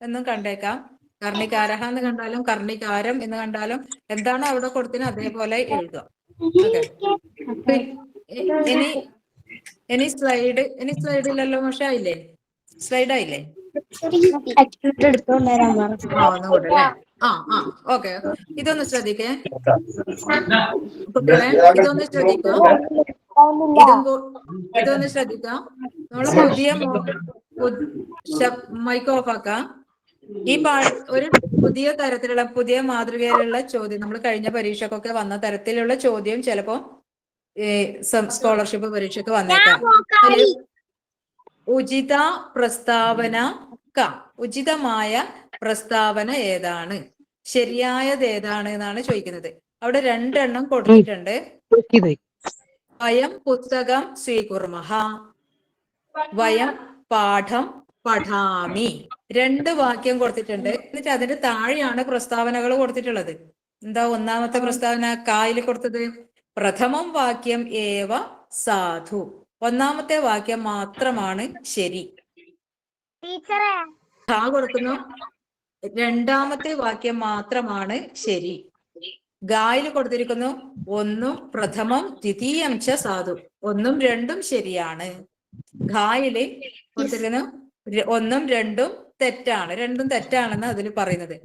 എന്നും കണ്ടേക്കാം. കർണികാരഹ എന്ന് കണ്ടാലും കർണികാരം എന്ന് കണ്ടാലും എന്താണോ അവിടെ കൊടുത്തിന് അതേപോലെ എഴുതുക. ഓക്കെ. ഇനി സ്ലൈഡ് ഇല്ലല്ലോ. പക്ഷെ ആയില്ലേ? സ്ലൈഡ് ആയില്ലേ? ഒന്നുകൂടെ അല്ലേ? ഓക്കെ. ഇതൊന്ന് ശ്രദ്ധിക്കേ കുട്ടികളെ, ഇതൊന്ന് ശ്രദ്ധിക്കാം. ഇതൊന്ന് ശ്രദ്ധിക്കാം. നമ്മള് മൈക്ക് ഓഫ് ആക്കാം. ഒരു പുതിയ തരത്തിലുള്ള പുതിയ മാതൃകയിലുള്ള ചോദ്യം, നമ്മൾ കഴിഞ്ഞ പരീക്ഷക്കൊക്കെ വന്ന തരത്തിലുള്ള ചോദ്യം ചിലപ്പോ സ്കോളർഷിപ്പ് പരീക്ഷയ്ക്ക് വന്നേക്കാം. ഉചിത പ്രസ്താവന ഉചിതമായ പ്രസ്താവന ഏതാണ്, ശരിയായത് ഏതാണ് എന്നാണ് ചോദിക്കുന്നത്. അവിടെ 2 എണ്ണം കൊടുത്തിട്ടുണ്ട്. വയം പുസ്തകം സ്വീകുർമഃ, വയം പാഠം പഠാമി. 2 വാക്യം കൊടുത്തിട്ടുണ്ട്. എന്നിട്ട് അതിന്റെ താഴെയാണ് പ്രസ്താവനകൾ കൊടുത്തിട്ടുള്ളത്. എന്താ ഒന്നാമത്തെ പ്രസ്താവന കായിൽ കൊടുത്തത്? പ്രഥമം വാക്യം ഏവ സാധു. ഒന്നാമത്തെ വാക്യം മാത്രമാണ് ശരി. കൊടുക്കുന്നു. രണ്ടാമത്തെ വാക്യം മാത്രമാണ് ശരി. ഗായിൽ കൊടുത്തിരിക്കുന്നു ഒന്നും പ്രഥമം ദ്വിതീയം ച സാധു. 1ഉം 2ഉം ശരിയാണ്. ഘായില് കൊടുത്തിരിക്കുന്നു 1ഉം 2ഉം തെറ്റാണ്. 2ഉം തെറ്റാണെന്ന് അതിൽ പറയുന്നത്.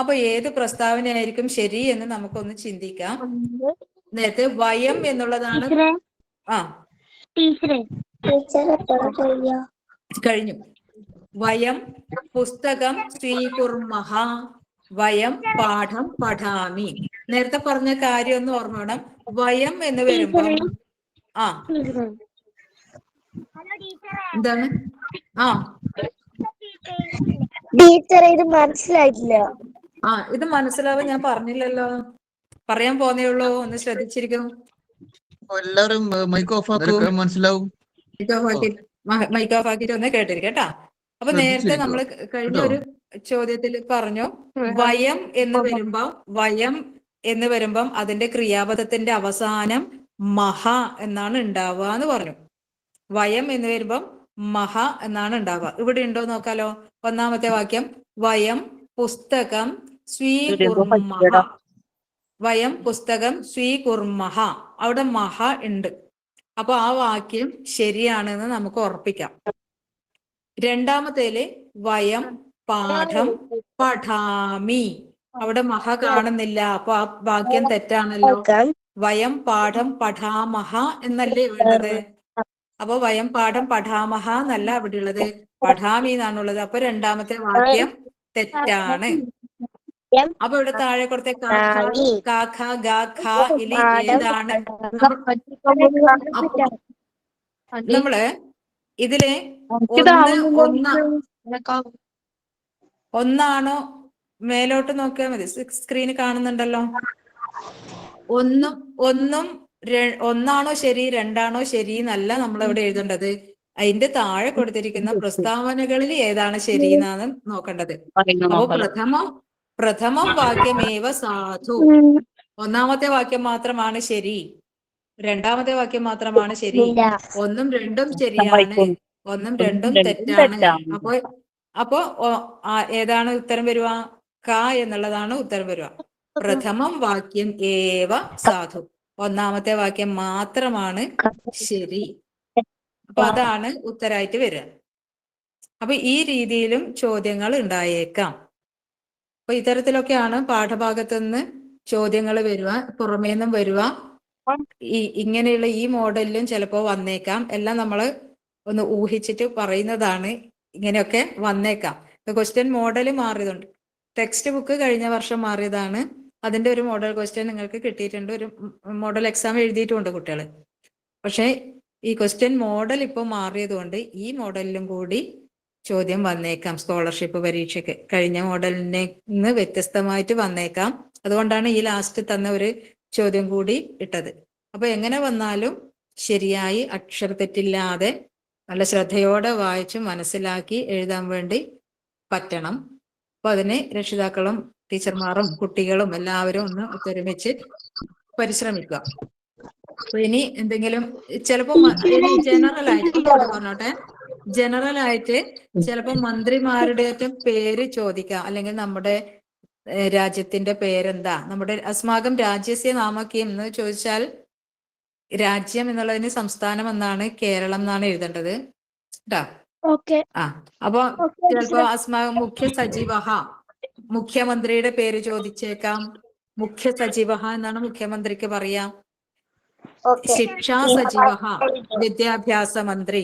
അപ്പൊ ഏത് പ്രസ്താവനയായിരിക്കും ശരി എന്ന് നമുക്കൊന്ന് ചിന്തിക്കാം. നേരത്തെ വയം എന്നുള്ളതാണ്. കഴിഞ്ഞു. വയം പുസ്തകം സ്വീകുർമഃ, വയം പാഠം പഠാമി. നേരത്തെ പറഞ്ഞ കാര്യം ഒന്ന് ഓർമ്മ വേണം. വയം എന്ന് വരുമ്പം എന്താണ്? ഇത് മനസ്സിലായിട്ടില്ല. ഇത് മനസ്സിലാവാൻ ഞാൻ പറഞ്ഞില്ലല്ലോ, പറയാൻ പോന്നേ ഉള്ളൂ. ഒന്ന് ശ്രദ്ധിച്ചിരിക്കും എല്ലാവരും. മൈക്ക് ഓഫ് ആക്കും, മനസ്സിലാവും. മൈക്ക് ഓഫ് ആക്കിയിട്ട് ഒന്ന് കേട്ടിരിക്കട്ടാ. അപ്പൊ നേരത്തെ നമ്മൾ കഴിഞ്ഞ ഒരു ചോദ്യത്തിൽ പറഞ്ഞു വയം എന്ന് വരുമ്പം അതിന്റെ ക്രിയാപദത്തിന്റെ അവസാനം മഹ എന്നാണ് ഉണ്ടാവുക എന്ന് പറഞ്ഞു. വയം എന്ന് വരുമ്പം മഹ എന്നാണ് ഉണ്ടാവുക. ഇവിടെ ഉണ്ടോ നോക്കാലോ. ഒന്നാമത്തെ വാക്യം വയം പുസ്തകം സ്വീകുർമഃ, വയം പുസ്തകം സ്വീകുർമഃ. അവിടെ മഹ ഉണ്ട്. അപ്പൊ ആ വാക്യം ശരിയാണെന്ന് നമുക്ക് ഉറപ്പിക്കാം. രണ്ടാമത്തേല് വയം പാഠം പഠാമി. അവിടെ മഹ കാണുന്നില്ല. അപ്പൊ ആ വാക്യം തെറ്റാണല്ലോ. വയം പാഠം പഠാമഹ എന്നല്ലേ വേണ്ടത്. അപ്പൊ വയം പാഠം പഠാമഹ എന്നല്ല അവിടെ ഉള്ളത്, പഠാമി എന്നാണുള്ളത്. അപ്പൊ രണ്ടാമത്തെ വാക്യം തെറ്റാണ്. അപ്പൊ ഇവിടെ താഴെ കൊടുത്ത ഏതാണ്? നമ്മള് ഇതില് ഒന്നാണോ മേലോട്ട് നോക്കിയാൽ മതി. സ്ക്രീന് കാണുന്നുണ്ടല്ലോ. ഒന്നാണോ ശരി, രണ്ടാണോ ശരി എന്നല്ല നമ്മൾ ഇവിടെ എഴുതേണ്ടത്. അതിന്റെ താഴെ കൊടുത്തിരിക്കുന്ന പ്രസ്താവനകളിൽ ഏതാണ് ശരി എന്നാണ് നോക്കേണ്ടത്. അപ്പൊ പ്രഥമം വാക്യമേവ സാധു. ഒന്നാമത്തെ വാക്യം മാത്രമാണ് ശരി, രണ്ടാമത്തെ വാക്യം മാത്രമാണ് ശരി. 1ഉം 2ഉം ശരിയാണ്, 1ഉം 2ഉം തെറ്റാണ്. അപ്പോ ഏതാണ് ഉത്തരം വരുക? ക എന്നുള്ളതാണ് ഉത്തരം വരിക. പ്രഥമം വാക്യം ഏവ സാധു, ഒന്നാമത്തെ വാക്യം മാത്രമാണ് ശരി. അപ്പൊ അതാണ് ഉത്തരായിട്ട് വരിക. അപ്പൊ ഈ രീതിയിലും ചോദ്യങ്ങൾ ഉണ്ടായേക്കാം. അപ്പൊ ഇത്തരത്തിലൊക്കെയാണ് പാഠഭാഗത്ത് നിന്ന് ചോദ്യങ്ങൾ വരിക, പുറമേ നിന്നും വരിക. ഇങ്ങനെയുള്ള ഈ മോഡലിലും ചിലപ്പോൾ വന്നേക്കാം. എല്ലാം നമ്മൾ ഒന്ന് ഊഹിച്ചിട്ട് പറയുന്നതാണ്. ഇങ്ങനെയൊക്കെ വന്നേക്കാം. ക്വസ്റ്റ്യൻ മോഡൽ മാറിയതുണ്ട്. ടെക്സ്റ്റ് ബുക്ക് കഴിഞ്ഞ വർഷം മാറിയതാണ്. അതിന്റെ ഒരു മോഡൽ ക്വസ്റ്റ്യൻ നിങ്ങൾക്ക് കിട്ടിയിട്ടുണ്ട്. ഒരു മോഡൽ എക്സാം എഴുതിയിട്ടുമുണ്ട് കുട്ടികൾ. പക്ഷേ ഈ ക്വസ്റ്റ്യൻ മോഡൽ ഇപ്പോൾ മാറിയതുകൊണ്ട് ഈ മോഡലിലും കൂടി ചോദ്യം വന്നേക്കാം. സ്കോളർഷിപ്പ് പരീക്ഷയ്ക്ക് കഴിഞ്ഞ മോഡലിനെ നിന്ന് വ്യത്യസ്തമായിട്ട് വന്നേക്കാം. അതുകൊണ്ടാണ് ഈ ലാസ്റ്റ് തന്ന ഒരു ചോദ്യം കൂടി ഇട്ടത്. അപ്പൊ എങ്ങനെ വന്നാലും ശരിയായി അക്ഷരത്തെറ്റില്ലാതെ നല്ല ശ്രദ്ധയോടെ വായിച്ച് മനസ്സിലാക്കി എഴുതാൻ വേണ്ടി പറ്റണം. അപ്പൊ അതിന് രക്ഷിതാക്കളും ടീച്ചർമാരും കുട്ടികളും എല്ലാവരും ഒന്ന് ഒത്തൊരുമിച്ച് പരിശ്രമിക്കുക. അപ്പൊ ഇനി എന്തെങ്കിലും ചിലപ്പോ ഇനി ജനറൽ ആയിട്ട് പറഞ്ഞോട്ടെ, ജനറൽ ആയിട്ട് ചിലപ്പോ മന്ത്രിമാരുടെ പേര് ചോദിക്കാം, അല്ലെങ്കിൽ നമ്മുടെ രാജ്യത്തിന്റെ പേരെന്താ, നമ്മുടെ അസ്മാകം രാജ്യസ്യ നാമകീം എന്ന് ചോദിച്ചാൽ രാജ്യം എന്നുള്ളതിന് സംസ്ഥാനം എന്നാണ്, കേരളം എന്നാണ് എഴുതേണ്ടത് കേട്ടാ. ആ അപ്പൊ ചിലപ്പോ അസ്മാകം മുഖ്യ സജീവഹ, മുഖ്യമന്ത്രിയുടെ പേര് ചോദിച്ചേക്കാം. മുഖ്യ സജീവഹ എന്നാണ് മുഖ്യമന്ത്രിക്ക് പറയാം. ശിക്ഷാ സജീവഹ, വിദ്യാഭ്യാസ മന്ത്രി,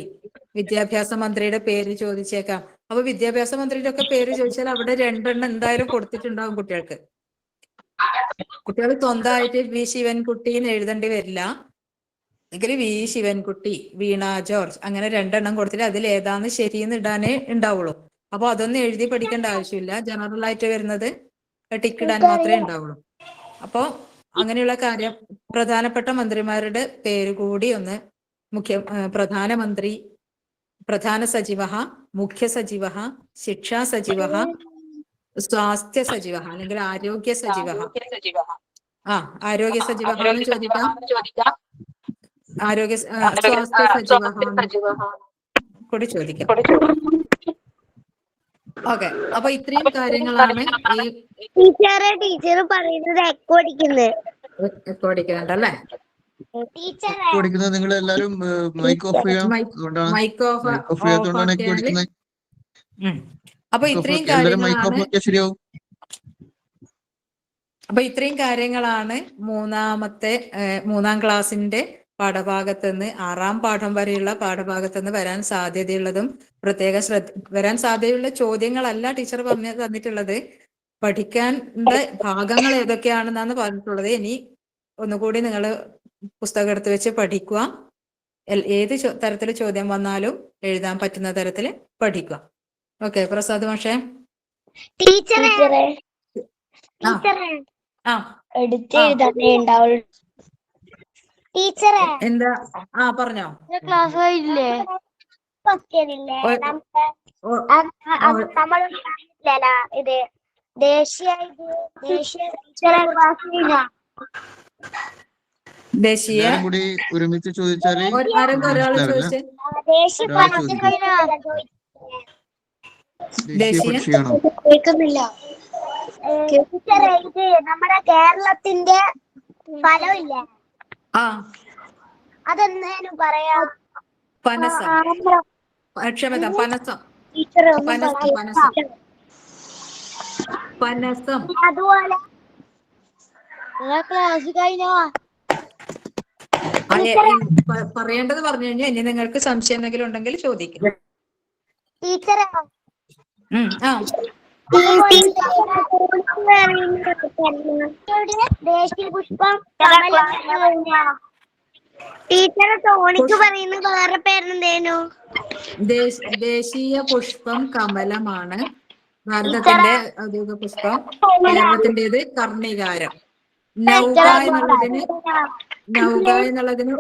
വിദ്യാഭ്യാസ മന്ത്രിയുടെ പേര് ചോദിച്ചേക്കാം. അപ്പൊ വിദ്യാഭ്യാസ മന്ത്രിയുടെ ഒക്കെ പേര് ചോദിച്ചാൽ അവിടെ രണ്ടെണ്ണം എന്തായാലും കൊടുത്തിട്ടുണ്ടാവും കുട്ടികൾക്ക്. കുട്ടികൾ സ്വന്തമായിട്ട് വി ശിവൻകുട്ടി എന്ന് എഴുതേണ്ടി വരില്ല. എങ്കിൽ വി ശിവൻകുട്ടി, വീണ ജോർജ്, അങ്ങനെ രണ്ടെണ്ണം കൊടുത്തിട്ട് അതിൽ ഏതാന്ന് ശരിയെന്ന് ഇടാനേ ഉണ്ടാവുള്ളൂ. അപ്പൊ അതൊന്നും എഴുതി പഠിക്കേണ്ട ആവശ്യമില്ല. ജനറൽ ആയിട്ട് വരുന്നത് ടിക്ക് ഇടാൻ മാത്രമേ ഉണ്ടാവുള്ളൂ. അപ്പോ അങ്ങനെയുള്ള കാര്യം, പ്രധാനപ്പെട്ട മന്ത്രിമാരുടെ പേര് കൂടി ഒന്ന് പ്രധാനമന്ത്രി, പ്രധാന സചിവ, മുഖ്യ സചിവ, ശിക്ഷാ സചിവ, സ്വാസ്ഥ്യ സചിവ അല്ലെങ്കിൽ ആരോഗ്യ സചിവ. ആരോഗ്യ സചിവ എന്ന് ചോദിക്കാം. സ്വാസ്ഥ്യ സചിവ കൂടി ചോദിക്കാം. ഓക്കെ, അപ്പൊ ഇത്രയും കാര്യങ്ങളാണ് ഈ ടീച്ചർ പറയുന്നത് എക്കോ അടിക്കുന്നുണ്ടല്ലേ. നിങ്ങൾ എല്ലാരും മൈക്ക് ഓഫ് ചെയ്യാം. മൈക്ക് ഓഫ് ചെയ്യാത്തതുകൊണ്ടാണ് എക്കോ അടിക്കുന്നത്. അപ്പൊ ഇത്രയും ശരിയാവും. അപ്പൊ ഇത്രയും കാര്യങ്ങളാണ് മൂന്നാം ക്ലാസ്സിന്റെ പാഠഭാഗത്ത് നിന്ന് 6ാം പാഠം വരെയുള്ള പാഠഭാഗത്ത് നിന്ന് വരാൻ സാധ്യതയുള്ളതും വരാൻ സാധ്യതയുള്ള ചോദ്യങ്ങളല്ല ടീച്ചർ തന്നിട്ടുള്ളത്. പഠിക്കേണ്ട ഭാഗങ്ങൾ ഏതൊക്കെയാണെന്നാണ് പറഞ്ഞിട്ടുള്ളത്. ഇനി ഒന്നുകൂടി നിങ്ങൾ പുസ്തകം എടുത്ത് വെച്ച് പഠിക്കുക. ഏത് തരത്തിൽ ചോദ്യം വന്നാലും എഴുതാൻ പറ്റുന്ന തരത്തിൽ പഠിക്കുക. ഓക്കെ, പ്രസാദ് മാഷേ. എന്താ? പറഞ്ഞോ. ക്ലാസ് ആയില്ലേ? ഇത് ദേശീയ കൂടി ഒരുമിച്ച് ചോദിച്ചാല് കേൾക്കുന്നില്ല. ഇത് നമ്മുടെ കേരളത്തിന്റെ ഫലമില്ലേ, അതെന്തേലും പറയാ? പനസം. അതുപോലെ ക്ലാസ് കഴിഞ്ഞോ? പറയേണ്ടത് പറഞ്ഞു കഴിഞ്ഞാൽ ഇനി നിങ്ങൾക്ക് സംശയം എന്തെങ്കിലും ഉണ്ടെങ്കിൽ ചോദിക്കും. ടീച്ചറെ, ദേശീയ പുഷ്പം ടീച്ചറെ തോണിക്ക് പറയുന്ന വേറെ പേരെന്തേനു? ദേശീയ പുഷ്പം കമലമാണ്. ഭാരതത്തിന്റെ ഔദ്യോഗിക പുഷ്പം. കേരളത്തിന്റേത് കർണികാരം. നൗക എന്നുള്ളതിന്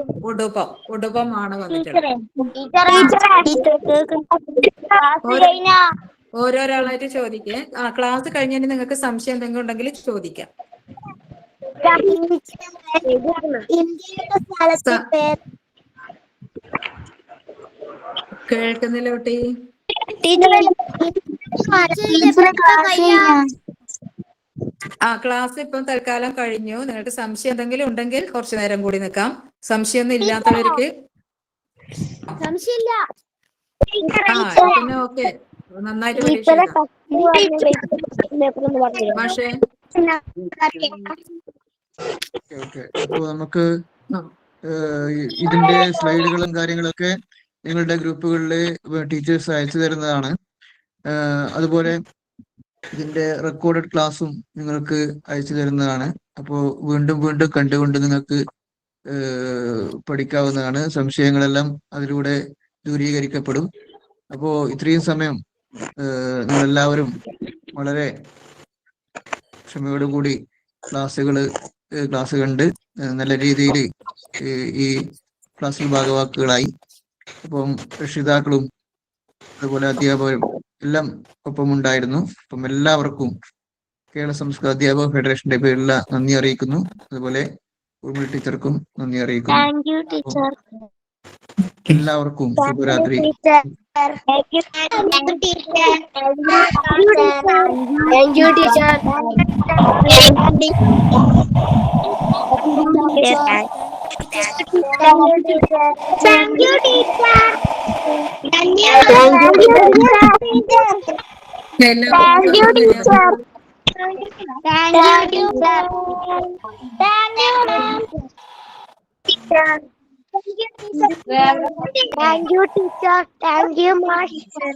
ഉടുപമാണ് വന്നിട്ടുള്ളത്. ഓരോരാളായിട്ട് ചോദിക്കേ. ക്ലാസ് കഴിഞ്ഞിട്ട് നിങ്ങൾക്ക് സംശയം എന്തെങ്കിലും ഉണ്ടെങ്കിൽ ചോദിക്കാം. കേൾക്കുന്നില്ല കുട്ടി? ക്ലാസ് ഇപ്പം തൽക്കാലം കഴിഞ്ഞു. നിങ്ങൾക്ക് സംശയം എന്തെങ്കിലും ഉണ്ടെങ്കിൽ കുറച്ചു നേരം കൂടി നിൽക്കാം. സംശയമൊന്നും ഇല്ലാത്തവർക്ക് സംശയമില്ല. പിന്നെ ഓക്കെ, നന്നായിട്ട് പരീക്ഷ എഴുതാം. മാഷേ അപ്പൊ നമുക്ക് ഇതിന്റെ സ്ലൈഡുകളും കാര്യങ്ങളൊക്കെ നിങ്ങളുടെ ഗ്രൂപ്പുകളിൽ ടീച്ചേഴ്സ് അയച്ചു തരുന്നതാണ്. അതുപോലെ ഇതിന്റെ റെക്കോർഡഡ് ക്ലാസ്സും നിങ്ങൾക്ക് അയച്ചു തരുന്നതാണ്. അപ്പോൾ വീണ്ടും വീണ്ടും കണ്ടുകൊണ്ട് നിങ്ങൾക്ക് പഠിക്കാവുന്നതാണ്. സംശയങ്ങളെല്ലാം അതിലൂടെ ദൂരീകരിക്കപ്പെടും. അപ്പോൾ ഇത്രയും സമയം നിങ്ങളെല്ലാവരും വളരെ ക്ഷമയോടുകൂടി ക്ലാസ് കണ്ട് നല്ല രീതിയിൽ ഈ ക്ലാസ്സിൽ ഭാഗവാക്കുകളായി. അപ്പം രക്ഷിതാക്കളും അതുപോലെ അധ്യാപകരും എല്ലാം ഒപ്പമുണ്ടായിരുന്നു. അപ്പം എല്ലാവർക്കും കേരള സംസ്കൃത അധ്യാപക ഫെഡറേഷന്റെ പേരിൽ നന്ദി അറിയിക്കുന്നു. അതുപോലെ ഉർമിള ടീച്ചർക്കും നന്ദി അറിയിക്കുന്നു. എല്ലാവർക്കും ശുഭരാത്രി. Thank you, teacher. Thank you, master.